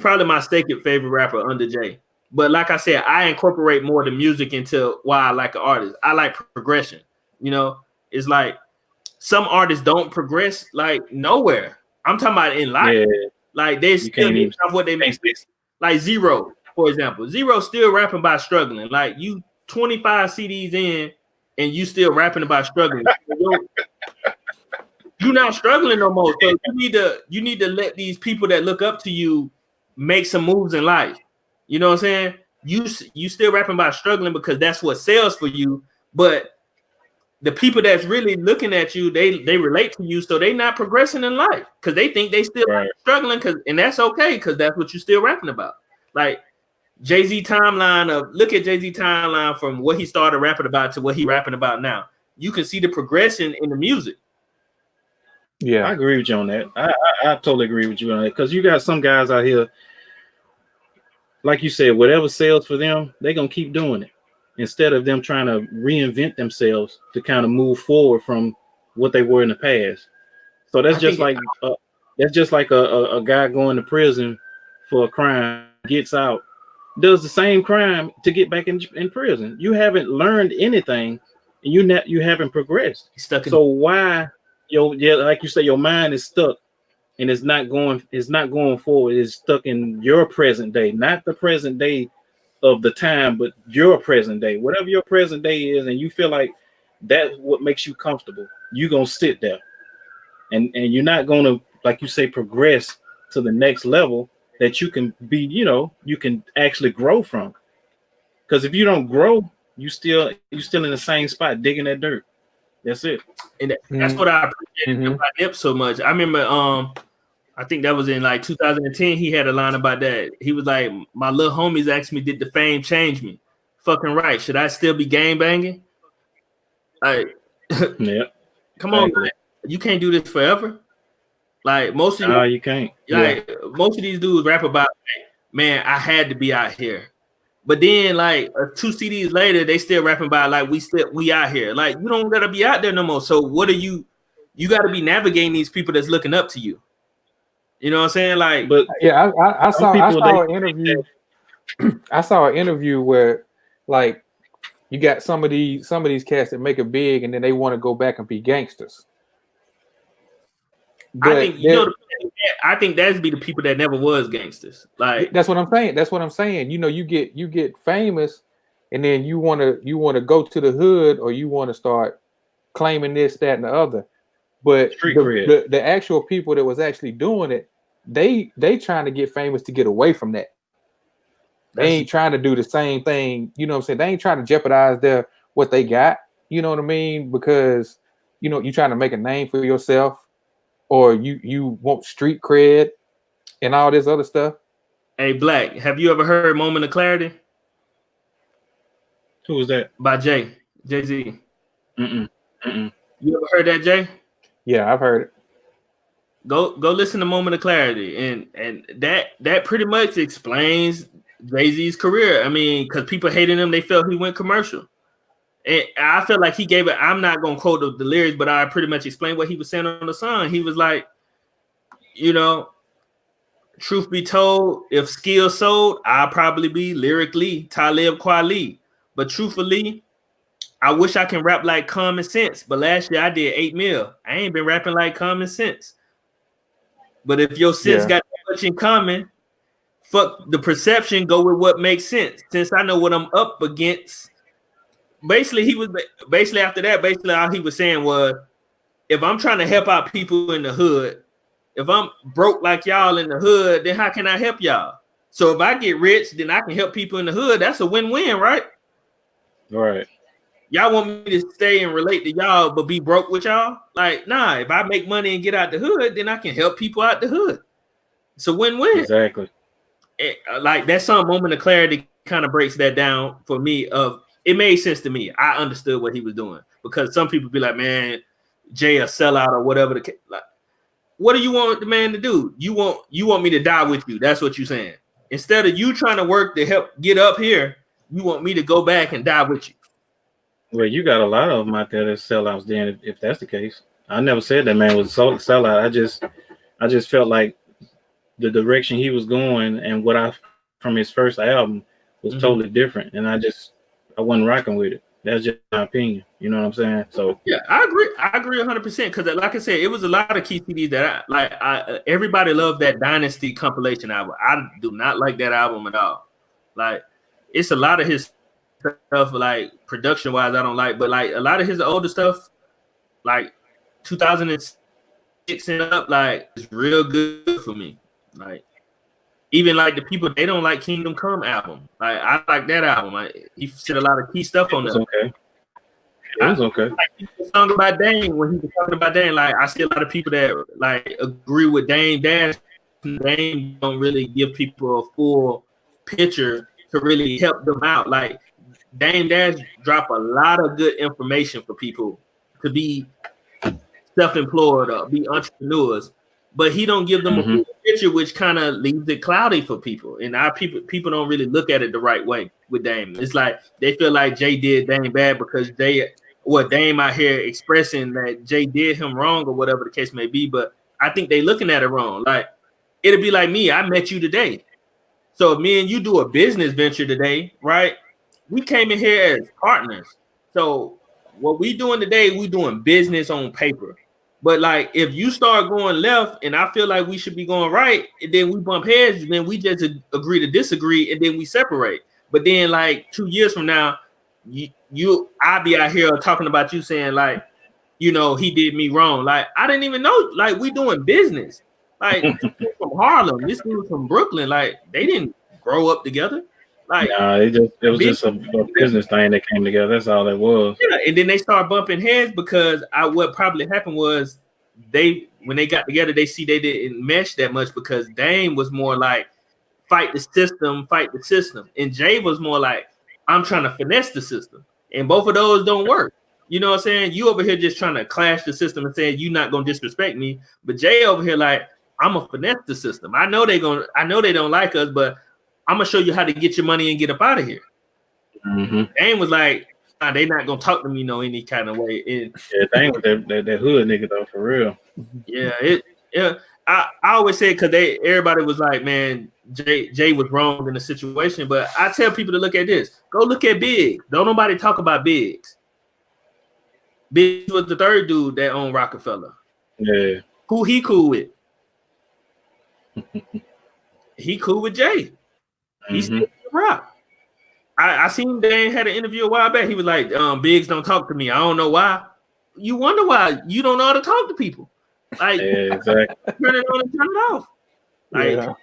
probably my second favorite rapper under Jay. But like I said, I incorporate more of the music into why I like an artist. I like progression. You know, it's like some artists don't progress like nowhere. I'm talking about in life. Yeah. Like they still get off what they make. Like Zero, for example. Zero still rapping about struggling. Like you 25 CDs in and you still rapping about struggling. You're not struggling no more. So you need to let these people that look up to you make some moves in life. You know what I'm saying? You still rapping about struggling because that's what sells for you. But the people that's really looking at you, they relate to you, so they not progressing in life because they think they still struggling. And that's okay because that's what you're still rapping about. Like Jay-Z timeline look at Jay-Z timeline from what he started rapping about to what he rapping about now. You can see the progression in the music. Yeah, I agree with you on that. I totally agree with you on that because you got some guys out here. Like you said, whatever sells for them, they're going to keep doing it instead of them trying to reinvent themselves to kind of move forward from what they were in the past. So that's just like a guy going to prison for a crime, gets out, does the same crime to get back in prison. You haven't learned anything, and you haven't progressed. So why like you say, your mind is stuck. And it's not going forward. It's stuck in your present day, not the present day of the time, but your present day. Whatever your present day is, and you feel like that's what makes you comfortable, you're gonna sit there. And you're not gonna, like you say, progress to the next level that you can be, you can actually grow from. Because if you don't grow, you still in the same spot digging that dirt. That's it. And that's what I appreciated about Nip so much. I remember I think that was in like 2010. He had a line about that. He was like, my little homies asked me, did the fame change me? Fucking right. Should I still be gang banging? Like, yeah. Come on, man. You can't do this forever. Like most of you can't. Like most of these dudes rap about, man, I had to be out here. But then, like 2 CDs later, they still rapping about like we out here. Like you don't gotta be out there no more. So what are you? You got to be navigating these people that's looking up to you. You know what I'm saying? Like, but yeah, I saw an interview. I saw an interview where like you got some of these cats that make it big and then they want to go back and be gangsters. But I think that's be the people that never was gangsters. Like that's what I'm saying. You know, you get famous, and then you want to go to the hood, or you want to start claiming this, that, and the other. But the actual people that was actually doing it, they trying to get famous to get away from that. They ain't trying to do the same thing. You know what I'm saying? They ain't trying to jeopardize what they got. You know what I mean? Because you know you're trying to make a name for yourself. Or you want street cred and all this other stuff. Hey, Black, have you ever heard "Moment of Clarity"? Who was that? By Jay-Z. You ever heard that, Jay? Yeah, I've heard it. Go listen to "Moment of Clarity," and that pretty much explains Jay-Z's career. I mean, because people hated him, they felt he went commercial. And I felt like he gave it. I'm not gonna quote the lyrics, but I pretty much explained what he was saying on the song. He was like, you know, truth be told, if skill sold, I'll probably be lyrically Talib Kweli. But truthfully, I wish I can rap like Common Sense. But last year I did 8 mil. I ain't been rapping like Common Sense. But if your sense got that much in common, fuck the perception, go with what makes sense. Since I know what I'm up against. Basically, after that, all he was saying was, if I'm trying to help out people in the hood, if I'm broke like y'all in the hood, then how can I help y'all? So if I get rich, then I can help people in the hood. That's a win-win, right? Right. Y'all want me to stay and relate to y'all, but be broke with y'all? Like, nah, if I make money and get out the hood, then I can help people out the hood. It's a win-win. Exactly. Like that song "Moment of Clarity" kind of breaks that down for me. It made sense to me. I understood what he was doing, because some people be like, man, Jay a sellout or whatever. Like, what do you want the man to do? You want me to die with you. That's what you're saying. Instead of you trying to work to help get up here, you want me to go back and die with you. Well, you got a lot of them out there that sellouts then, if that's the case. I never said that man was a sellout. I just felt like the direction he was going and what from his first album was totally different. And I wasn't rocking with it. That's just my opinion. You know what I'm saying? So yeah, I agree 100%. Because like I said, it was a lot of key CDs that everybody loved that Dynasty compilation album. I do not like that album at all. Like, it's a lot of his stuff, like production wise, I don't like, but like a lot of his older stuff, like 2006 and up, like it's real good for me. Like, even like the people, they don't like Kingdom Come album. Like, I like that album. He said a lot of key stuff on there. Okay. It was okay. Like the song about Dame, when he was talking about Dame, like I see a lot of people that like agree with Dame Dash. Dame don't really give people a full picture to really help them out. Like Dame Dash drop a lot of good information for people to be self-employed or be entrepreneurs, but he don't give them a full picture, which kind of leaves it cloudy for people. And our people don't really look at it the right way with Dame. It's like they feel like Jay did Dame bad because Dame out here expressing that Jay did him wrong or whatever the case may be. But I think they looking at it wrong. Like, it'd be like me. I met you today. So if me and you do a business venture today, right? We came in here as partners. So what we doing today, we doing business on paper. But like, if you start going left and I feel like we should be going right, and then we bump heads, and then we just agree to disagree, and then we separate. But then like 2 years from now, I'll be out here talking about you saying like, you know, he did me wrong. Like, I didn't even know, like, we doing business. Like, from Harlem, this dude from Brooklyn, like, they didn't grow up together. Like, it was just a business thing that came together. That's all it was. Yeah, and then they start bumping heads because what probably happened was when they got together, they didn't mesh that much because Dame was more like fight the system, and Jay was more like I'm trying to finesse the system, and both of those don't work. You know what I'm saying? You over here just trying to clash the system and saying you're not gonna disrespect me, but Jay over here like I'm gonna finesse the system. I know they don't like us, but I'm gonna show you how to get your money and get up out of here. Mm-hmm. Dame was like, they not gonna talk to me any kind of way. And Dame was that hood nigga though, for real. Yeah. I always say because everybody was like, man, Jay was wrong in the situation. But I tell people to look at this. Go look at Biggs. Don't nobody talk about Biggs. Biggs was the third dude that owned Rockefeller. Yeah. Who he cool with? He cool with Jay. He's rock. I seen Dane had an interview a while back. He was like, Biggs don't talk to me. I don't know why. You wonder why you don't know how to talk to people. Like, yeah, exactly. Turn it on and turn it off.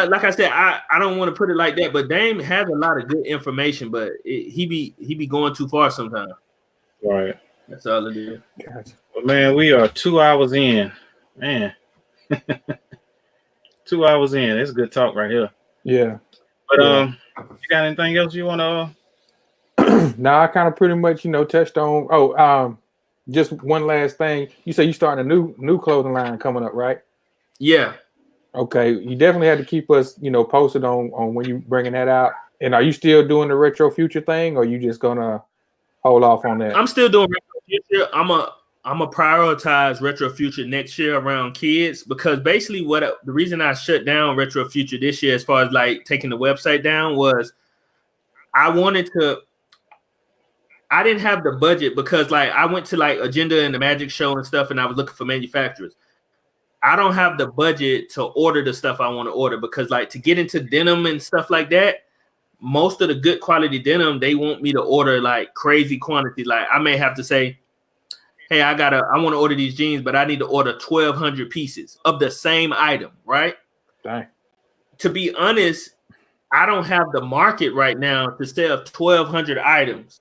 Like I said, I don't want to put it like that, but Dame has a lot of good information, but he be going too far sometimes. Right. That's all it is. Gotcha. Well, man, we are 2 hours in. Man. 2 hours in. It's good talk right here. Yeah. But you got anything else you want to? No, I kind of pretty much touched on. Just one last thing. You say you starting a new clothing line coming up, right? Yeah. Okay. You definitely had to keep us posted on when you bringing that out. And are you still doing the RetroFuture thing, or are you just gonna hold off on that? I'm still doing RetroFuture. I'm a prioritize RetroFuture next year around kids because basically the reason I shut down RetroFuture this year as far as like taking the website down was I didn't have the budget because like I went to like Agenda and the Magic Show and stuff and I was looking for manufacturers. I don't have the budget to order the stuff I want to order because like to get into denim and stuff like that, most of the good quality denim, they want me to order like crazy quantity. Like I may have to say, hey, I want to order these jeans, but I need to order 1,200 pieces of the same item, right? Dang. To be honest, I don't have the market right now to sell 1,200 items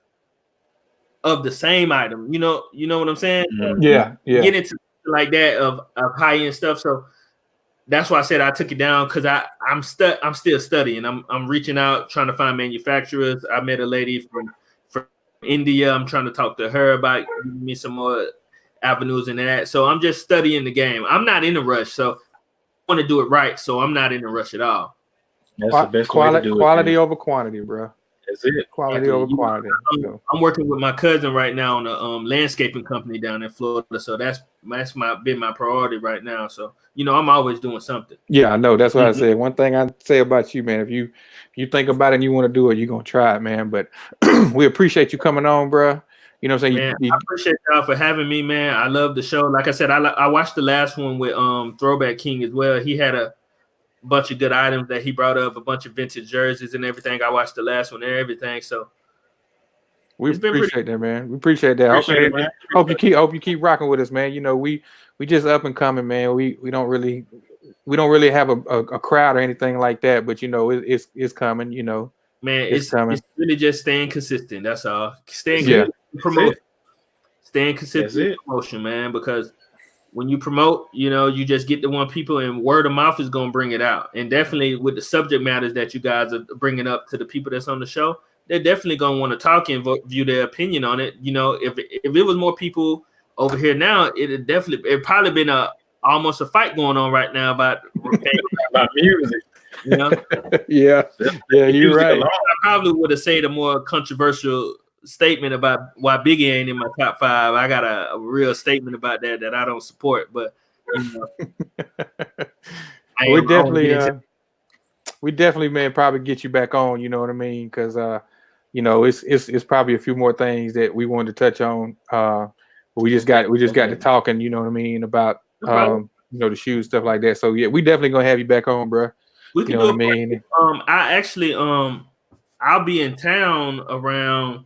of the same item. You know what I'm saying? Yeah. Get into like that of high-end stuff. So that's why I said I took it down because I'm still studying. I'm reaching out, trying to find manufacturers. I met a lady from India. I'm trying to talk to her about giving me some more avenues in that. So I'm just studying the game. I'm not in a rush. So I want to do it right. So I'm not in a rush at all. That's the best way to do it. Quality over quantity, bro. That's it. Quality over quantity. I'm working with my cousin right now on a landscaping company down in Florida. So that's been my priority right now. So I'm always doing something. Yeah, I know. That's what I said. One thing I say about you, man, if you think about it and you want to do it, you're gonna try it, man. But we appreciate you coming on, bro. You know what I'm saying? Man, I appreciate y'all for having me, man. I love the show. Like I said, I watched the last one with Throwback King as well. He had a bunch of good items that he brought up, a bunch of vintage jerseys and everything. I watched the last one and everything. So we appreciate that, man. We appreciate that. Hope you keep rocking with us, man. We just up and coming, man. We don't really have a crowd or anything like that, but it's coming. Man, it's coming. It's really just staying consistent. That's all. Staying consistent promotion, man. Because when you promote, you just get the one people, and word of mouth is gonna bring it out. And definitely with the subject matters that you guys are bringing up to the people that's on the show, they're definitely gonna want to talk and view their opinion on it. If it was more people over here now, it probably been almost a fight going on right now about music. Yeah, you're right. I probably would have said a more controversial statement about why Biggie ain't in my top 5. I got a real statement about that I don't support, but we definitely man probably get you back on. You know what I mean? Because it's probably a few more things that we wanted to touch on. We just got to talking. You know what I mean about the shoes, stuff like that. So yeah, we definitely gonna have you back on, bro. We can do what I mean. I actually I'll be in town around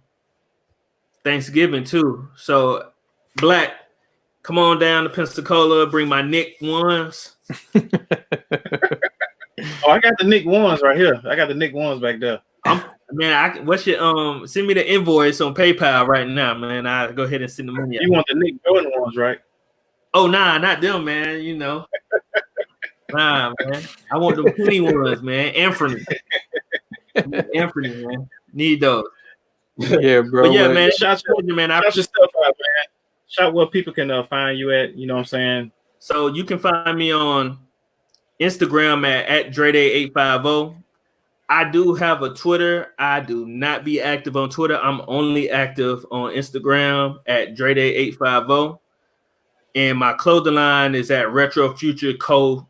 Thanksgiving too. So Black, come on down to Pensacola, bring my Nick ones. Oh, I got the Nick ones right here. I got the Nick ones back there. What's your send me the invoice on PayPal right now, man. I go ahead and send the money out. You want the Nick Jordan ones, right? Oh, nah, not them, man. You know. Nah, man. I want the penny ones, man. Anthony, man. Need those. Yeah, bro. But yeah, man. Shout your stuff out, man. Shout where people can find you at. You know what I'm saying? So you can find me on Instagram at DreDay850. I do have a Twitter. I do not be active on Twitter. I'm only active on Instagram at DreDay850. And my clothing line is at RetroFuture Co.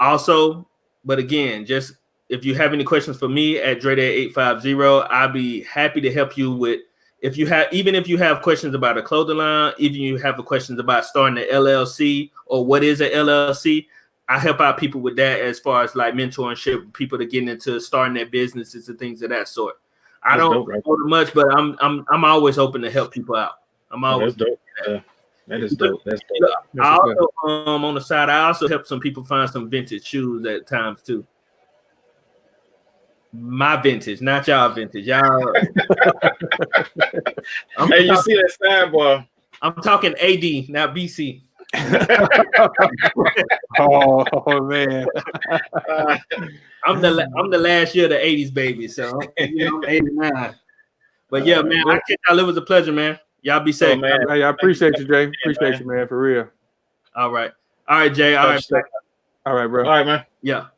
Also, but again, just if you have any questions for me at DreDay850, I'll be happy to help you with if you have questions about a clothing line, even you have questions about starting an LLC or what is an LLC, I help out people with that as far as like mentorship, people to get into starting their businesses and things of that sort. I don't know much, but I'm always open to help people out. I'm always that's dope. That is dope. That's dope. I also on the side, I also help some people find some vintage shoes at times too. My vintage, not y'all vintage. Y'all. Hey, you see that sidebar? I'm talking AD, not BC. Oh man. I'm the last year of the 80s baby, so I'm 89. But yeah, man, I catch y'all. It was a pleasure, man. Y'all be safe. Man. Hey, I appreciate you, Jay. Appreciate you, man, for real. All right, Jay. All right, bro. All right, man. Yeah.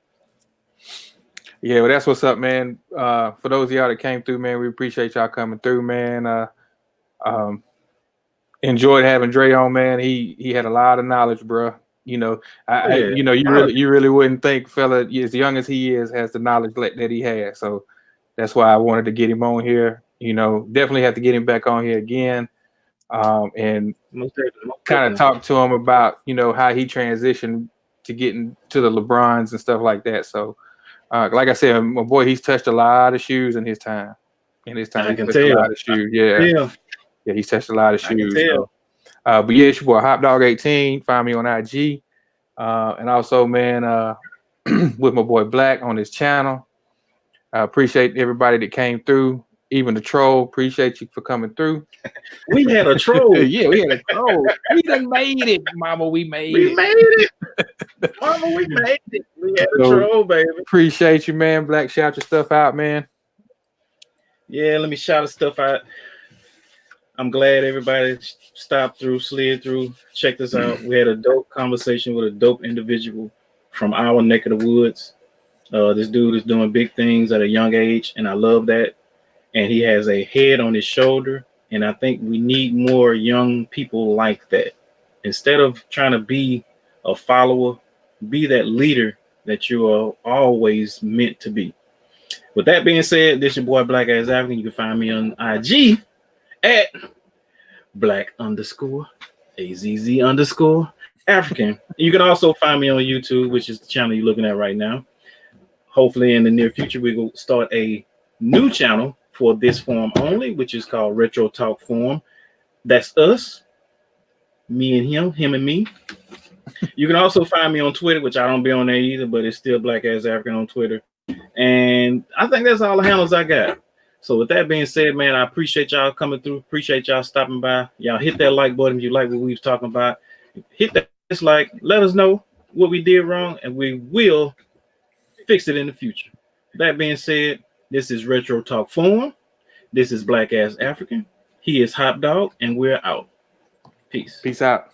Yeah, well, that's what's up, man. For those of y'all that came through, man, we appreciate y'all coming through, man. Enjoyed having Dre on, man. He had a lot of knowledge, bro. You know, you really wouldn't think fella as young as he is has the knowledge that he has. So that's why I wanted to get him on here. You know, definitely have to get him back on here again, and kind of talk to him about how he transitioned to getting to the LeBrons and stuff like that. So. Like I said, my boy, he's touched a lot of shoes in his time. I can tell. A lot of shoes. Yeah, he's touched a lot of shoes. So. But yeah, it's your boy HopDog18. Find me on IG, and also, man, with my boy Black on his channel. I appreciate everybody that came through, even the troll. Appreciate you for coming through. We had a troll. Yeah, we had a troll. We done made it, Mama. We made it. Mama, we made it. We had a troll, baby. Appreciate you, man. Black, shout your stuff out, man. Yeah, let me shout the stuff out. I'm glad everybody stopped through, slid through, checked this out. We had a dope conversation with a dope individual from our neck of the woods. This dude is doing big things at a young age, and I love that. And he has a head on his shoulder, and I think we need more young people like that. Instead of trying to be a follower, be that leader that you are always meant to be. With that being said, this is your boy Black Ass African. You can find me on IG at Black_AZZ_African. You can also find me on YouTube, which is the channel you're looking at right now. Hopefully in the near future, we will start a new channel for this form only, which is called Retro Talk Forum. That's us, me and him and me. You can also find me on Twitter, which I don't be on there either, but it's still Black Ass African on Twitter. And I think that's all the handles I got. So with that being said, man, I appreciate y'all coming through. Appreciate y'all stopping by. Y'all hit that like button if you like what we was talking about. Hit that dislike. Let us know what we did wrong, and we will fix it in the future. That being said, this is Retro Talk Forum. This is Black Ass African. He is Hop Dog, and we're out. Peace. Peace out.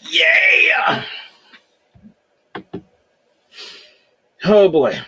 Yeah. Oh boy.